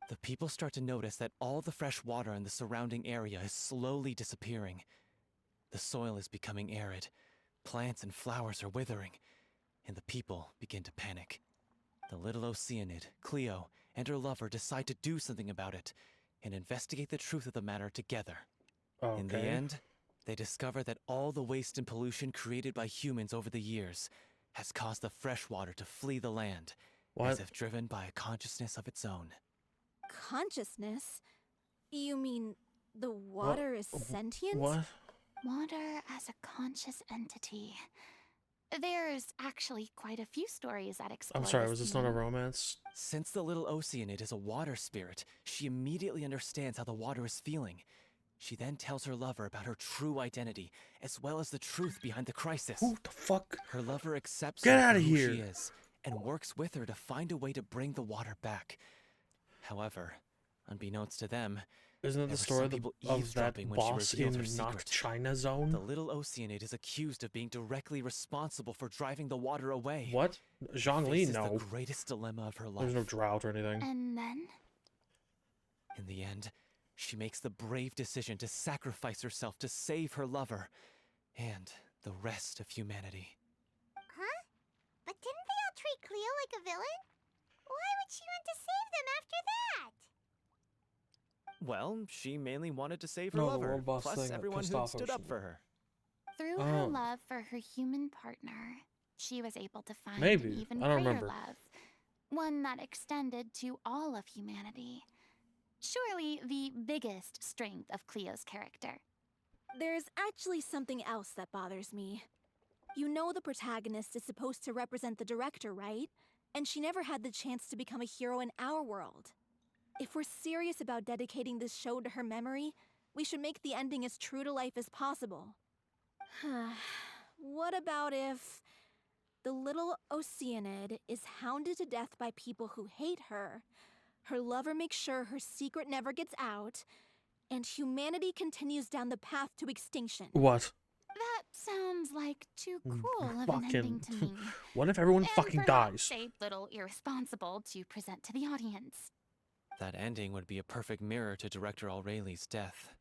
The people start to notice that all the fresh water in the surrounding area is slowly disappearing. The soil is becoming arid, plants and flowers are withering, and the people begin to panic. The little Oceanid, Cleo, and her lover decide to do something about it, and investigate the truth of the matter together. Okay. In the end, they discover that all the waste and pollution created by humans over the years has caused the fresh water to flee the land, as if driven by a consciousness of its own. Consciousness? You mean the water is sentient? What? Water as a conscious entity. There's actually quite a few stories that explore I'm sorry, this was this not a theme. romance? Since the little Oceanid is a water spirit, she immediately understands how the water is feeling. She then tells her lover about her true identity, as well as the truth behind the crisis. Who the fuck? Her lover accepts Get her outta for who here. she is, and works with her to find a way to bring the water back. However, unbeknownst to them, Isn't it there the were story some of, people of that eavesdropping when she boss revealed in her not secret. China Zone? The little Oceanid is accused of being directly responsible for driving the water away. What? Zhongli? Faces No. the greatest dilemma of her life. There's no drought or anything. And then? In the end, she makes the brave decision to sacrifice herself to save her lover and the rest of humanity. Huh? But didn't they all treat Cleo like a villain? Why would she want to save them after that? Well, she mainly wanted to save her No, the lover, world boss plus thing that everyone pissed who off stood up Ocean. for her. Through her love for her human partner, she was able to find Maybe. an even I don't greater remember. love, one that extended to all of humanity. Surely the biggest strength of Cleo's character. There's actually something else that bothers me. You know the protagonist is supposed to represent the director, right? And she never had the chance to become a hero in our world. If we're serious about dedicating this show to her memory, we should make the ending as true to life as possible. What about if the little Oceanid is hounded to death by people who hate her, her lover makes sure her secret never gets out, and humanity continues down the path to extinction? What? That sounds like too cruel of an ending to me. What if everyone And fucking perhaps dies? a little irresponsible to present to the audience. That ending would be a perfect mirror to Director Aureli's death,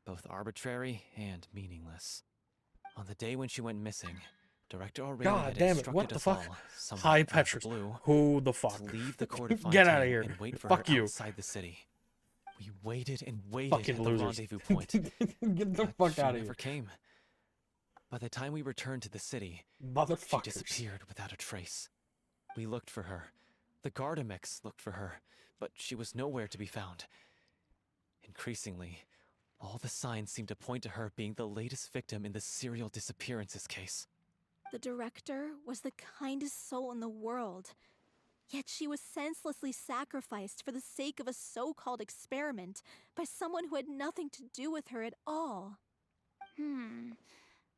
both arbitrary and meaningless. On the day when she went missing, Director Aureli God had damn it, instructed what the us fuck? all, somewhat Hi, out of the Petrus. blue, Who the fuck? to leave the court of Get Fontaine out of here. and wait for Fuck her you. outside the city. We waited and waited Fucking at losers. the rendezvous point. Get the but fuck she out of never here. came. By the time we returned to the city, she Motherfuckers. disappeared without a trace. We looked for her. The Gardamex looked for her, but she was nowhere to be found. Increasingly, all the signs seemed to point to her being the latest victim in the serial disappearances case. The director was the kindest soul in the world, yet she was senselessly sacrificed for the sake of a so-called experiment by someone who had nothing to do with her at all.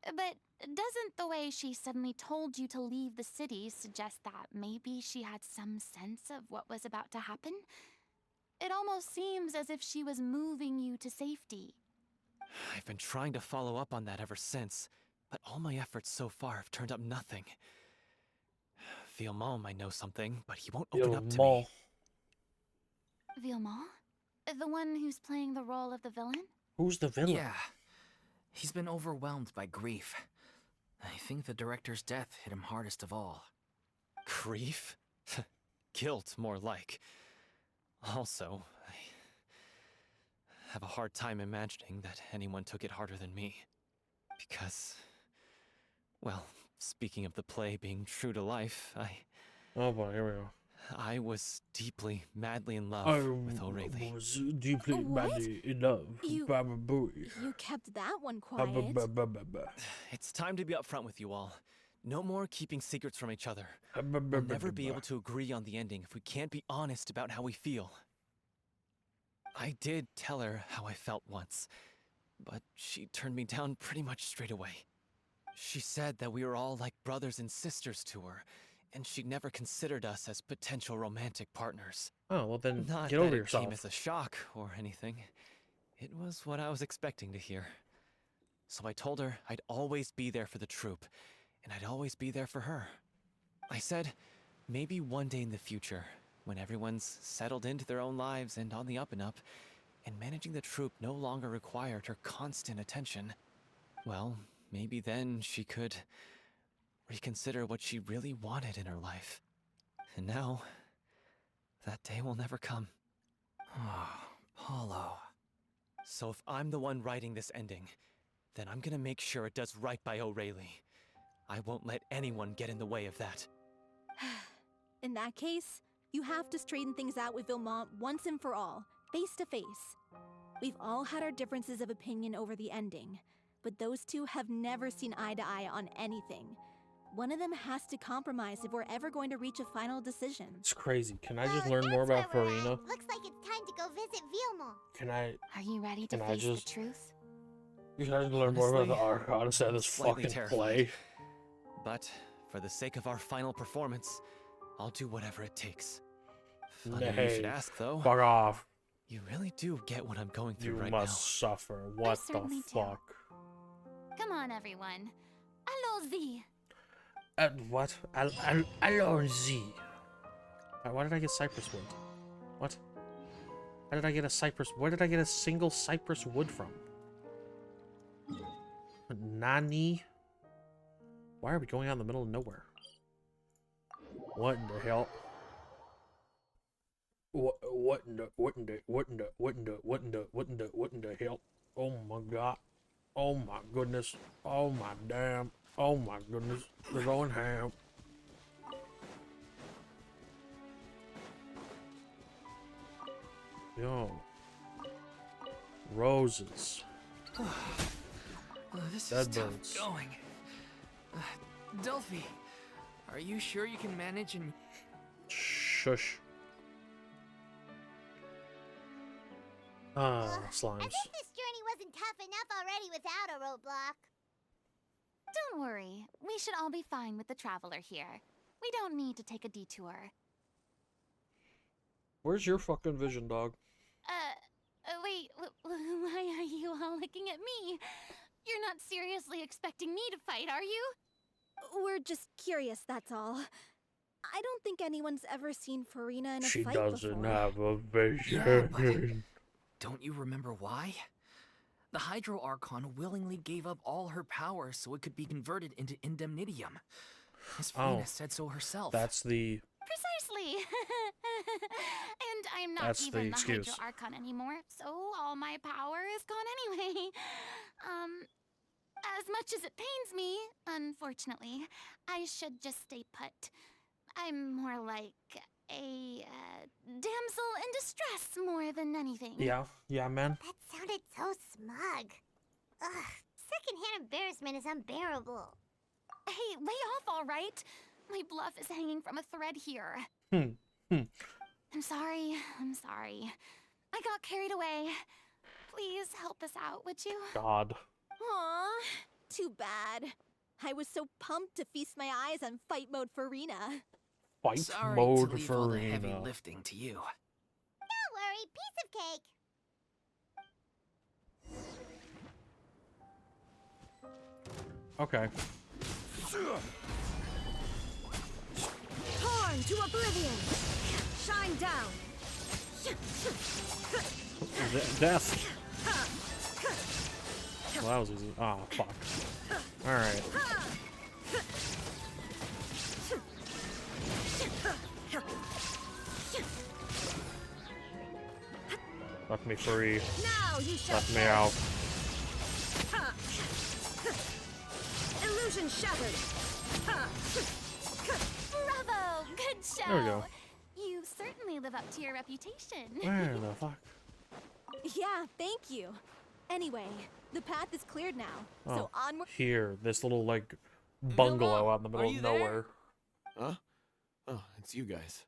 But doesn't the way she suddenly told you to leave the city suggest that maybe she had some sense of what was about to happen? It almost seems as if she was moving you to safety. I've been trying to follow up on that ever since, but all my efforts so far have turned up nothing. Villemont might know something, but he won't open up to me. Villemont? The one who's playing the role of the villain? Who's the villain? Yeah. He's been overwhelmed by grief. I think the director's death hit him hardest of all. Grief? Guilt, more like. Also, I have a hard time imagining that anyone took it harder than me. Because, well, speaking of the play being true to life, Oh boy, here we go. I was deeply, madly in love with Aureli. I was deeply, What? madly in love. You- Baba booey. You kept that one Ba- ba- quiet. ba- ba- ba- ba. It's time to be upfront with you all. No more keeping secrets from each other. Ba- ba- We'll ba- never ba- be ba. able to agree on the ending if we can't be honest about how we feel. I did tell her how I felt once, but she turned me down pretty much straight away. She said that we were all like brothers and sisters to her, and she never considered us as potential romantic partners. Oh, well then, Not get that over it yourself. came as a shock or anything. It was what I was expecting to hear. So I told her I'd always be there for the troupe, and I'd always be there for her. I said, maybe one day in the future, when everyone's settled into their own lives and on the up and up, and managing the troupe no longer required her constant attention, well, maybe then she could reconsider what she really wanted in her life. And now, that day will never come. Oh, Paulo. So if I'm the one writing this ending, then I'm gonna make sure it does right by Aureli. I won't let anyone get in the way of that. In that case, you have to straighten things out with Villemont once and for all, face to face. We've all had our differences of opinion over the ending, but those two have never seen eye to eye on anything. One of them has to compromise if we're ever going to reach a final decision. It's crazy. Can I just learn more about Farina? Looks like it's time to go visit Villemont. Can I? Are you ready to Can I face just- the truth? Can I just learn more about the Honestly, arc honestly of this slightly fucking terrified. play? But for the sake of our final performance, I'll do whatever it takes. Funny you Nay. should ask, though. Fuck off. You really do get what I'm going through You right must suffer. What the certainly do. fuck? Come on, everyone. Allons-y. What? Allons-y. Why did I get cypress wood? What? How did I get a cypress? Where did I get a single cypress wood from? Nani? Why are we going out in the middle of nowhere? What in the hell? What in the hell? Oh my god. Oh my goodness. Oh my damn. Oh my goodness. They're going ham. Yo. Roses. This Dead is tough birds. going. Delphi, are you sure you can manage and... Shush. Slimes. I think this journey wasn't tough enough already without a roadblock. Don't worry. We should all be fine with the traveler here. We don't need to take a detour. Where's your fucking vision, dog? Wait, why are you all looking at me? You're not seriously expecting me to fight, are you? We're just curious, that's all. I don't think anyone's ever seen Farina in a She fight doesn't before. have a vision. Yeah, but don't you remember why? The Hydro Archon willingly gave up all her power so it could be converted into Indemnitium. Miss Farina said so herself. That's the... Precisely. And I'm not That's even the the excuse. Hydro Archon anymore, so all my power is gone anyway. As much as it pains me, unfortunately, I should just stay put. I'm more like a damsel in distress more than anything. Yeah, man. That sounded so smug. Ugh, secondhand embarrassment is unbearable. Hey, lay off, all right? My bluff is hanging from a thread here. I'm sorry. I got carried away. Please help us out, would you? God. Aw, too bad. I was so pumped to feast my eyes on fight mode Farina. Fight Sorry mode to leave for all the heavy Rena. lifting to you. Don't worry, piece of cake. Okay. Torn to oblivion! Shine down! Death. Well, that was easy. Oh, fuck. Alright. Let me free. Now you shall Let me out. Illusion shattered! Bravo! Good show! There we go. You certainly live up to your reputation. Where the fuck? Yeah, thank you. Anyway, the path is cleared now, Oh, so onward. here. This little, like, bungalow out in the middle of nowhere. Huh? Oh, it's you guys.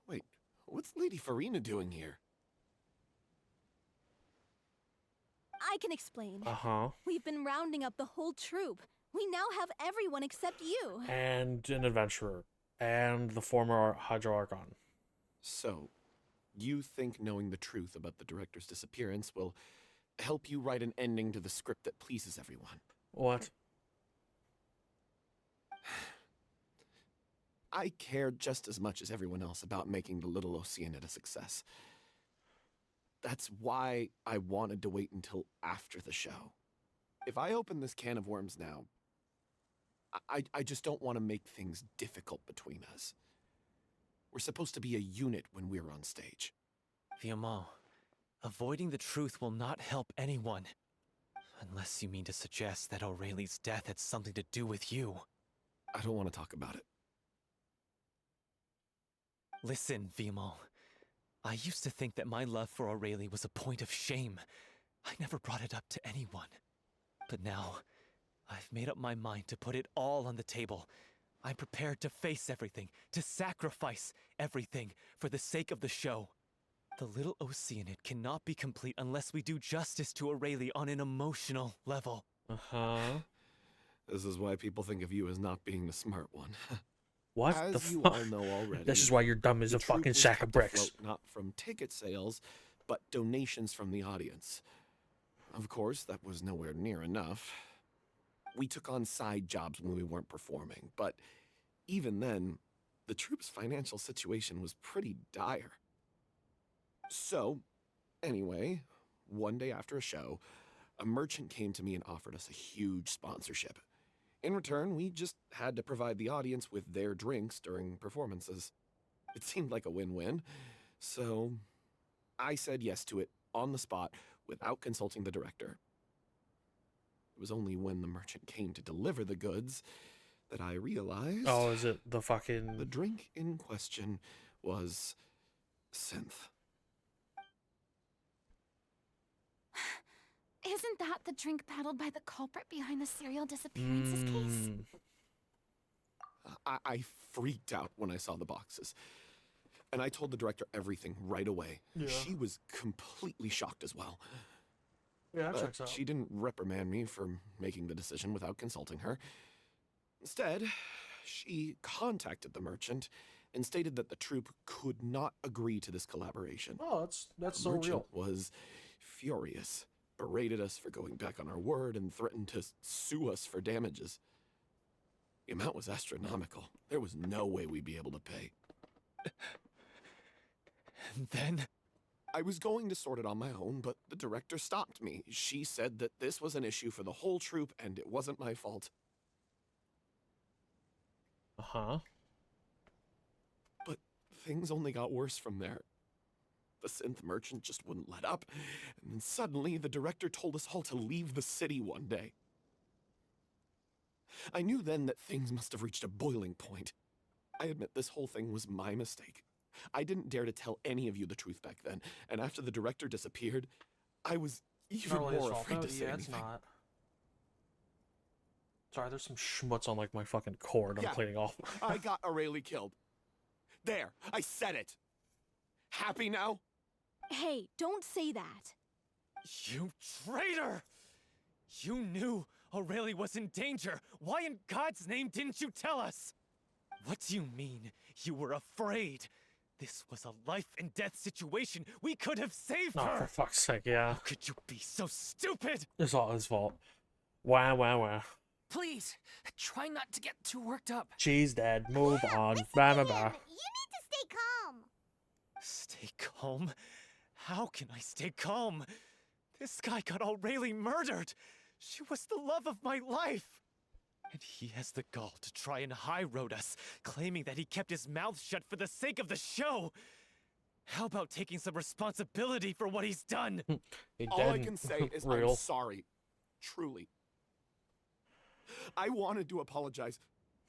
Wait, what's Lady Farina doing here? I can explain. Uh-huh. We've been rounding up the whole troop. We now have everyone except you. And an adventurer. And the former Hydro Archon. So, you think knowing the truth about the director's disappearance will help you write an ending to the script that pleases everyone? What? I care just as much as everyone else about making the Little Oceanid a success. That's why I wanted to wait until after the show. If I open this can of worms now, I just don't want to make things difficult between us. We're supposed to be a unit when we're on stage. Viamont, avoiding the truth will not help anyone. Unless you mean to suggest that Aurelie's death had something to do with you. I don't want to talk about it. Listen, Viamont. I used to think that my love for Aurelie was a point of shame. I never brought it up to anyone. But now, I've made up my mind to put it all on the table. I'm prepared to face everything, to sacrifice everything for the sake of the show. The Little Oceanid cannot be complete unless we do justice to Aurelie on an emotional level. Uh-huh. This is why people think of you as not being the smart one. What As the you fuck? all know already, This is why you're dumb as the a fucking troupe was sack of kept bricks. afloat not from ticket sales, but donations from the audience. Of course, that was nowhere near enough. We took on side jobs when we weren't performing, but even then, the troupe's financial situation was pretty dire. So, anyway, one day after a show, a merchant came to me and offered us a huge sponsorship. In return, we just had to provide the audience with their drinks during performances. It seemed like a win-win, so I said yes to it on the spot without consulting the director. It was only when the merchant came to deliver the goods that I realized... Oh, is it the fucking... The drink in question was synth. Isn't that the drink peddled by the culprit behind the serial disappearances case? I freaked out when I saw the boxes. And I told the director everything right away. Yeah. She was completely shocked as well. Yeah, that checks out. She didn't reprimand me for making the decision without consulting her. Instead, she contacted the merchant and stated that the troupe could not agree to this collaboration. Oh, that's so The merchant real. was furious, berated us for going back on our word, and threatened to sue us for damages. The amount was astronomical. There was no way we'd be able to pay. And then? I was going to sort it on my own, but the director stopped me. She said that this was an issue for the whole troupe, and it wasn't my fault. Uh-huh. But things only got worse from there. The synth merchant just wouldn't let up, and then suddenly the director told us all to leave the city one day. I knew then that things must have reached a boiling point. I admit this whole thing was my mistake. I didn't dare to tell any of you the truth back then, and after the director disappeared, I was even Not really his more fault. afraid No, to say yeah, it's anything. not. Sorry, there's some schmutz on like my fucking cord. I'm Yeah, cleaning off. I got Aurelie killed. There, I said it. Happy now? Hey, don't say that. You traitor! You knew Aurelie was in danger. Why in God's name didn't you tell us? What do you mean you were afraid? This was a life and death situation. We could have saved Oh, her. for fuck's sake, yeah. How could you be so stupid? It's all his fault. Wah, wah, wah. Please, try not to get too worked up. She's dead. Move on. Blah, blah, blah. You need to stay calm. Stay calm? How can I stay calm? This guy got Aurelie murdered. She was the love of my life. And he has the gall to try and high-road us, claiming that he kept his mouth shut for the sake of the show. How about taking some responsibility for what he's done? All I can say is Real. I'm sorry. Truly. I wanted to apologize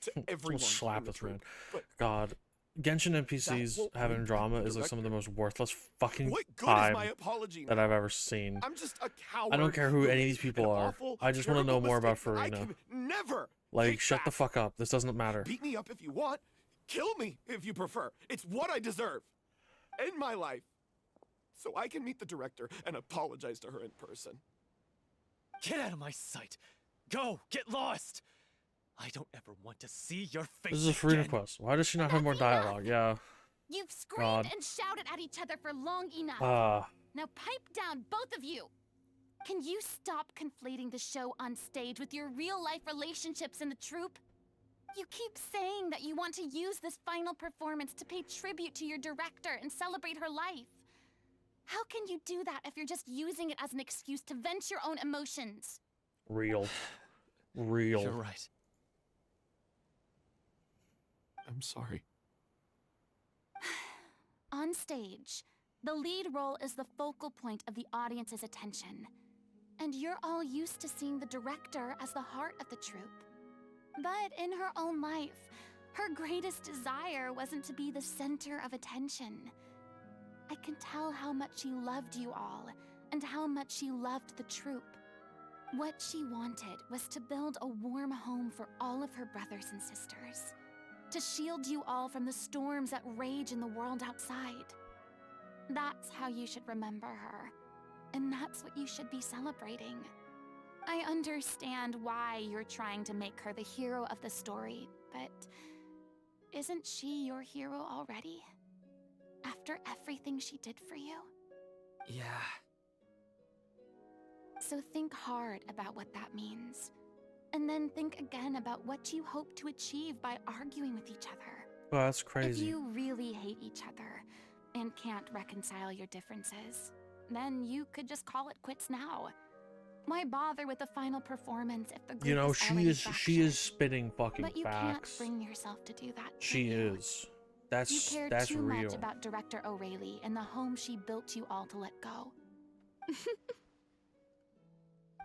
to everyone. Slap in the this man. troupe, but God. Genshin NPCs won't having bring drama back the is like some of the director. most worthless fucking What good is time my apology that now? I've ever seen. I'm just a coward. I don't care who who any of these made people an are. awful, I just want to know terrible more about mistake I Farina. can never Like, take shut the back. fuck up. This doesn't matter. Beat me up if you want. Kill me if you prefer. It's what I deserve. End my life. So I can meet the director and apologize to her in person. Get out of my sight. Go, get lost. I don't ever want to see your face This is a Farina again. quest. Why does she not have more dialogue? Yeah. You've screamed God. and shouted at each other for long enough. Now pipe down, both of you. Can you stop conflating the show on stage with your real-life relationships in the troupe? You keep saying that you want to use this final performance to pay tribute to your director and celebrate her life. How can you do that if you're just using it as an excuse to vent your own emotions? Real. Real. You're right. I'm sorry. On stage, the lead role is the focal point of the audience's attention. And you're all used to seeing the director as the heart of the troupe. But in her own life, her greatest desire wasn't to be the center of attention. I can tell how much she loved you all, and how much she loved the troupe. What she wanted was to build a warm home for all of her brothers and sisters. To shield you all from the storms that rage in the world outside. That's how you should remember her. And that's what you should be celebrating. I understand why you're trying to make her the hero of the story, but isn't she your hero already? After everything she did for you? Yeah. So think hard about what that means. And then think again about what you hope to achieve by arguing with each other. Oh, that's crazy. If you really hate each other and can't reconcile your differences, then you could just call it quits now. Why bother with the final performance if the group You know, is already she fractured? is spitting fucking But you facts. can't bring yourself to do that. She can you? is. You cared That's too real. much about Director O'Reilly and the home she built you all to let go.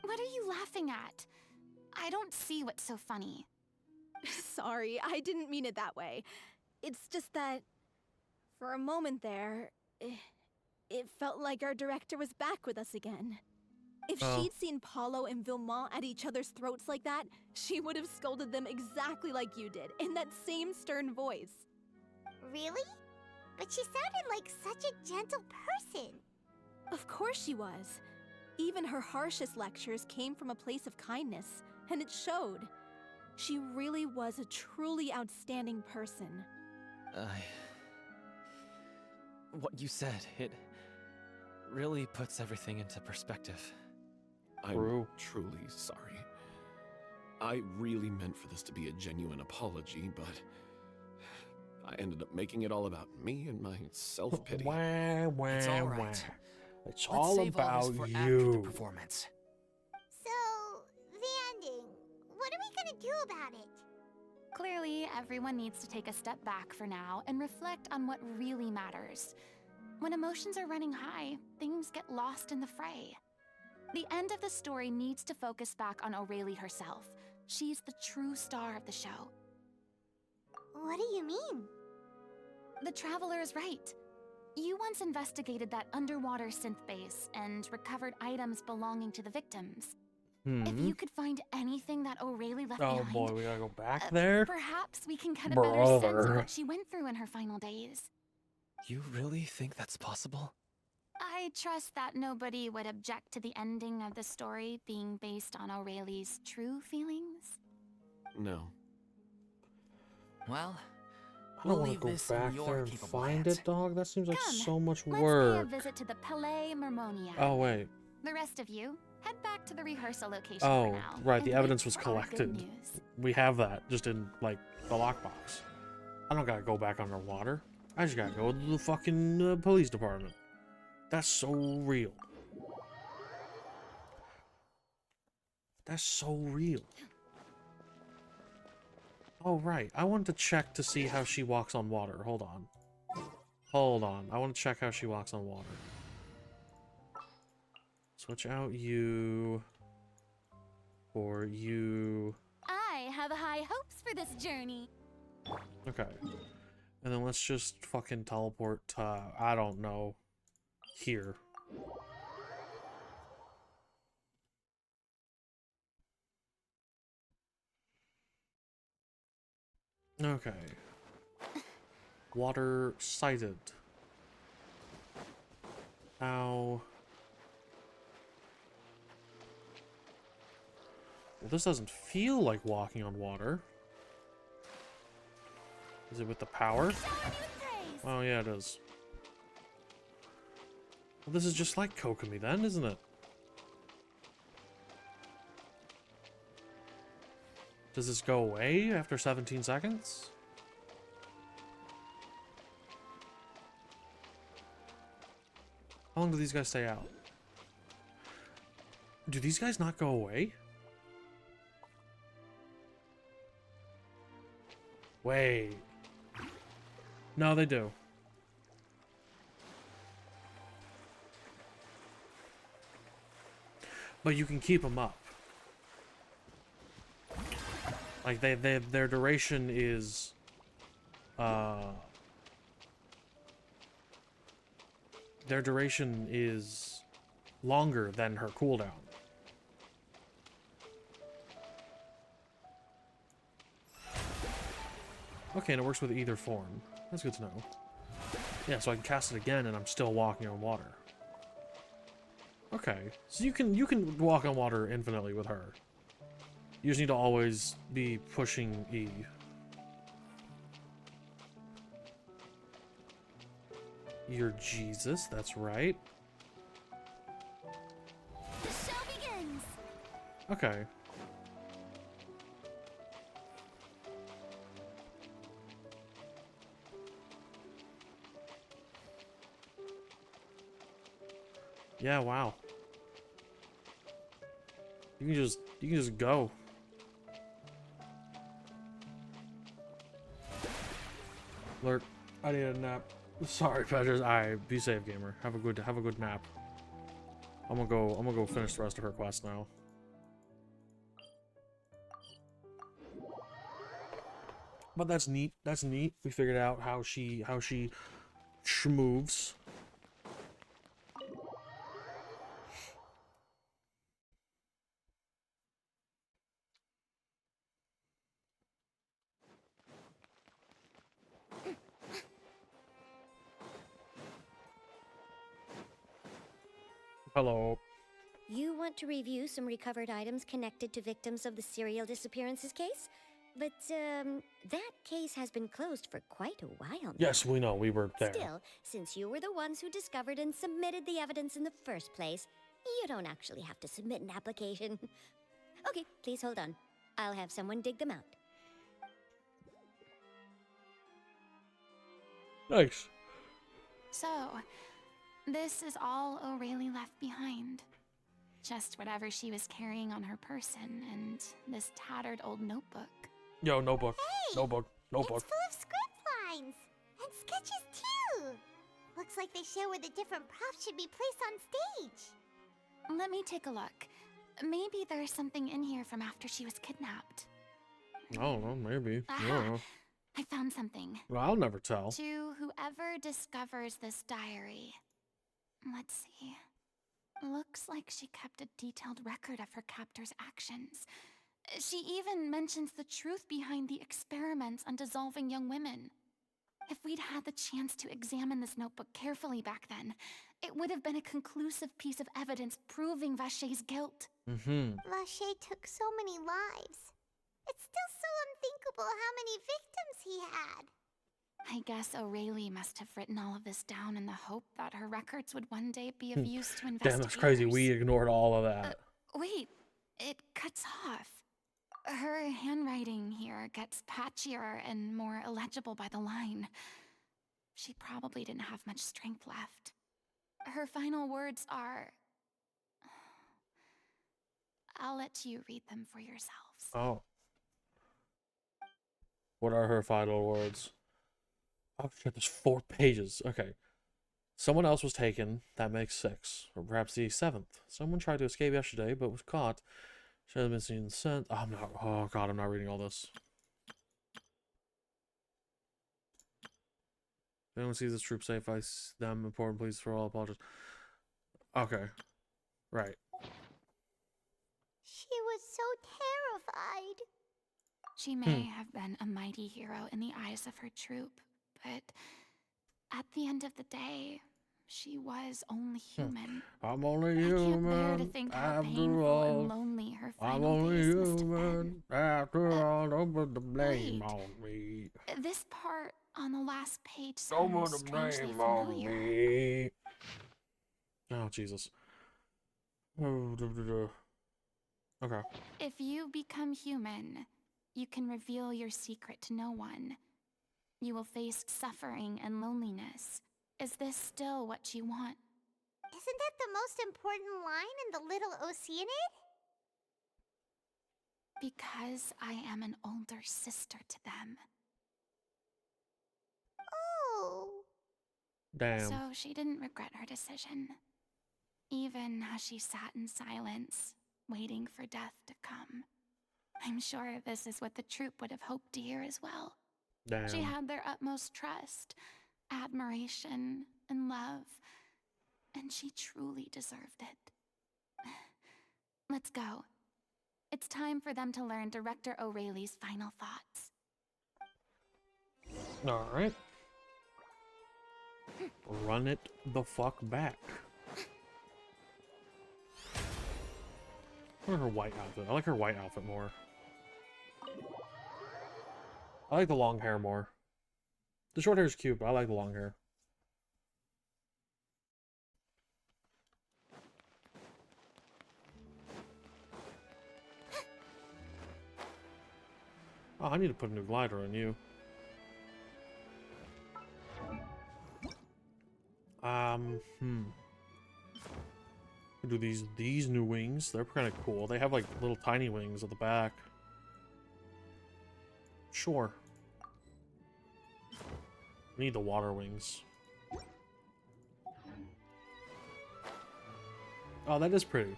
What are you laughing at? I don't see what's so funny. Sorry, I didn't mean it that way. It's just that, for a moment there, it felt like our director was back with us again. If she'd seen Paulo and Vilmont at each other's throats like that, she would have scolded them exactly like you did, in that same stern voice. Really? But she sounded like such a gentle person. Of course she was. Even her harshest lectures came from a place of kindness, and it showed. She really was a truly outstanding person. What you said, it really puts everything into perspective. I'm truly sorry. I really meant for this to be a genuine apology, but I ended up making it all about me and my self-pity. It's all right. It's Let's all save all this about for after the you. performance. So, the ending. What are we gonna do about it? Clearly, everyone needs to take a step back for now and reflect on what really matters. When emotions are running high, things get lost in the fray. The end of the story needs to focus back on O'Reilly herself. She's the true star of the show. What do you mean? The Traveler is right. You once investigated that underwater synth base and recovered items belonging to the victims. If you could find anything that O'Reilly left behind... Oh boy, we gotta go back there? Perhaps we can get a better sense of Brother. what she went through in her final days. You really think that's possible? I trust that nobody would object to the ending of the story being based on O'Reilly's true feelings. No. Well, I don't want to go back there and find it, dog. That seems like so much Let's work. pay a visit to the Palais Mermonia. Oh, wait. The rest of you, head back to the rehearsal location for Oh, now. right. and The wait evidence was for our good collected. news. We have that just in, like, the lockbox. I don't gotta go back underwater. I just gotta go to the fucking police department. That's so real. That's so real. Oh, right. I wanted to check to see how she walks on water. Hold on. Hold on. I want to check how she walks on water. Switch out you for you. I have high hopes for this journey. Okay. And then let's just fucking teleport to, I don't know, here. Okay. Water sighted. Ow. Well, this doesn't feel like walking on water. Is it with the power? Oh, yeah, it is. Well, this is just like Kokomi then, isn't it? Does this go away after 17 seconds? How long do these guys stay out? Do these guys not go away? Wait. No, they do. But you can keep them up. Like their duration is their duration is longer than her cooldown. Okay, and it works with either form. That's good to know. Yeah, so I can cast it again and I'm still walking on water. Okay. So you can walk on water infinitely with her. You just need to always be pushing E. You're Jesus, that's right. The show begins. Okay. Yeah, wow. You can just go. Alert. I need a nap. Sorry, Pedros. Alright, be safe, gamer. Have a good nap. I'm gonna go finish the rest of her quest now. But that's neat. That's neat. We figured out how she moves. Hello. You want to review some recovered items connected to victims of the serial disappearances case? But, that case has been closed for quite a while now. Yes, we know. We were there. Still, since you were the ones who discovered and submitted the evidence in the first place, you don't actually have to submit an application. Okay, please hold on. I'll have someone dig them out. Nice. So, this is all O'Reilly left behind. Just whatever she was carrying on her person and this tattered old notebook. Yo, notebook. Hey! Notebook. Notebook. It's full of script lines! And sketches too! Looks like they show where the different props should be placed on stage. Let me take a look. Maybe there's something in here from after she was kidnapped. I don't know, maybe. I Aha! don't know. I found something. Well, I'll never tell. To whoever discovers this diary. Let's see. Looks like she kept a detailed record of her captor's actions. She even mentions the truth behind the experiments on dissolving young women. If we'd had the chance to examine this notebook carefully back then, it would have been a conclusive piece of evidence proving Vachey's guilt. Vachey took so many lives. It's still so unthinkable how many victims he had. I guess O'Reilly must have written all of this down in the hope that her records would one day be of use to investigators. Damn, that's crazy. We ignored all of that. Wait, it cuts off. Her handwriting here gets patchier and more illegible by the line. She probably didn't have much strength left. Her final words are... I'll let you read them for yourselves. Oh. What are her final words? Oh shit, there's 4 pages. Okay. Someone else was taken. That makes 6. Or perhaps the 7th. Someone tried to escape yesterday, but was caught. Should have been seen sent. Oh, oh god, I'm not reading all this. If anyone sees this troop safe, I see them important, please for all apologies. Okay. Right. She was so terrified. She may have been a mighty hero in the eyes of her troop, but at the end of the day, she was only human. I'm only I can't bear to human think how after painful all. and lonely her I'm final only days must have been. human after all. Don't put the blame wait. on me. This part on the last page Don't sounds put the strangely blame on familiar. me. Oh Jesus. Okay. If you become human, you can reveal your secret to no one. You will face suffering and loneliness. Is this still what you want? Isn't that the most important line in the Little Oceanid? Because I am an older sister to them. Oh. Damn. So she didn't regret her decision. Even as she sat in silence, waiting for death to come. I'm sure this is what the troop would have hoped to hear as well. Damn. She had their utmost trust, admiration, and love, and she truly deserved it. Let's go. It's time for them to learn Director O'Reilly's final thoughts. Alright. Run it the fuck back. I like her white outfit. I like her white outfit more. I like the long hair more. The short hair is cute, but I like the long hair. Oh, I need to put a new glider on you. We do these new wings. They're kind of cool. They have like little tiny wings at the back. Sure. We need the water wings. Oh, that is pretty.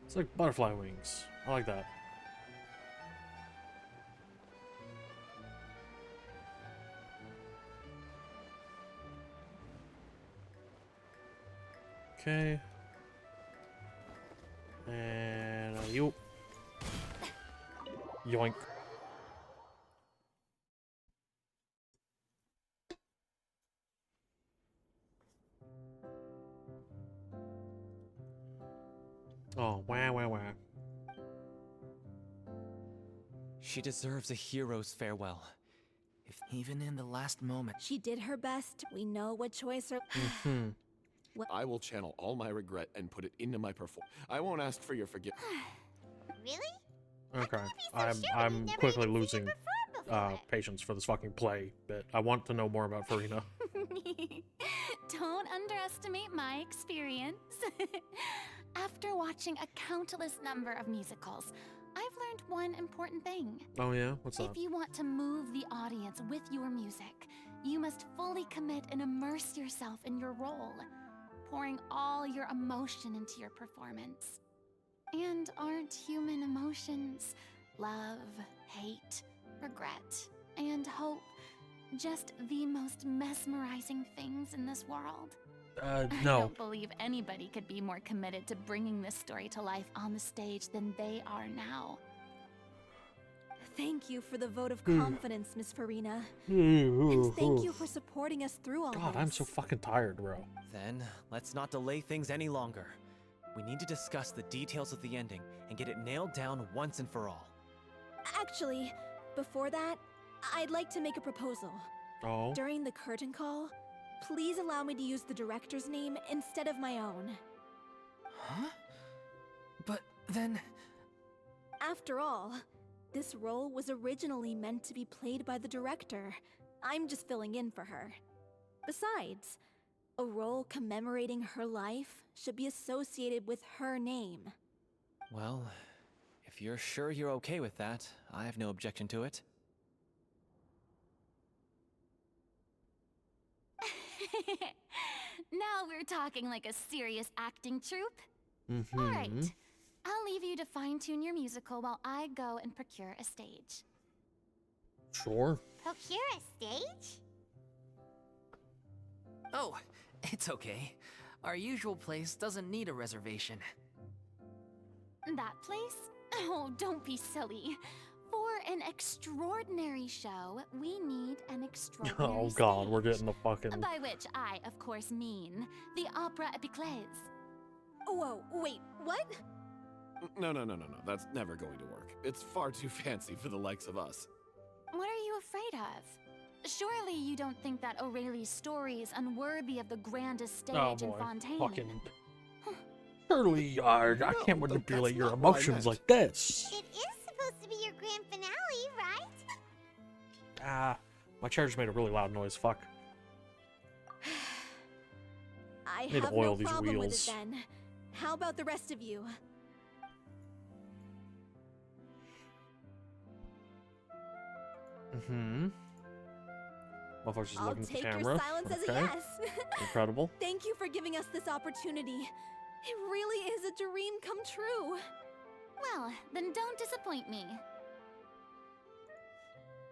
It's like butterfly wings. I like that. Okay. And you. Yoink. Oh, wah, wah, wah. She deserves a hero's farewell. If even in the last moment. She did her best. We know what choice her. I will channel all my regret and put it into my performance. I won't ask for your forgiveness. Really? Okay. I'm quickly losing patience for this fucking play bit. I want to know more about Farina. Don't underestimate my experience. After watching a countless number of musicals, I've learned one important thing. Oh yeah? What's that? If you want to move the audience with your music, you must fully commit and immerse yourself in your role, pouring all your emotion into your performance. And aren't human emotions love, hate, regret, and hope just the most mesmerizing things in this world? No. I don't believe anybody could be more committed to bringing this story to life on the stage than they are now. Thank you for the vote of confidence, Miss Farina. And thank you for supporting us through all God, this. I'm so fucking tired, bro. Then, let's not delay things any longer. We need to discuss the details of the ending and get it nailed down once and for all. Actually, before that, I'd like to make a proposal. Oh? During the curtain call, please allow me to use the director's name instead of my own. Huh? But then... After all, this role was originally meant to be played by the director. I'm just filling in for her. Besides, a role commemorating her life should be associated with her name. Well, if you're sure you're okay with that, I have no objection to it. Now we're talking like a serious acting troupe. Mm-hmm. All right, I'll leave you to fine-tune your musical while I go and procure a stage. Sure. Procure a stage? Oh, it's okay. Our usual place doesn't need a reservation. That place? Oh, don't be silly. For an extraordinary show, we need an extraordinary Oh god, we're getting the fucking... By which I, of course, mean the Opera Epiclese. Whoa, wait, what? No. That's never going to work. It's far too fancy for the likes of us. What are you afraid of? Surely you don't think that Aurelie's story is unworthy of the grandest stage in Fontaine? Fucking... Surely, I can't manipulate your emotions like this. It is supposed to be your grand finale, right? Ah, my chair just made a really loud noise. Fuck. I Need to have oil no these problem with wheels. it then. How about the rest of you? Mm-hmm. Motherfucker's just I'll looking at the take camera. your silence as a Okay. yes. Incredible. Thank you for giving us this opportunity. It really is a dream come true. Well, then don't disappoint me.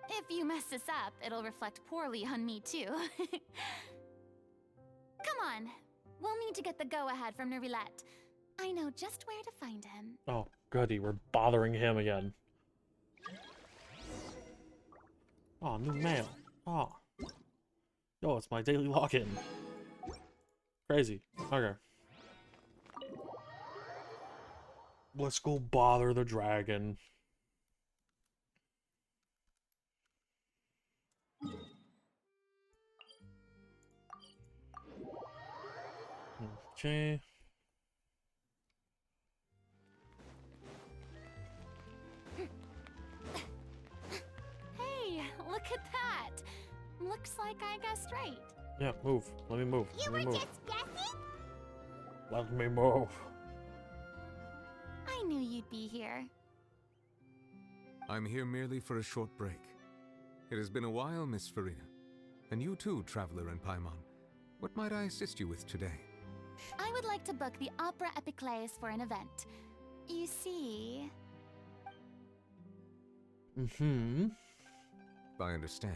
If you mess this up, it'll reflect poorly on me too. Come on, we'll need to get the go-ahead from Nerilette. I know just where to find him. Oh, goody, we're bothering him again. Oh, new mail. Oh. Yo, it's my daily login. Crazy. Okay. Let's go bother the dragon. Okay. Hey, look at that! Looks like I guessed right. Yeah, move. Let me move. You Let me were move. just guessing? Let me move. knew you'd be here. I'm here merely for a short break. It has been a while, Miss Farina. And you too, Traveler and Paimon. What might I assist you with today? I would like to book the Opera Epiclese for an event. You see... I understand.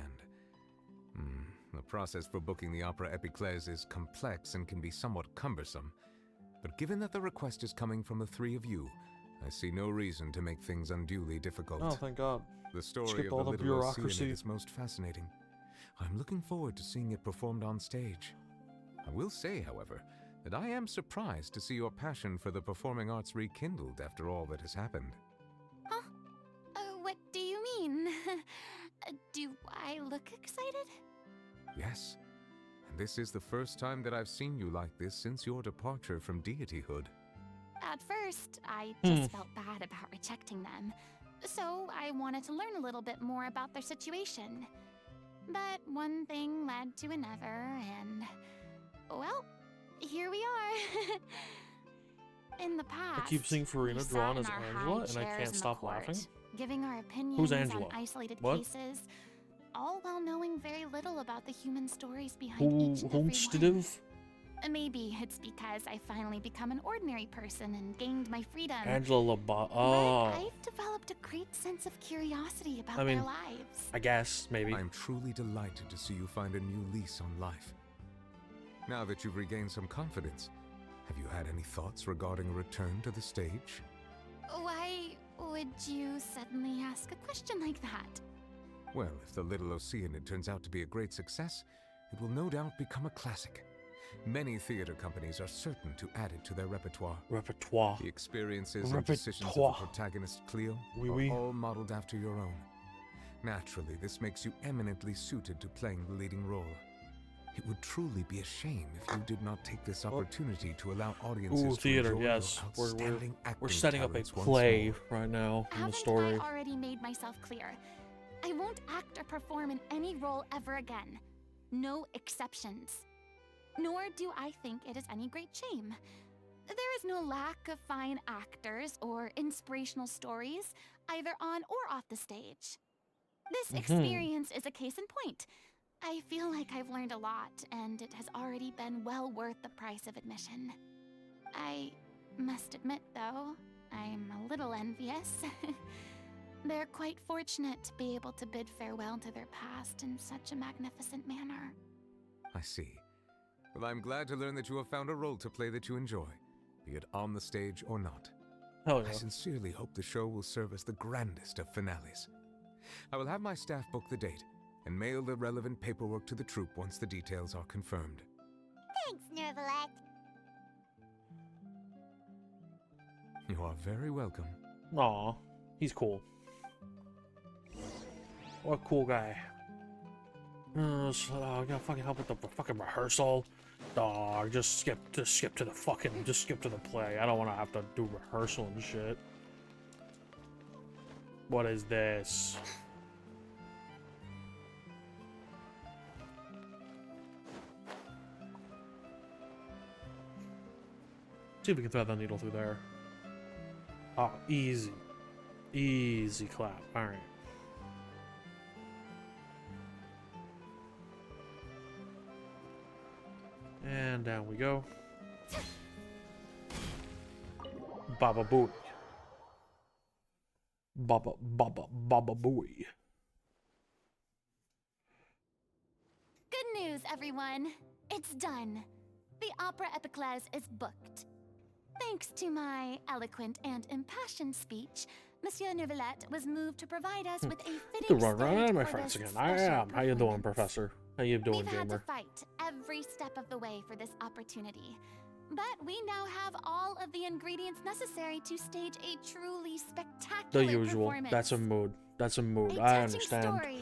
The process for booking the Opera Epiclese is complex and can be somewhat cumbersome. But given that the request is coming from the three of you, I see no reason to make things unduly difficult. Oh, thank God. The story Skipped of all the the Little bureaucracy. Oceanid is most fascinating. I'm looking forward to seeing it performed on stage. I will say, however, that I am surprised to see your passion for the performing arts rekindled after all that has happened. Huh? What do you mean? Do I look excited? Yes, and this is the first time that I've seen you like this since your departure from deityhood. At first, I just felt bad about rejecting them. So I wanted to learn a little bit more about their situation. But one thing led to another, and... well, here we are. In the past, I keep seeing Farina we drawn sat as in our Angela, high and I chairs can't in the stop court, laughing. giving our opinions Who's Angela? on isolated What? cases, all while knowing very little about the human stories behind each and every one. Whomstative? Maybe it's because I finally become an ordinary person and gained my freedom. Angela But Oh. I've developed a great sense of curiosity about I mean, their lives. I guess, maybe. I'm truly delighted to see you find a new lease on life. Now that you've regained some confidence, have you had any thoughts regarding a return to the stage? Why would you suddenly ask a question like that? Well, if the Little Oceanid turns out to be a great success, it will no doubt become a classic. Many theater companies are certain to add it to their repertoire. Repertoire. The experiences and decisions of the Repertoire. protagonist, Cleo, Oui, are oui. all modeled after your own. Naturally, this makes you eminently suited to playing the leading role. It would truly be a shame if you did not take this opportunity to allow audiences Ooh, to theater, enjoy yes. your We're outstanding acting setting up a talents once play more. right now in the Haven't story. I already made myself clear? I won't act or perform in any role ever again. No exceptions. Nor do I think it is any great shame. There is no lack of fine actors or inspirational stories, either on or off the stage. This experience is a case in point. I feel like I've learned a lot, and it has already been well worth the price of admission. I must admit, though, I'm a little envious. They're quite fortunate to be able to bid farewell to their past in such a magnificent manner. I see. Well, I'm glad to learn that you have found a role to play that you enjoy, be it on the stage or not. Hell yeah. I sincerely hope the show will serve as the grandest of finales. I will have my staff book the date and mail the relevant paperwork to the troupe once the details are confirmed. Thanks, Nervalette. You are very welcome. Aw, he's cool. What a cool guy. I gotta fucking help with the fucking rehearsal. Dog, just skip to the play. I don't want to have to do rehearsal and shit. What is this? See if we can thread the needle through there. Oh, easy. Easy clap. Alright. And down we go. Baba booey. Baba booey. Good news, everyone. It's done. The Opera Epiclese is booked. Thanks to my eloquent and impassioned speech, Monsieur Nervalette was moved to provide us with a You fitting can run around stage my for friends this again. I special am. How you doing, performance. Professor? How you doing, We've had to gamer? fight every step of the way for this opportunity. But we now have all of the ingredients necessary to stage a truly spectacular The usual. performance. That's a mood. That's a mood. A I touching understand. story,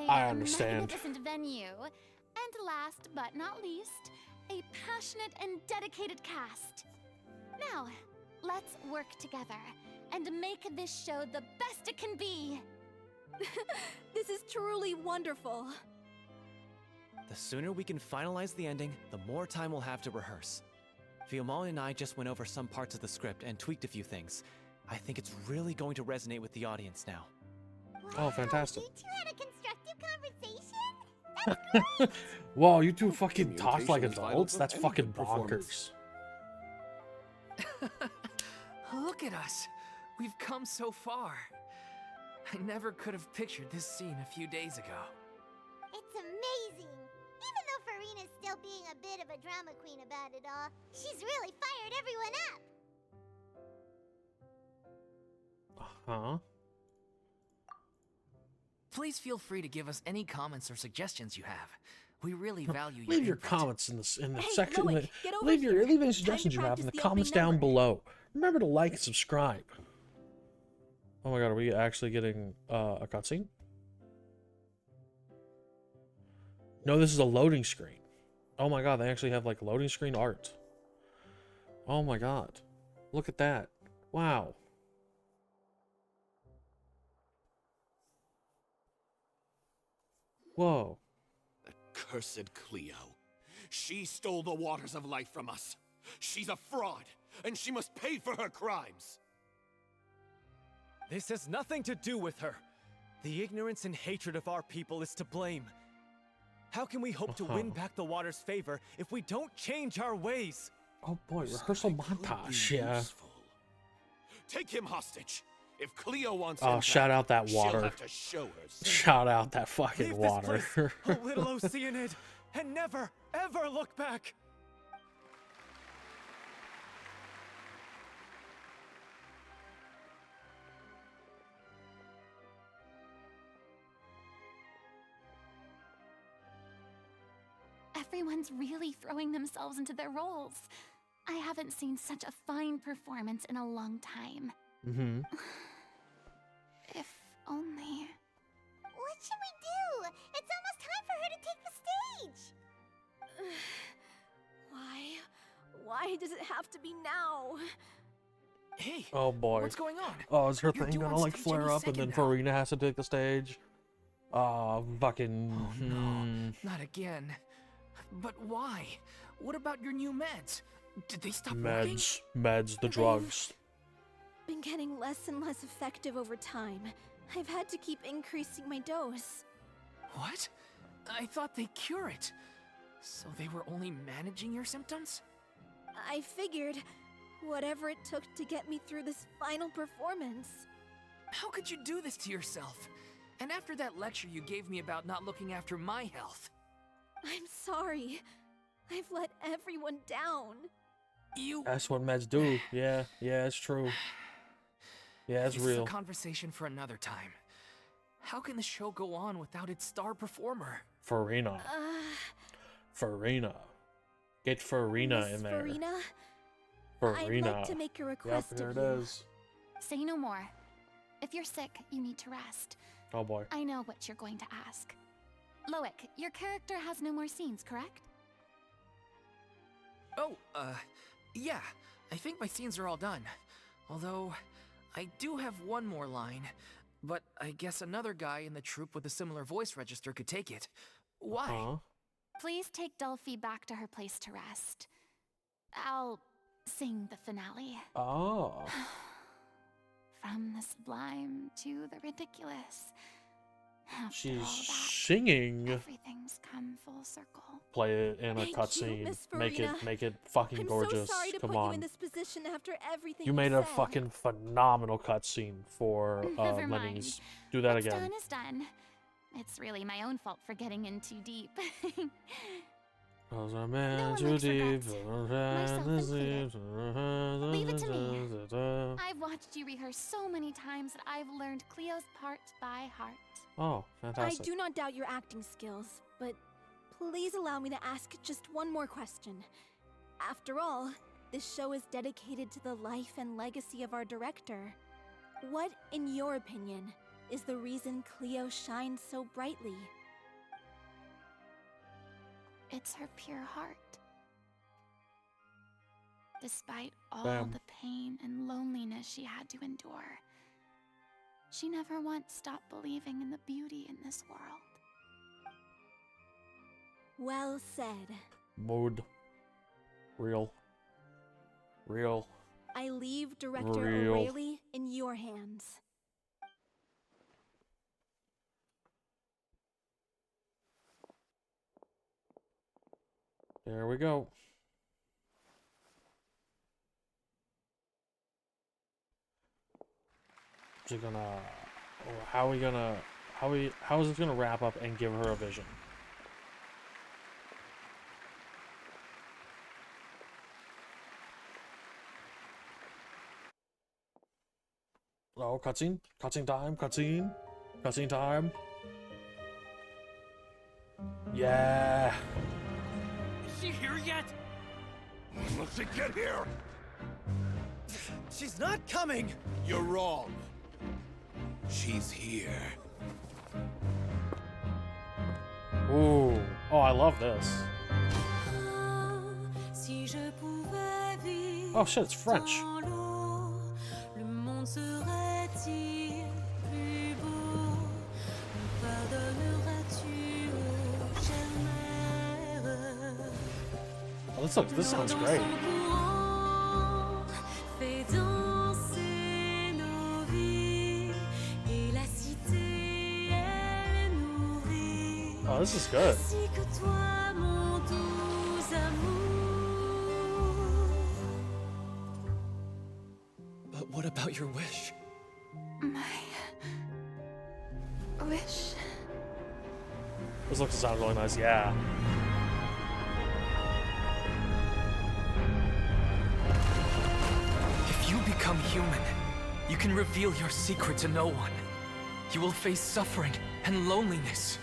I understand. magnificent venue, and last but not least, a passionate and dedicated cast. Now, let's work together and make this show the best it can be. This is truly wonderful. The sooner we can finalize the ending, the more time we'll have to rehearse. Fiamma and I just went over some parts of the script and tweaked a few things, I think it's really going to resonate with the audience now. Oh, fantastic. You two had a constructive conversation? Whoa, you two fucking talk like Communication is vital adults? to That's any fucking good performance. bonkers. Look at us. We've come so far. I never could have pictured this scene a few days ago. It's amazing. Even though Farina's still being a bit of a drama queen about it all, she's really fired everyone up. Huh? Please feel free to give us any comments or suggestions you have. We really value Leave your input. comments in the Hey, section. Loic, get over Leave here. any Time suggestions to you have in practice the the comments opening down number. below. Remember to like and subscribe. Oh my god, are we actually getting a cutscene? No, this is a loading screen. Oh my god, they actually have like loading screen art. Oh my god. Look at that. Wow. Whoa. Cursed Cleo. She stole the waters of life from us. She's a fraud, and she must pay for her crimes. This has nothing to do with her. The ignorance and hatred of our people is to blame. How can we hope to win back the water's favor if we don't change our ways? Oh boy, rehearsal montage, yeah. Useful. Take him hostage. If Cleo wants Oh, him shout back, out that she'll water. have to show herself. Shout out that fucking Leave water. this place, a little Oceanid, and never, ever look back. Everyone's really throwing themselves into their roles. I haven't seen such a fine performance in a long time. Mm-hmm. If only... What should we do? It's almost time for her to take the stage. Why does it have to be now? Hey, Oh boy. what's going on? Oh, is her You're thing due gonna on like stage flare any up and then second now. Farina has to take the stage? Fucking. Oh no, not again. But why? What about your new meds? Did they stop working? Meds, the drugs. Been getting less and less effective over time. I've had to keep increasing my dose. What? I thought they cure it. So they were only managing your symptoms? I figured whatever it took to get me through this final performance. How could you do this to yourself? And after that lecture you gave me about not looking after my health. I'm sorry. I've let everyone down. That's what meds do. Yeah, it's true. Yeah, it's This real. is a conversation for another time. How can the show go on without its star performer? Farina. Farina. Get Farina Miss in there. Farina? Farina. I'd like to make a request Yep, here of it you. is. Say no more. If you're sick, you need to rest. Oh boy. I know what you're going to ask. Loic, your character has no more scenes, correct? Oh, yeah. I think my scenes are all done. Although, I do have one more line. But I guess another guy in the troupe with a similar voice register could take it. Why? Please take Delphi back to her place to rest. I'll sing the finale. Oh. From the sublime to the ridiculous. After She's all that, singing. everything's come full circle. Play it in a Thank you, cutscene. Miss Make Farina. it fucking I'm gorgeous. so sorry to Come put you on. in this position after everything You made a said. fucking phenomenal cutscene for Never Lenny's. mind. Do that What's again. done is done. It's really my own fault for getting in too deep. Cause I'm in one too likes deep. myself included. Leave it to me. I've watched you rehearse so many times that I've learned Cleo's parts by heart. Oh, I fantastic. do not doubt your acting skills, but please allow me to ask just one more question. After all, this show is dedicated to the life and legacy of our director. What, in your opinion, is the reason Cleo shines so brightly? It's her pure heart. Despite all Damn. the pain and loneliness she had to endure, she never once stopped believing in the beauty in this world. Well said. Mood. Real. I leave Director Real. O'Reilly in your hands. There we go. Is it gonna? How are we gonna? How is this gonna wrap up and give her a vision? Oh, cutscene? Cutscene time? Cutscene? Cutscene time? Yeah. Is she here yet? Let's get here! She's not coming! You're wrong. She's here. Ooh. Oh, I love this. Oh shit, it's French. Oh, this sounds great. Oh, this is good. But what about your wish? My wish. This looks and sounds really nice, yeah. If you become human, you can reveal your secret to no one. You will face suffering and loneliness.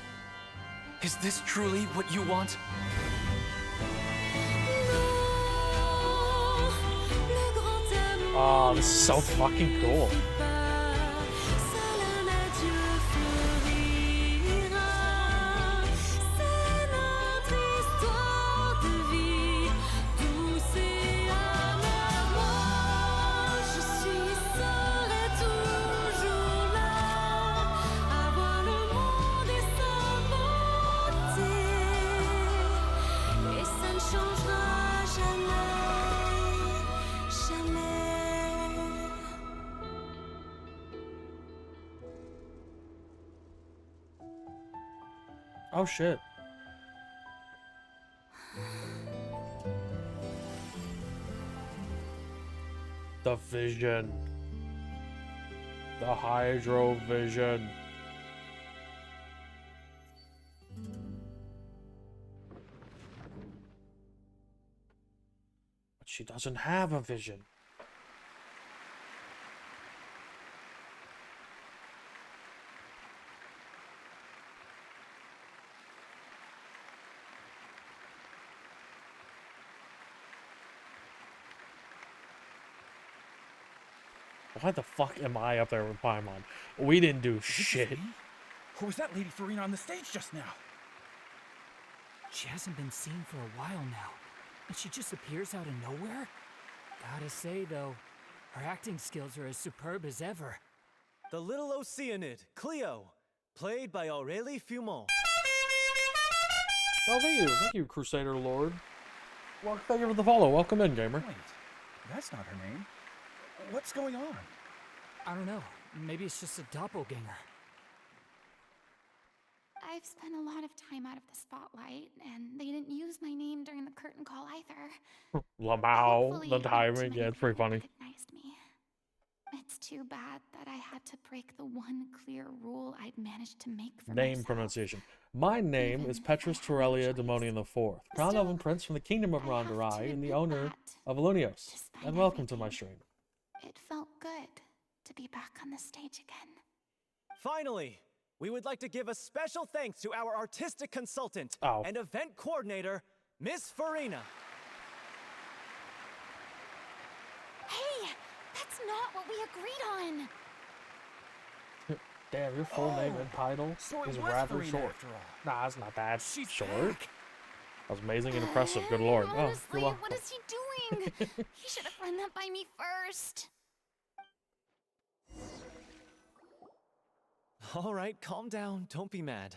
Is this truly what you want? Oh, this is so fucking cool. Oh shit. The vision. The Hydro Vision. But she doesn't have a vision. Why the fuck am I up there with Paimon? We didn't do shit. Or was that Lady Farina on the stage just now? She hasn't been seen for a while now, and she just appears out of nowhere? Gotta say, though, her acting skills are as superb as ever. The little Oceanid, Cleo, played by Aurélie Fumont. Oh, thank you, Crusader Lord. Well, thank you for the follow. Welcome in, gamer. Wait, that's not her name. What's going on? I don't know. Maybe it's just a doppelganger. I've spent a lot of time out of the spotlight, and they didn't use my name during the curtain call either. Lamau, the timing, yeah, it's pretty funny. Recognized me. It's too bad that I had to break the one clear rule I'd managed to make for Name myself. pronunciation. My name is Petrus Torellia Demonian IV, Crown Elven Prince from the Kingdom of Ronderai and the owner of Alunios. And welcome to my stream. It felt good to be back on the stage again. Finally, we would like to give a special thanks to our artistic consultant and event coordinator, Miss Farina. Hey, that's not what we agreed on. Damn, your full name and title so it is was rather Farina short. after all. Nah, it's not that short. back. That was amazing and impressive. Good lord. Oh, Honestly, you're welcome. what is he doing? He should have run that by me first. All right, calm down. Don't be mad.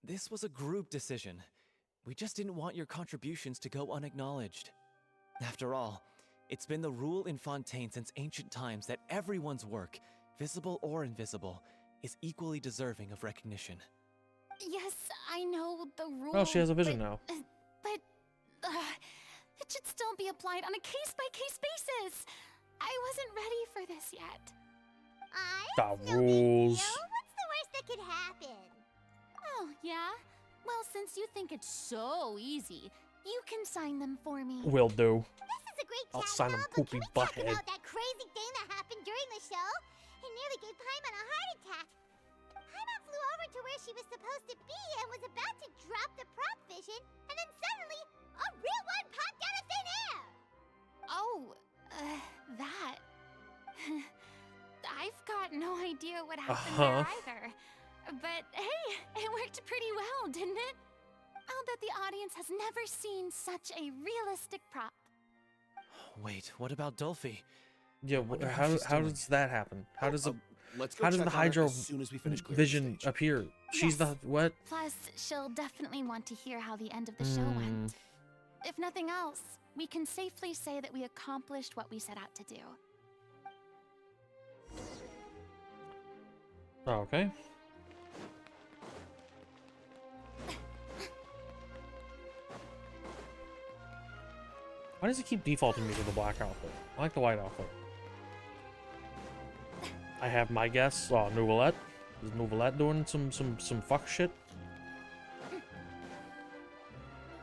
This was a group decision. We just didn't want your contributions to go unacknowledged. After all, It's been the rule in Fontaine since ancient times that everyone's work, visible or invisible, is equally deserving of recognition. Yes, I know the rule. Oh, she has a vision now. But it should still be applied on a case-by-case basis. I wasn't ready for this yet. The rules. What's the worst that could happen? Oh, yeah? Well, since you think it's so easy, you can sign them for me. Will do. This is a great I'll chat sign and him all, but poopy can we talk butthead. about that crazy thing that happened during the show? It nearly gave Paimon a heart attack. Paimon flew over to where she was supposed to be and was about to drop the prop vision, and then suddenly, a real one popped out of thin air! Oh, that. I've got no idea what happened there either. But hey, it worked pretty well, didn't it? I'll bet the audience has never seen such a realistic prop. Wait, what about Dolphy? Yeah, how does that happen? How does Let's go how does check the on her Hydro as soon as we finish clearing the vision stage. appear? She's the what? Plus, she'll definitely want to hear how the end of the show went. If nothing else, we can safely say that we accomplished what we set out to do. Okay. Why does it keep defaulting me to the black outfit? I like the white outfit. I have my guess. Oh, Nouvelette. Is Nouvelette doing some fuck shit?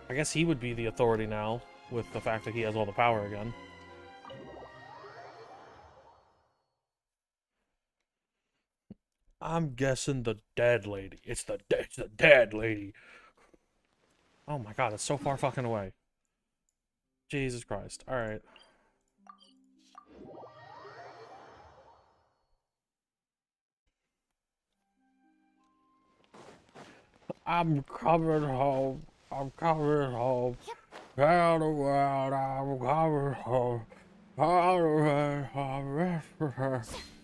I guess he would be the authority now, with the fact that he has all the power again. I'm guessing the dead lady. It's the dead lady. Oh my god, it's so far fucking away. Jesus Christ. Alright. I'm coming home. I'm coming home. Tell the world I'm coming home.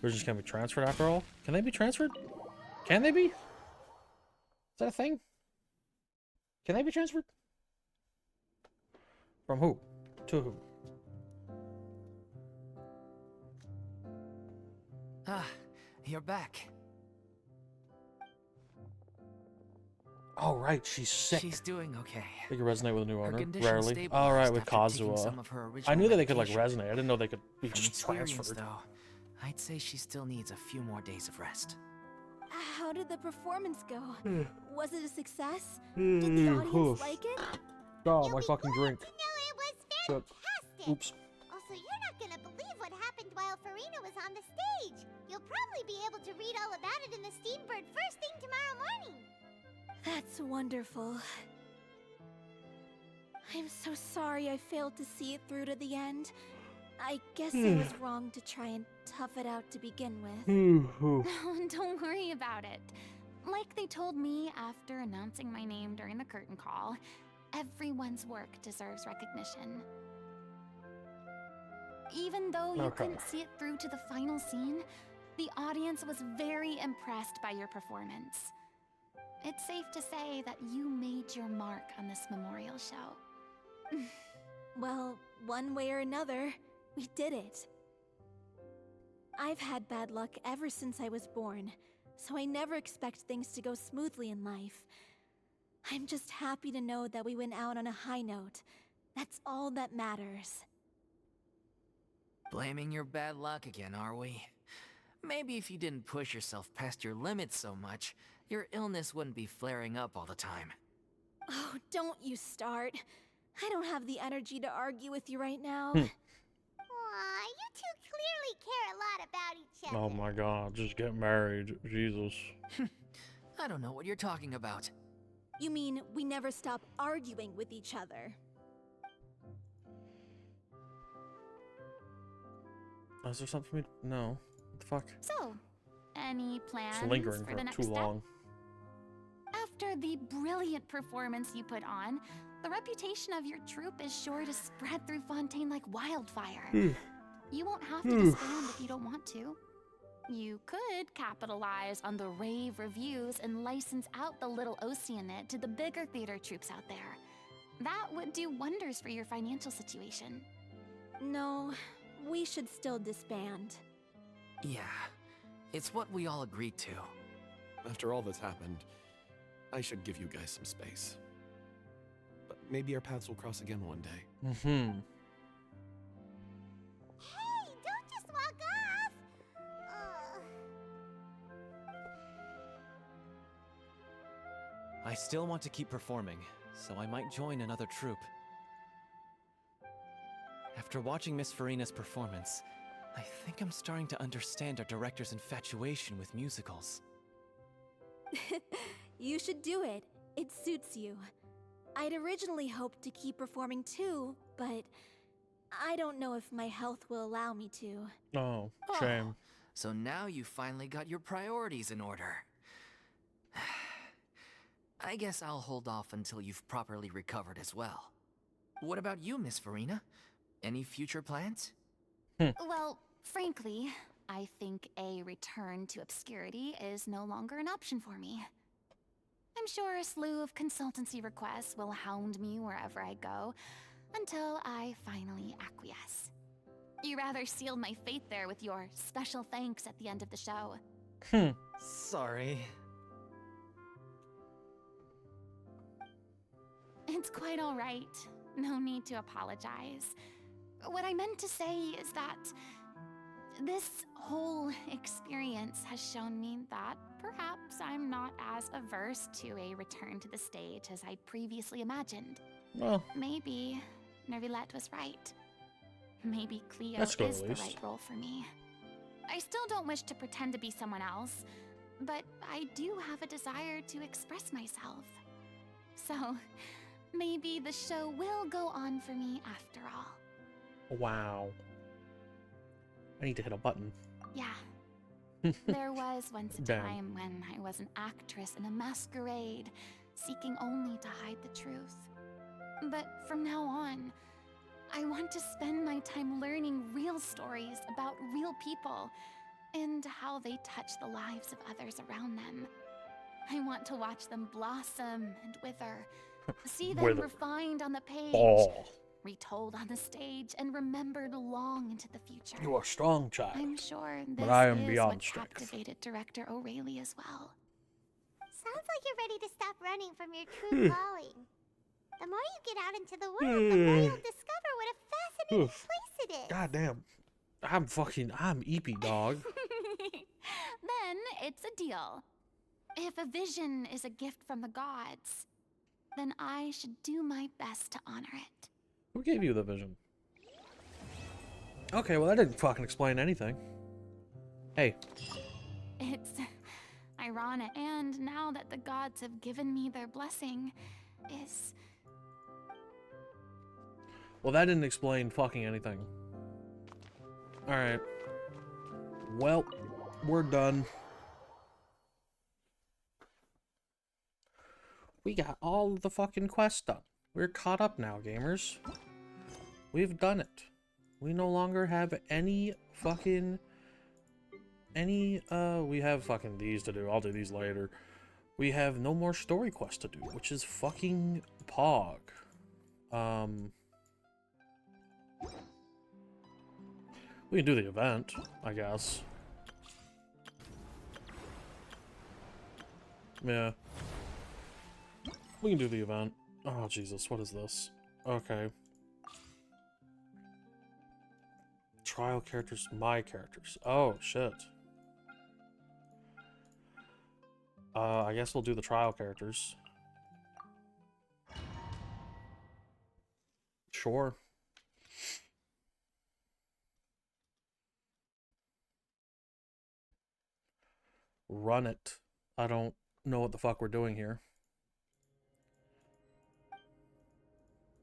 Visions can be transferred after all? Can they be transferred? Can they be? Is that a thing? Can they be transferred? From who? To who? Ah, you're back. Oh, right, she's sick. She's doing okay. They can resonate with a new Her owner. condition Rarely. stabilized All right, with after taking Kazuha. some of her I original knew that they could like medication. resonate. I didn't know they could be From just experience, transferred. though, I'd say she still needs a few more days of rest. How did the performance go? Hmm. Was it a success? Did the audience like it? Oh, my fucking drink. No, it was Shit. fantastic! Oops. Also, you're not gonna believe what happened while Farina was on the stage. You'll probably be able to read all about it in the Steambird first thing tomorrow morning. That's wonderful. I'm so sorry I failed to see it through to the end. I guess I was wrong to try and tough it out to begin with. Don't worry about it. Like they told me after announcing my name during the curtain call, everyone's work deserves recognition. Even though you couldn't see it through to the final scene, the audience was very impressed by your performance. It's safe to say that you made your mark on this memorial show. Well, one way or another, we did it. I've had bad luck ever since I was born, so I never expect things to go smoothly in life. I'm just happy to know that we went out on a high note. That's all that matters. Blaming your bad luck again, are we? Maybe if you didn't push yourself past your limits so much, your illness wouldn't be flaring up all the time. Oh, don't you start. I don't have the energy to argue with you right now. Aw, you two clearly care a lot about each other. Oh my god, just get married. Jesus. I don't know what you're talking about. You mean we never stop arguing with each other? Is there something for me? No. What the fuck? So, any plans It's lingering for the next too step? long. After the brilliant performance you put on, the reputation of your troupe is sure to spread through Fontaine like wildfire. You won't have to disband if you don't want to. You could capitalize on the rave reviews and license out the little Oceanit to the bigger theater troupes out there. That would do wonders for your financial situation. No, we should still disband. Yeah, it's what we all agreed to. After all that's happened, I should give you guys some space. But maybe our paths will cross again one day. Mm-hmm. Hey, don't just walk off! I still want to keep performing, so I might join another troupe. After watching Miss Farina's performance, I think I'm starting to understand our director's infatuation with musicals. You should do it. It suits you. I'd originally hoped to keep performing too, but I don't know if my health will allow me to. Oh, shame. So now you finally got your priorities in order. I guess I'll hold off until you've properly recovered as well. What about you, Miss Farina? Any future plans? Well, frankly, I think a return to obscurity is no longer an option for me. I'm sure a slew of consultancy requests will hound me wherever I go until I finally acquiesce. You rather sealed my fate there with your special thanks at the end of the show. Sorry. It's quite all right. No need to apologize. What I meant to say is that this whole experience has shown me that perhaps I'm not as averse to a return to the stage as I previously imagined. Well, maybe Nervillette was right. Maybe Cleo that's good is at the least. right role for me. I still don't wish to pretend to be someone else, but I do have a desire to express myself. So, maybe the show will go on for me after all. Wow. I need to hit a button. Yeah. There was once a Damn. time when I was an actress in a masquerade, seeking only to hide the truth. But from now on, I want to spend my time learning real stories about real people and how they touch the lives of others around them. I want to watch them blossom and wither, see them Wither. refined on the page, Oh. retold on the stage, and remembered long into the future. You are strong, child. I'm sure this But I am is beyond what strength. captivated director O'Reilly as well. Sounds like you're ready to stop running from your true calling. The more you get out into the world, the more you'll discover what a fascinating place it is. God damn. I'm eepy, dog. Then it's a deal. If a vision is a gift from the gods, then I should do my best to honor it. Who gave you the vision? Okay, well that didn't fucking explain anything. Hey. It's ironic, and now that the gods have given me their blessing, is... Well, that didn't explain fucking anything. Alright. Well, we're done. We got all of the fucking quests done. We're caught up now, gamers. We've done it. We no longer have any fucking... we have fucking these to do. I'll do these later. We have no more story quests to do, which is fucking pog. We can do the event, I guess. Yeah. We can do the event. Oh, Jesus, what is this? Okay. Trial characters, my characters. Oh, shit. I guess we'll do the trial characters. Sure. Run it. I don't know what the fuck we're doing here.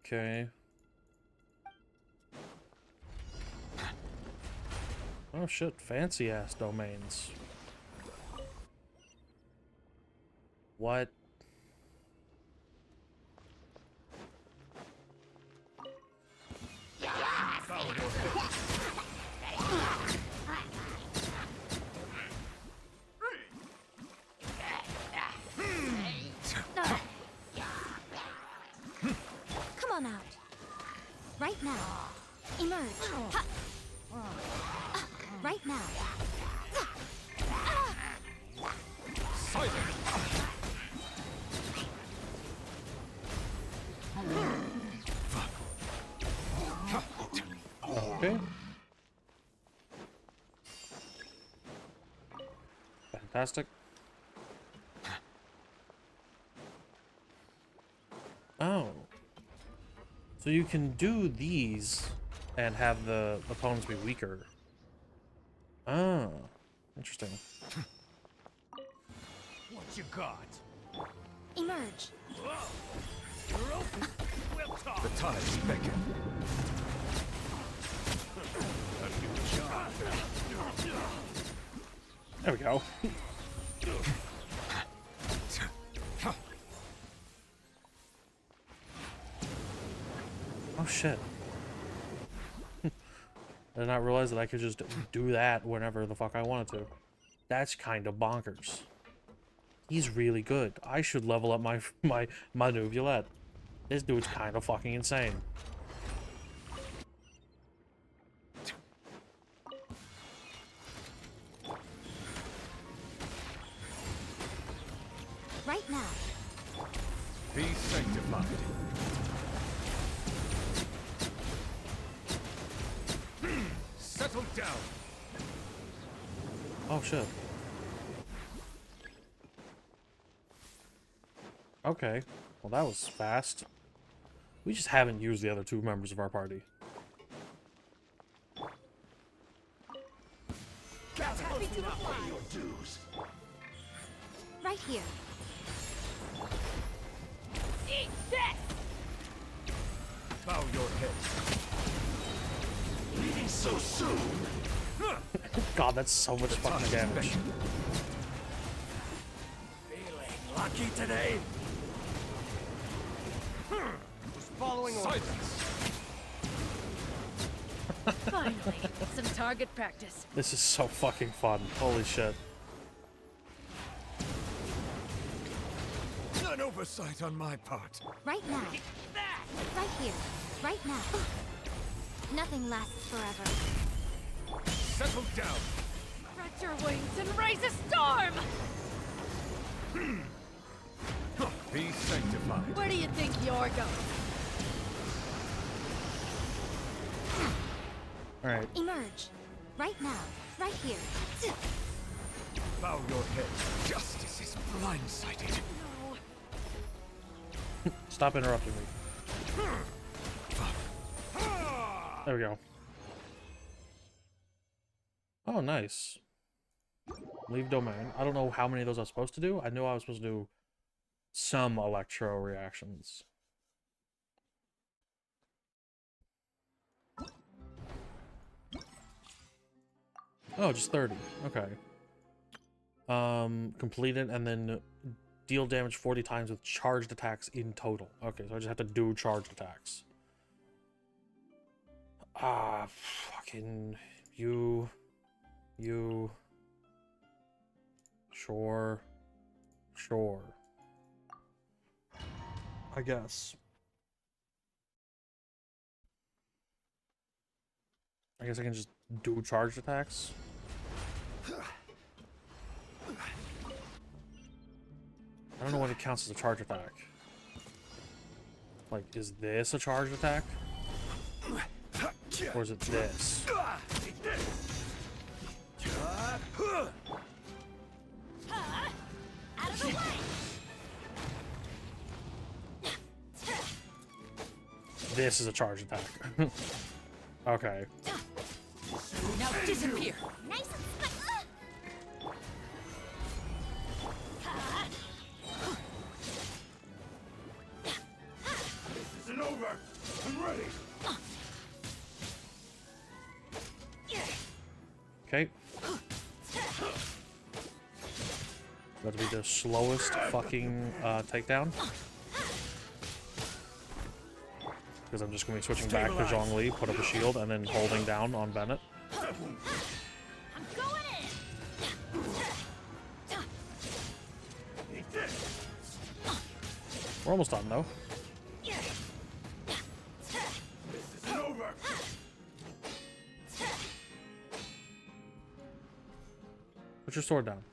Okay. Oh shit, fancy ass domains. What? Come on out. Right now. Emerge. Ha. Right now. Okay. Fantastic. Oh. So you can do these and have the opponents be weaker. Oh. Interesting. What you got? Emerge. You're open. We'll talk. The tides beckon. A new job. There we go. Oh shit. I did not realize that I could just do that whenever the fuck I wanted to. That's kind of bonkers. He's really good. I should level up my Nuvulette. This dude's kind of fucking insane. Right now. Be sanctified. Settle down. Oh shit. Okay. Well, that was fast. We just haven't used the other two members of our party. Happy to apply. Right here. Eat this! Bow your head. Leaving so soon? God, that's so much fucking damage. Feeling lucky today? Just following Silence. Finally, some target practice. This is so fucking fun. Holy shit. An oversight on my part. Right now. Right here. Right now. Nothing lasts forever. Settle down. Spread your wings and raise a storm! Be sanctified. Where do you think you're going? Alright. Emerge. Right now. Right here. Bow your head. Justice is blindsided. Stop interrupting me. There we go. Oh, nice. Leave domain. I don't know how many of those I was supposed to do. I knew I was supposed to do some electro reactions. Oh, just 30. Okay. Complete it and then deal damage 40 times with charged attacks in total. Okay, so I just have to do charged attacks. Ah, fucking you. Sure. I guess. I guess I can just do charged attacks. I don't know when it counts as a charge attack. Like, is this a charged attack? Or is it this? Out of the way! This is a charge attack. Okay. Now disappear! Nice and This isn't over. I'm ready. Okay. That'll be the slowest fucking takedown. Because I'm just going to be switching back to Zhongli, put up a shield, and then holding down on Bennett. I'm going in! We're almost done, though. This isn't over. your sword down.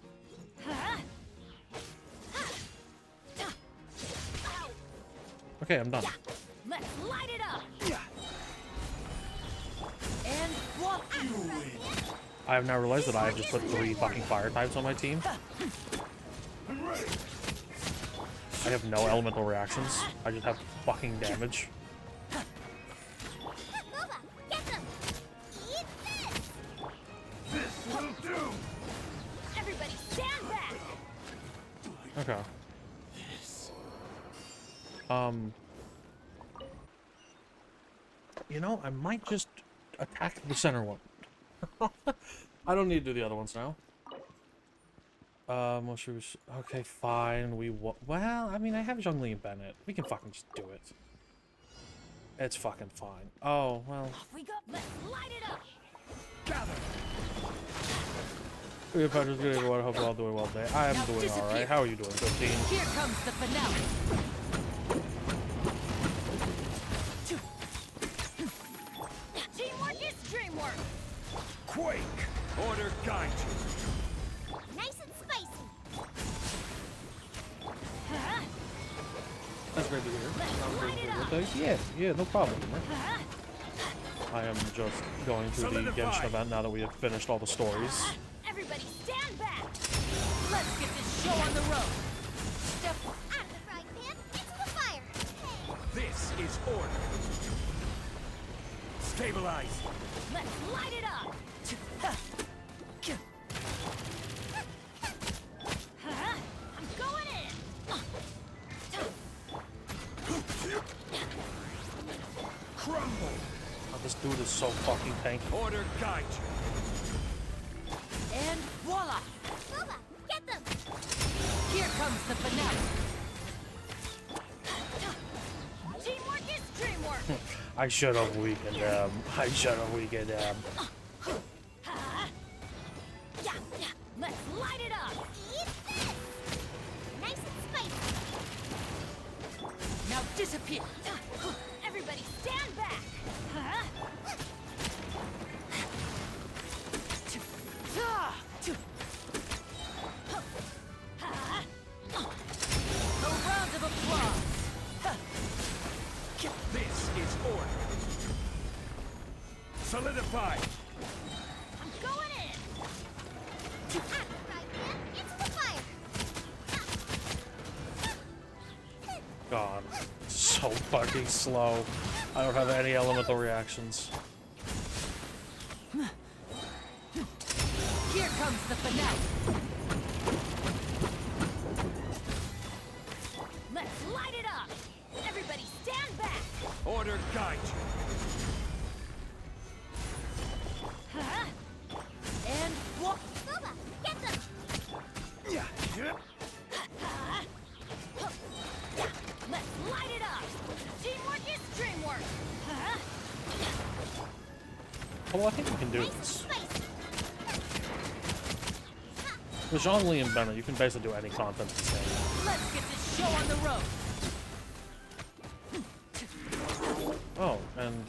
Okay, I'm done. Let's light it up. And what? I have now realized that I have just put 3 fucking fire types on my team. I have no elemental reactions. I just have fucking damage. Everybody stand back. Okay. You know, I might just attack the center one. I don't need to do the other ones now. What should we okay, fine. Well, I mean, I have Zhongli and Bennett. We can fucking just do it. It's fucking fine. Oh, well. Off we go. Let's light it up. If I just get everyone, I hope we're all doing well today. I am doing alright. How are you doing, 15? Here comes the finale. Teamwork is dreamwork. Quake! Order guide you. Nice and spicy. That's great to hear. Yeah, no problem. Right? I am just going through the Genshin event now that we have finished all the stories. Everybody stand back. Let's get this show on the road. Step out of the frying pan, into the fire. This is order. Stabilize. Let's light it up. I'm going in. Crumble. Oh, this dude is so fucking tanky. Order guide you. And voila. Boba, get them. Here comes the finale. Teamwork is dreamwork. I should have weakened them. I should have weakened them. Let's light it up. Eat this. Nice and spicy. Now disappear. Everybody stand back. A round of applause. This is order. Solidify. I'm going in. Out of the frying pan, into the fire. God, so fucking slow. I don't have any elemental reactions. Here comes the finale. Let's light it up. Everybody stand back. Order guide you. And what? Boba, get them. Let's light it up. Teamwork is dreamwork. Oh, well, I think we can do this. With Zhongli and Bennett, you can basically do any content in this game. Let's get this show on the road. Oh, and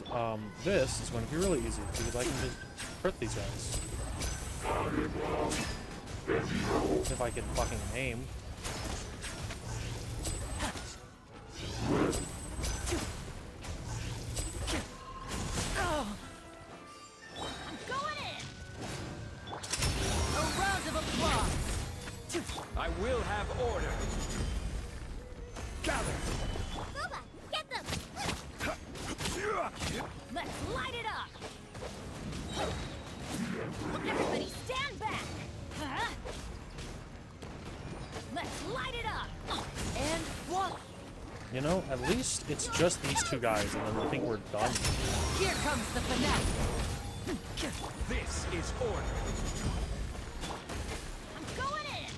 this is going to be really easy because I can just crit these guys. If I can fucking aim. I'm going in. A round of applause. I will have order. Gather. Boba, get them. Let's light it up. Everybody stand back. Let's light it up. And what? You know, at least it's just these two guys, and then I think we're done. Here comes the finale. This is order. I'm going in.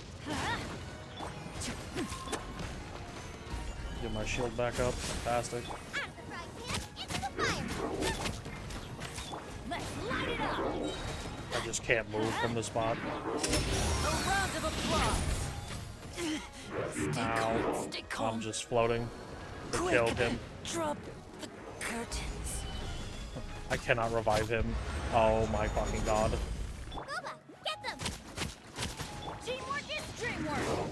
Get my shield back up. Fantastic. Out of the frying pan, into the fire. Let's light it up. I just can't move from the spot. A round of applause. Ow. Stay calm. I'm just floating. They Quick, killed him. drop the curtains. I cannot revive him. Oh my fucking god. Boba, get them. more.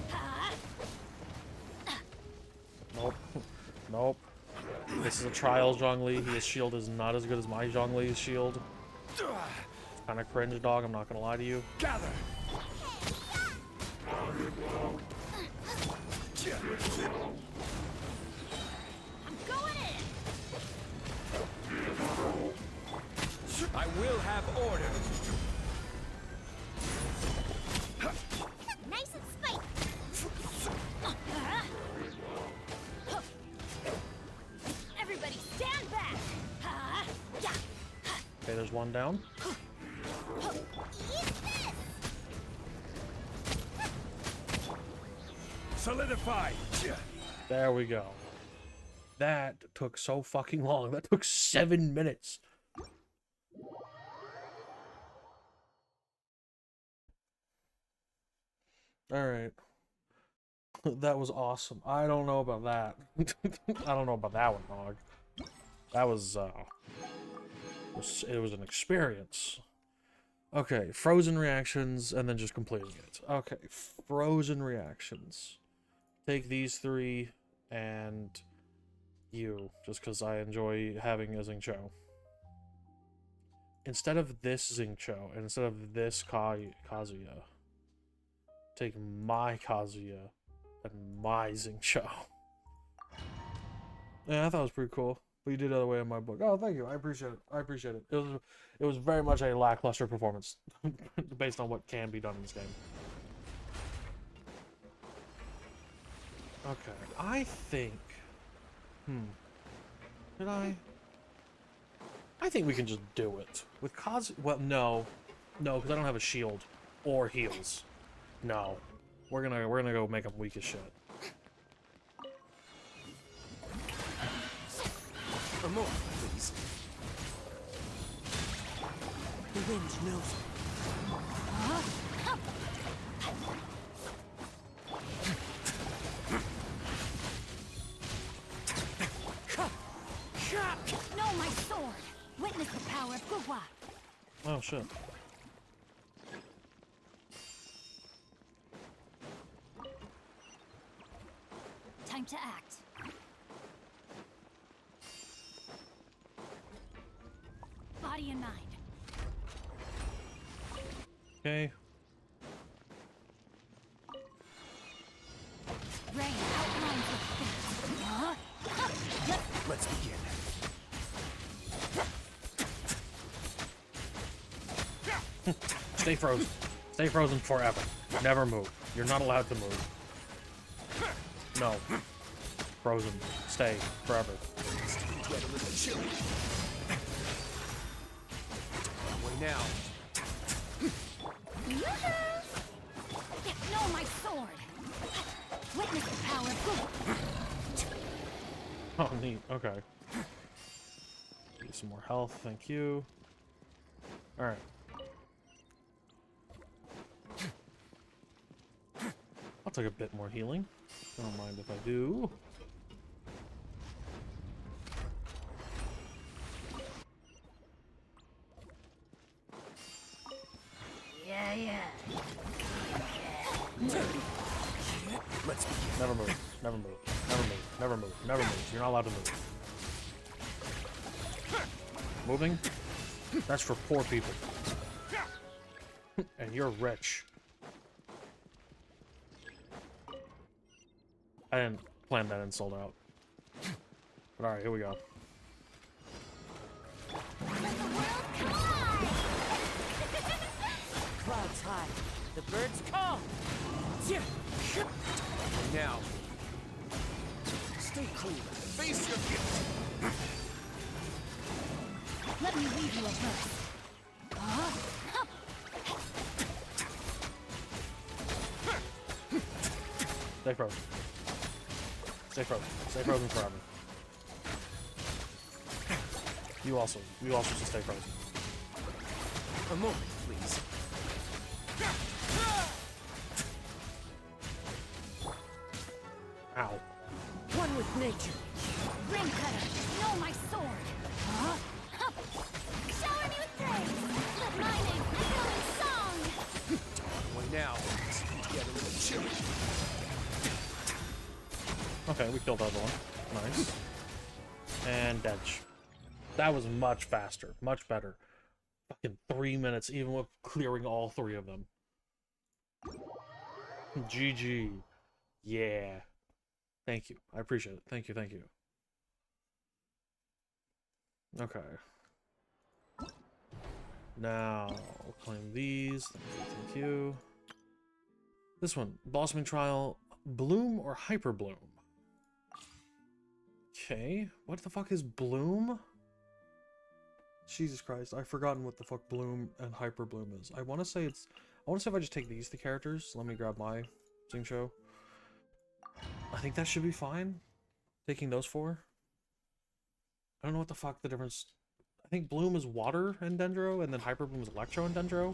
Nope. Nope. This is a trial Zhongli. His shield is not as good as my Zhongli's shield. It's kind of cringe, dog. I'm not gonna lie to you. Gather. I'm going in. I will have order. Nice and spiky. Everybody stand back. Okay, there's one down. Solidify. There we go. That took so fucking long. That took 7 minutes. Alright. That was awesome. I don't know about that. I don't know about that one, dog. That was, it was an experience. Okay, frozen reactions, and then just completing it. Okay, frozen reactions. Take these 3, and you, just because I enjoy having a Xingqiu. Instead of this Xingqiu, and instead of this Kazuya, take my Kazuya and my Xingqiu. Yeah, I thought it was pretty cool. But you did it the other way in my book. Oh, thank you. I appreciate it. I appreciate it. It was very much a lackluster performance based on what can be done in this game. Okay, I think... Did I think we can just do it. With Kazuya... Well, no. No, because I don't have a shield. Or heals. No. We're gonna go make him weak as shit. More, please. The wind knows it. No, my sword. Witness the power of Guhua. Oh, shit. Time to act. Body and mind. Okay. Rain outlines the fate. Let's begin. Stay frozen. Stay frozen forever. Never move. You're not allowed to move. No. Frozen. Stay forever. Get a little chilly. Way now. No, my sword. Witness the power of Guhua. Oh, neat. Okay. Get some more health. Thank you. Alright. I'll take a bit more healing. I don't mind if I do. Yeah. Let's begin. Never move. Never move. Never move. Never move. Never move. You're not allowed to move. Moving? That's for poor people. And you're rich. I didn't plan that insult out. But alright, here we go. Clouds high. The birds call. Now. Stay cool. Face your gift. Let me read you a verse. Stay frozen. Stay frozen. Stay frozen forever. You also should stay frozen. A moment, please. Ow. One with nature. Ring cutter. No, my sword. Shower me with praise. Let my name echo in song. Way now. Get a little Okay, we killed the other one. Nice. And Dench. That was much faster. Much better. Fucking 3 minutes, even with clearing all 3 of them. GG. Yeah. Thank you. I appreciate it. Thank you, thank you. Okay. Now, we'll claim these. Thank you. This one. Blossoming Trial. Bloom or Hyper Bloom? Okay. What the fuck is Bloom? Jesus Christ. I've forgotten what the fuck Bloom and Hyper Bloom is. I want to say it's... I want to say if I just take these 2 characters. Let me grab my Sing Show. I think that should be fine. Taking those 4. I don't know what the fuck the difference... I think Bloom is Water and Dendro, and then Hyper Bloom is Electro and Dendro.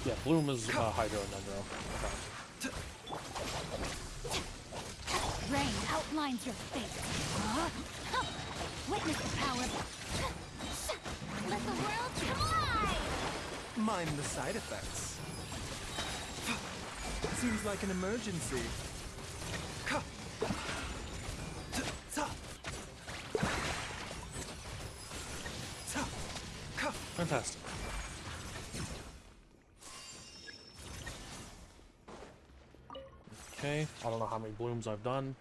Yeah, Bloom is Hydro and Dendro. Okay. Rain outlines your face. Witness the power of... Let the world come alive! Mind the side effects. Seems like an emergency. Fantastic. Okay, I don't know how many blooms I've done.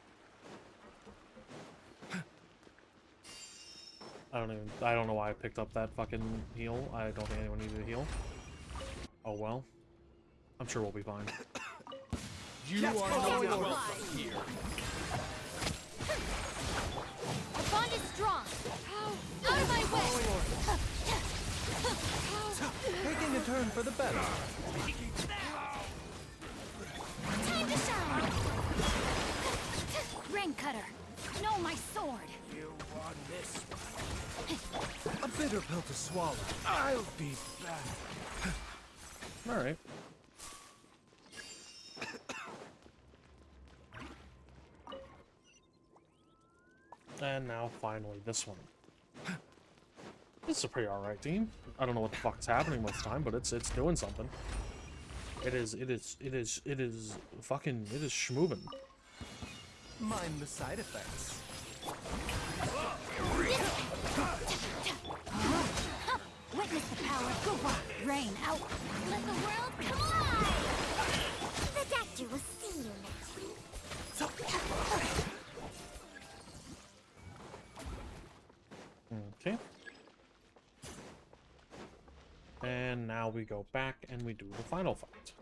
I don't know why I picked up that fucking heal. I don't think anyone needed a heal. Oh well. I'm sure we'll be fine. You are not welcome here. Our bond is strong. Out of my way! Taking a turn for the better. Time to shine! Rain Cutter, know my sword. You want this? A bitter pill to swallow. I'll be back. Alright. And now, finally, this one. This is a pretty alright team. I don't know what the fuck is happening most of the time, but it's doing something. It is schmoovin'. Mind the side effects. Witness the power of Guwa. Rain out. Let the world come alive! The doctor will see you now. Okay. And now we go back and we do the final fight.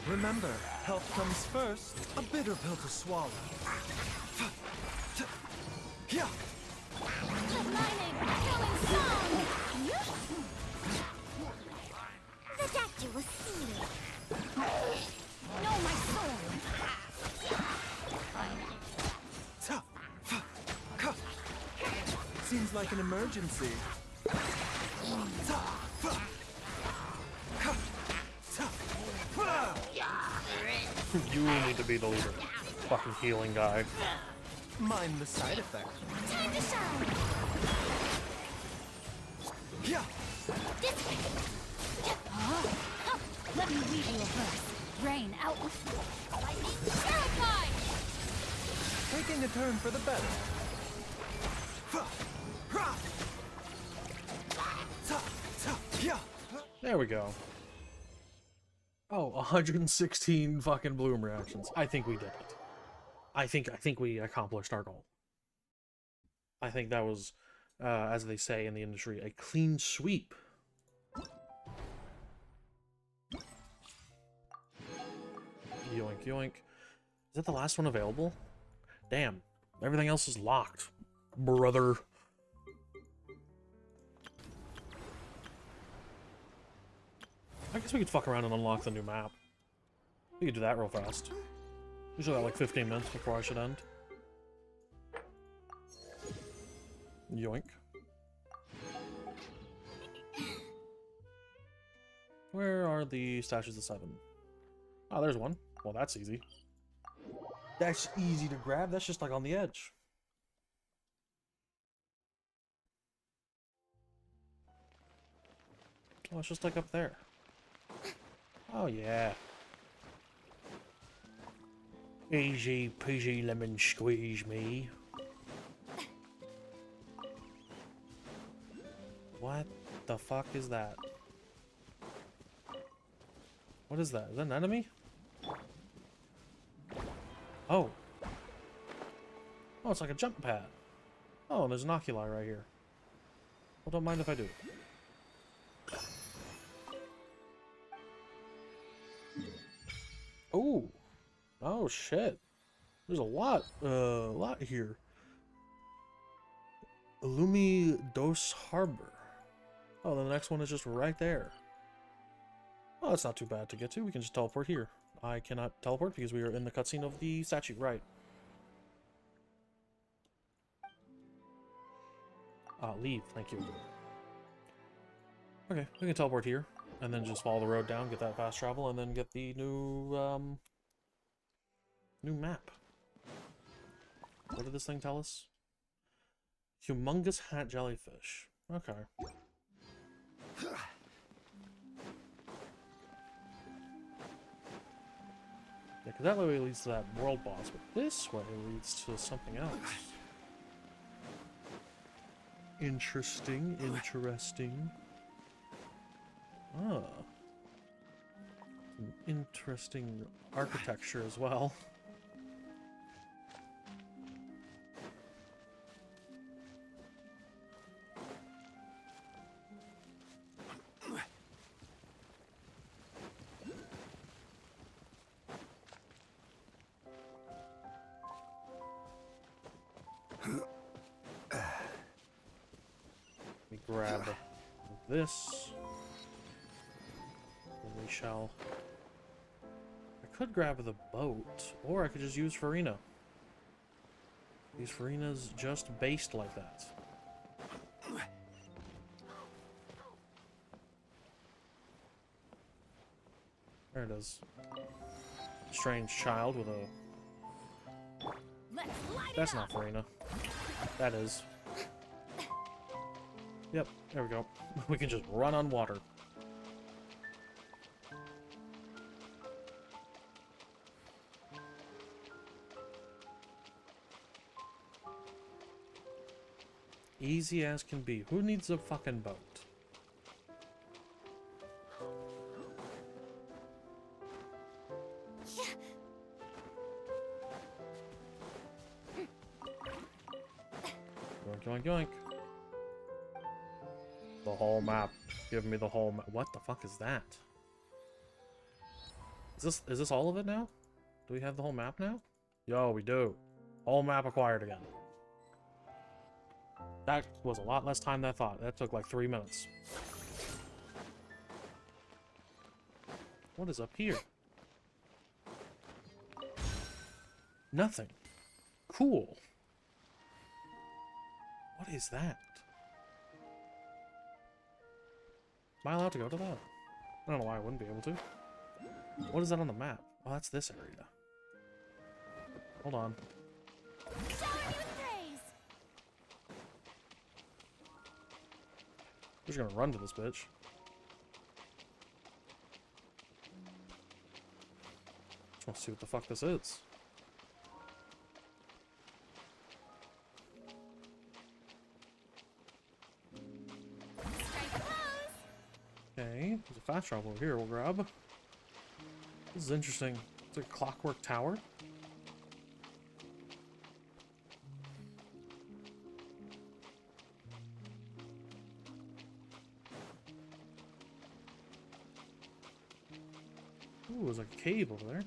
Remember, health comes first. A bitter pill to swallow. Yeah. The doctor will see you. Know my sword. Seems like an emergency. You need to be the leader. Fucking healing guy. Mind the side effect. Time to shine! Yeah. Let me read you a verse. Rain out. Lightning terrified! Taking a turn for the better. There we go. Oh, 116 fucking bloom reactions. I think we did it. I think we accomplished our goal. I think that was, as they say in the industry, a clean sweep. Yoink, yoink. Is that the last one available? Damn. Everything else is locked, brother. I guess we could fuck around and unlock the new map. We could do that real fast. Usually got like 15 minutes before I should end. Yoink. Where are the statues of 7? Oh, there's one. Well, that's easy. That's easy to grab. That's just like on the edge. Oh, it's just like up there. Oh, yeah. Easy peasy lemon squeeze me. What the fuck is that? What is that? Is that an enemy? Oh. Oh, it's like a jump pad. Oh, and there's an oculi right here. Well, don't mind if I do. Oh. Oh, shit. There's a lot here. Illumi Dos Harbor. Oh, then the next one is just right there. Oh, that's not too bad to get to. We can just teleport here. I cannot teleport because we are in the cutscene of the statue. Right. Leave. Thank you. Okay, we can teleport here. And then just follow the road down, get that fast travel, and then get the new, new map. What did this thing tell us? Humongous hat jellyfish. Okay. Yeah, because that way leads to that world boss, but this way leads to something else. Interesting, interesting. Ah. Some interesting architecture as well. Grab this, and we shall... I could grab the boat, or I could just use Farina. These Farinas just based like that. There it is. Strange child with a... That's not Farina. That is. Yep, there we go. We can just run on water. Easy as can be. Who needs a fucking boat? Yoink, yoink, yoink. The whole map. Give me the whole map. What the fuck is that? Is this all of it now? Do we have the whole map now? Yo, we do. Whole map acquired again. That was a lot less time than I thought. That took like 3 minutes. What is up here? Nothing. Cool. What is that? Am I allowed to go to that? I don't know why I wouldn't be able to. What is that on the map? Oh, that's this area. Hold on. We're just gonna run to this bitch. Just wanna see what the fuck this is. Okay, there's a fast travel over here we'll grab. This is interesting. It's like a clockwork tower. Ooh, there's like a cave over there.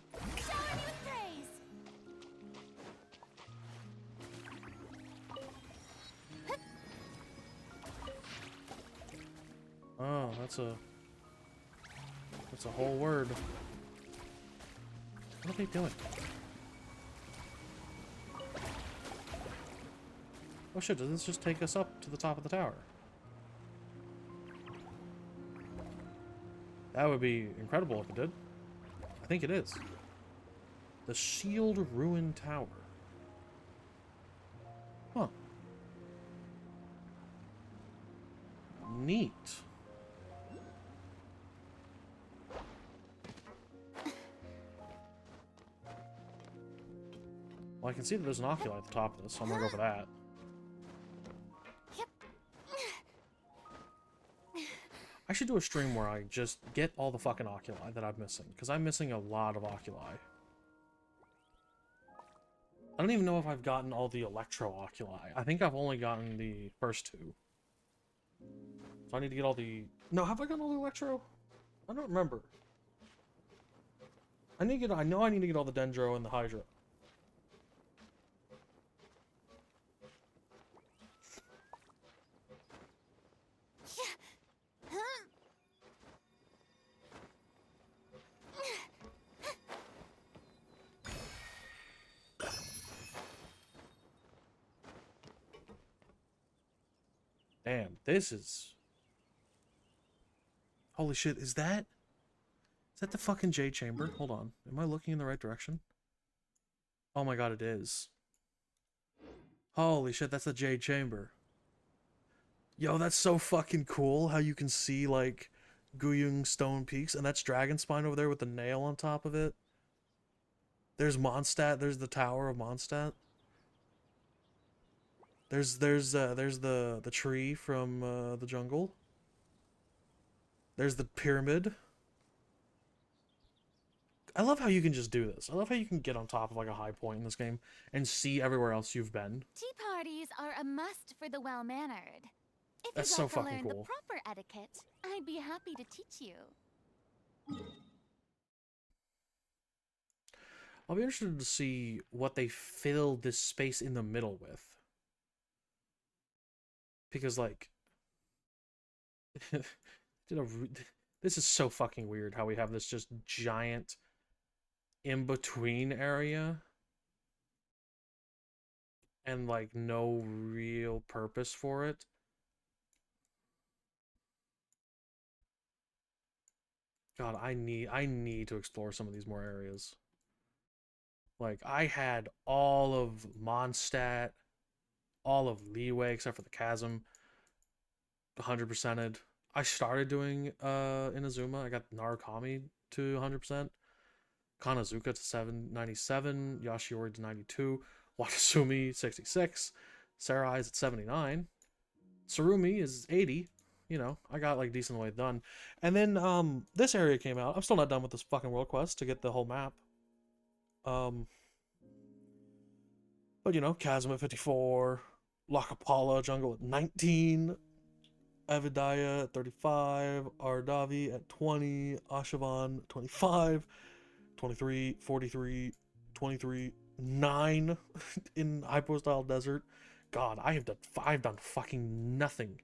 Oh, that's a whole word. What are they doing? Oh shit, does this just take us up to the top of the tower? That would be incredible if it did. I think it is. The Shield Ruin Tower. Huh. Neat. Well, I can see that there's an oculi at the top of this, so I'm gonna go for that. I should do a stream where I just get all the fucking oculi that I'm missing, because I'm missing a lot of oculi. I don't even know if I've gotten all the electro oculi. I think I've only gotten the first two. So I need to get all the... No, have I gotten all the electro? I don't remember. I know I need to get all the dendro and the hydra. Damn, this is... Holy shit, is that the fucking Jade Chamber? Hold on. Am I looking in the right direction? Oh my god, it is. Holy shit, that's the Jade Chamber. Yo, that's so fucking cool how you can see, like, Guyung Stone Peaks, and that's Dragonspine over there with the nail on top of it. There's Mondstadt, there's the Tower of Mondstadt. There's the tree from the jungle. There's the pyramid. I love how you can just do this. I love how you can get on top of like a high point in this game and see everywhere else you've been. Tea parties are a must for the well-mannered. If That's you'd so like to fucking learn cool. the proper etiquette, I'd be happy to teach you. I'll be interested to see what they fill this space in the middle with. Because, like... this is so fucking weird how we have this just giant in-between area. And, like, no real purpose for it. God, I need to explore some of these more areas. Like, I had all of Mondstadt, all of Leeway, except for the Chasm, 100%ed. I started doing Inazuma. I got Narukami to 100%. Kanazuka to 797. Yashiori to 92. Watasumi 66. Sarai is at 79. Tsurumi is 80. You know, I got like decent way done. And then this area came out. I'm still not done with this fucking world quest to get the whole map. But you know, Chasm at 54, Lakapala Jungle at 19, Avidaya at 35, Ardavi at 20, Ashavan 25, 23, 43, 23, 9 in Hypostyle Desert. God, I've done fucking nothing.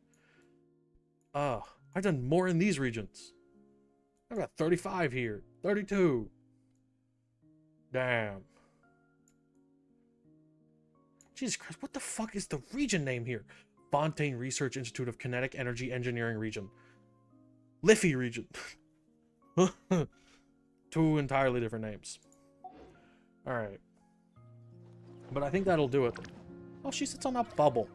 I've done more in these regions. I've got 35 here, 32. Damn. Jesus Christ, what the fuck is the region name here? Fontaine Research Institute of Kinetic Energy Engineering Region. Liffey Region. Two entirely different names. Alright. But I think that'll do it. Oh, she sits on that bubble.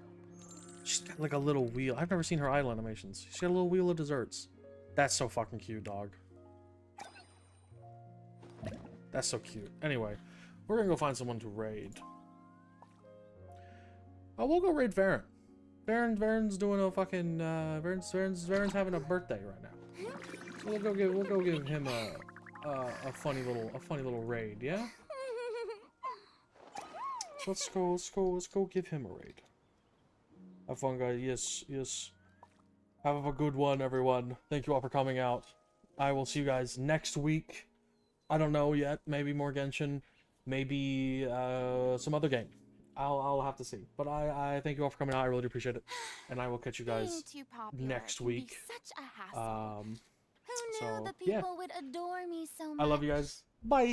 She's got like a little wheel. I've never seen her idle animations. She's got a little wheel of desserts. That's so fucking cute, dog. That's so cute. Anyway, we're gonna go find someone to raid. Oh, we'll go raid Varen. Varen's doing a fucking Varen's having a birthday right now. So we'll go give him a funny little raid, yeah? So let's go give him a raid. Have fun, guys. Yes. Have a good one, everyone. Thank you all for coming out. I will see you guys next week. I don't know yet. Maybe more Genshin. Maybe some other game. I'll have to see. But I thank you all for coming out. I really do appreciate it. And I will catch you guys next week. Such a hassle. Who knew so, the people yeah. would adore me so much? I love you guys. Bye.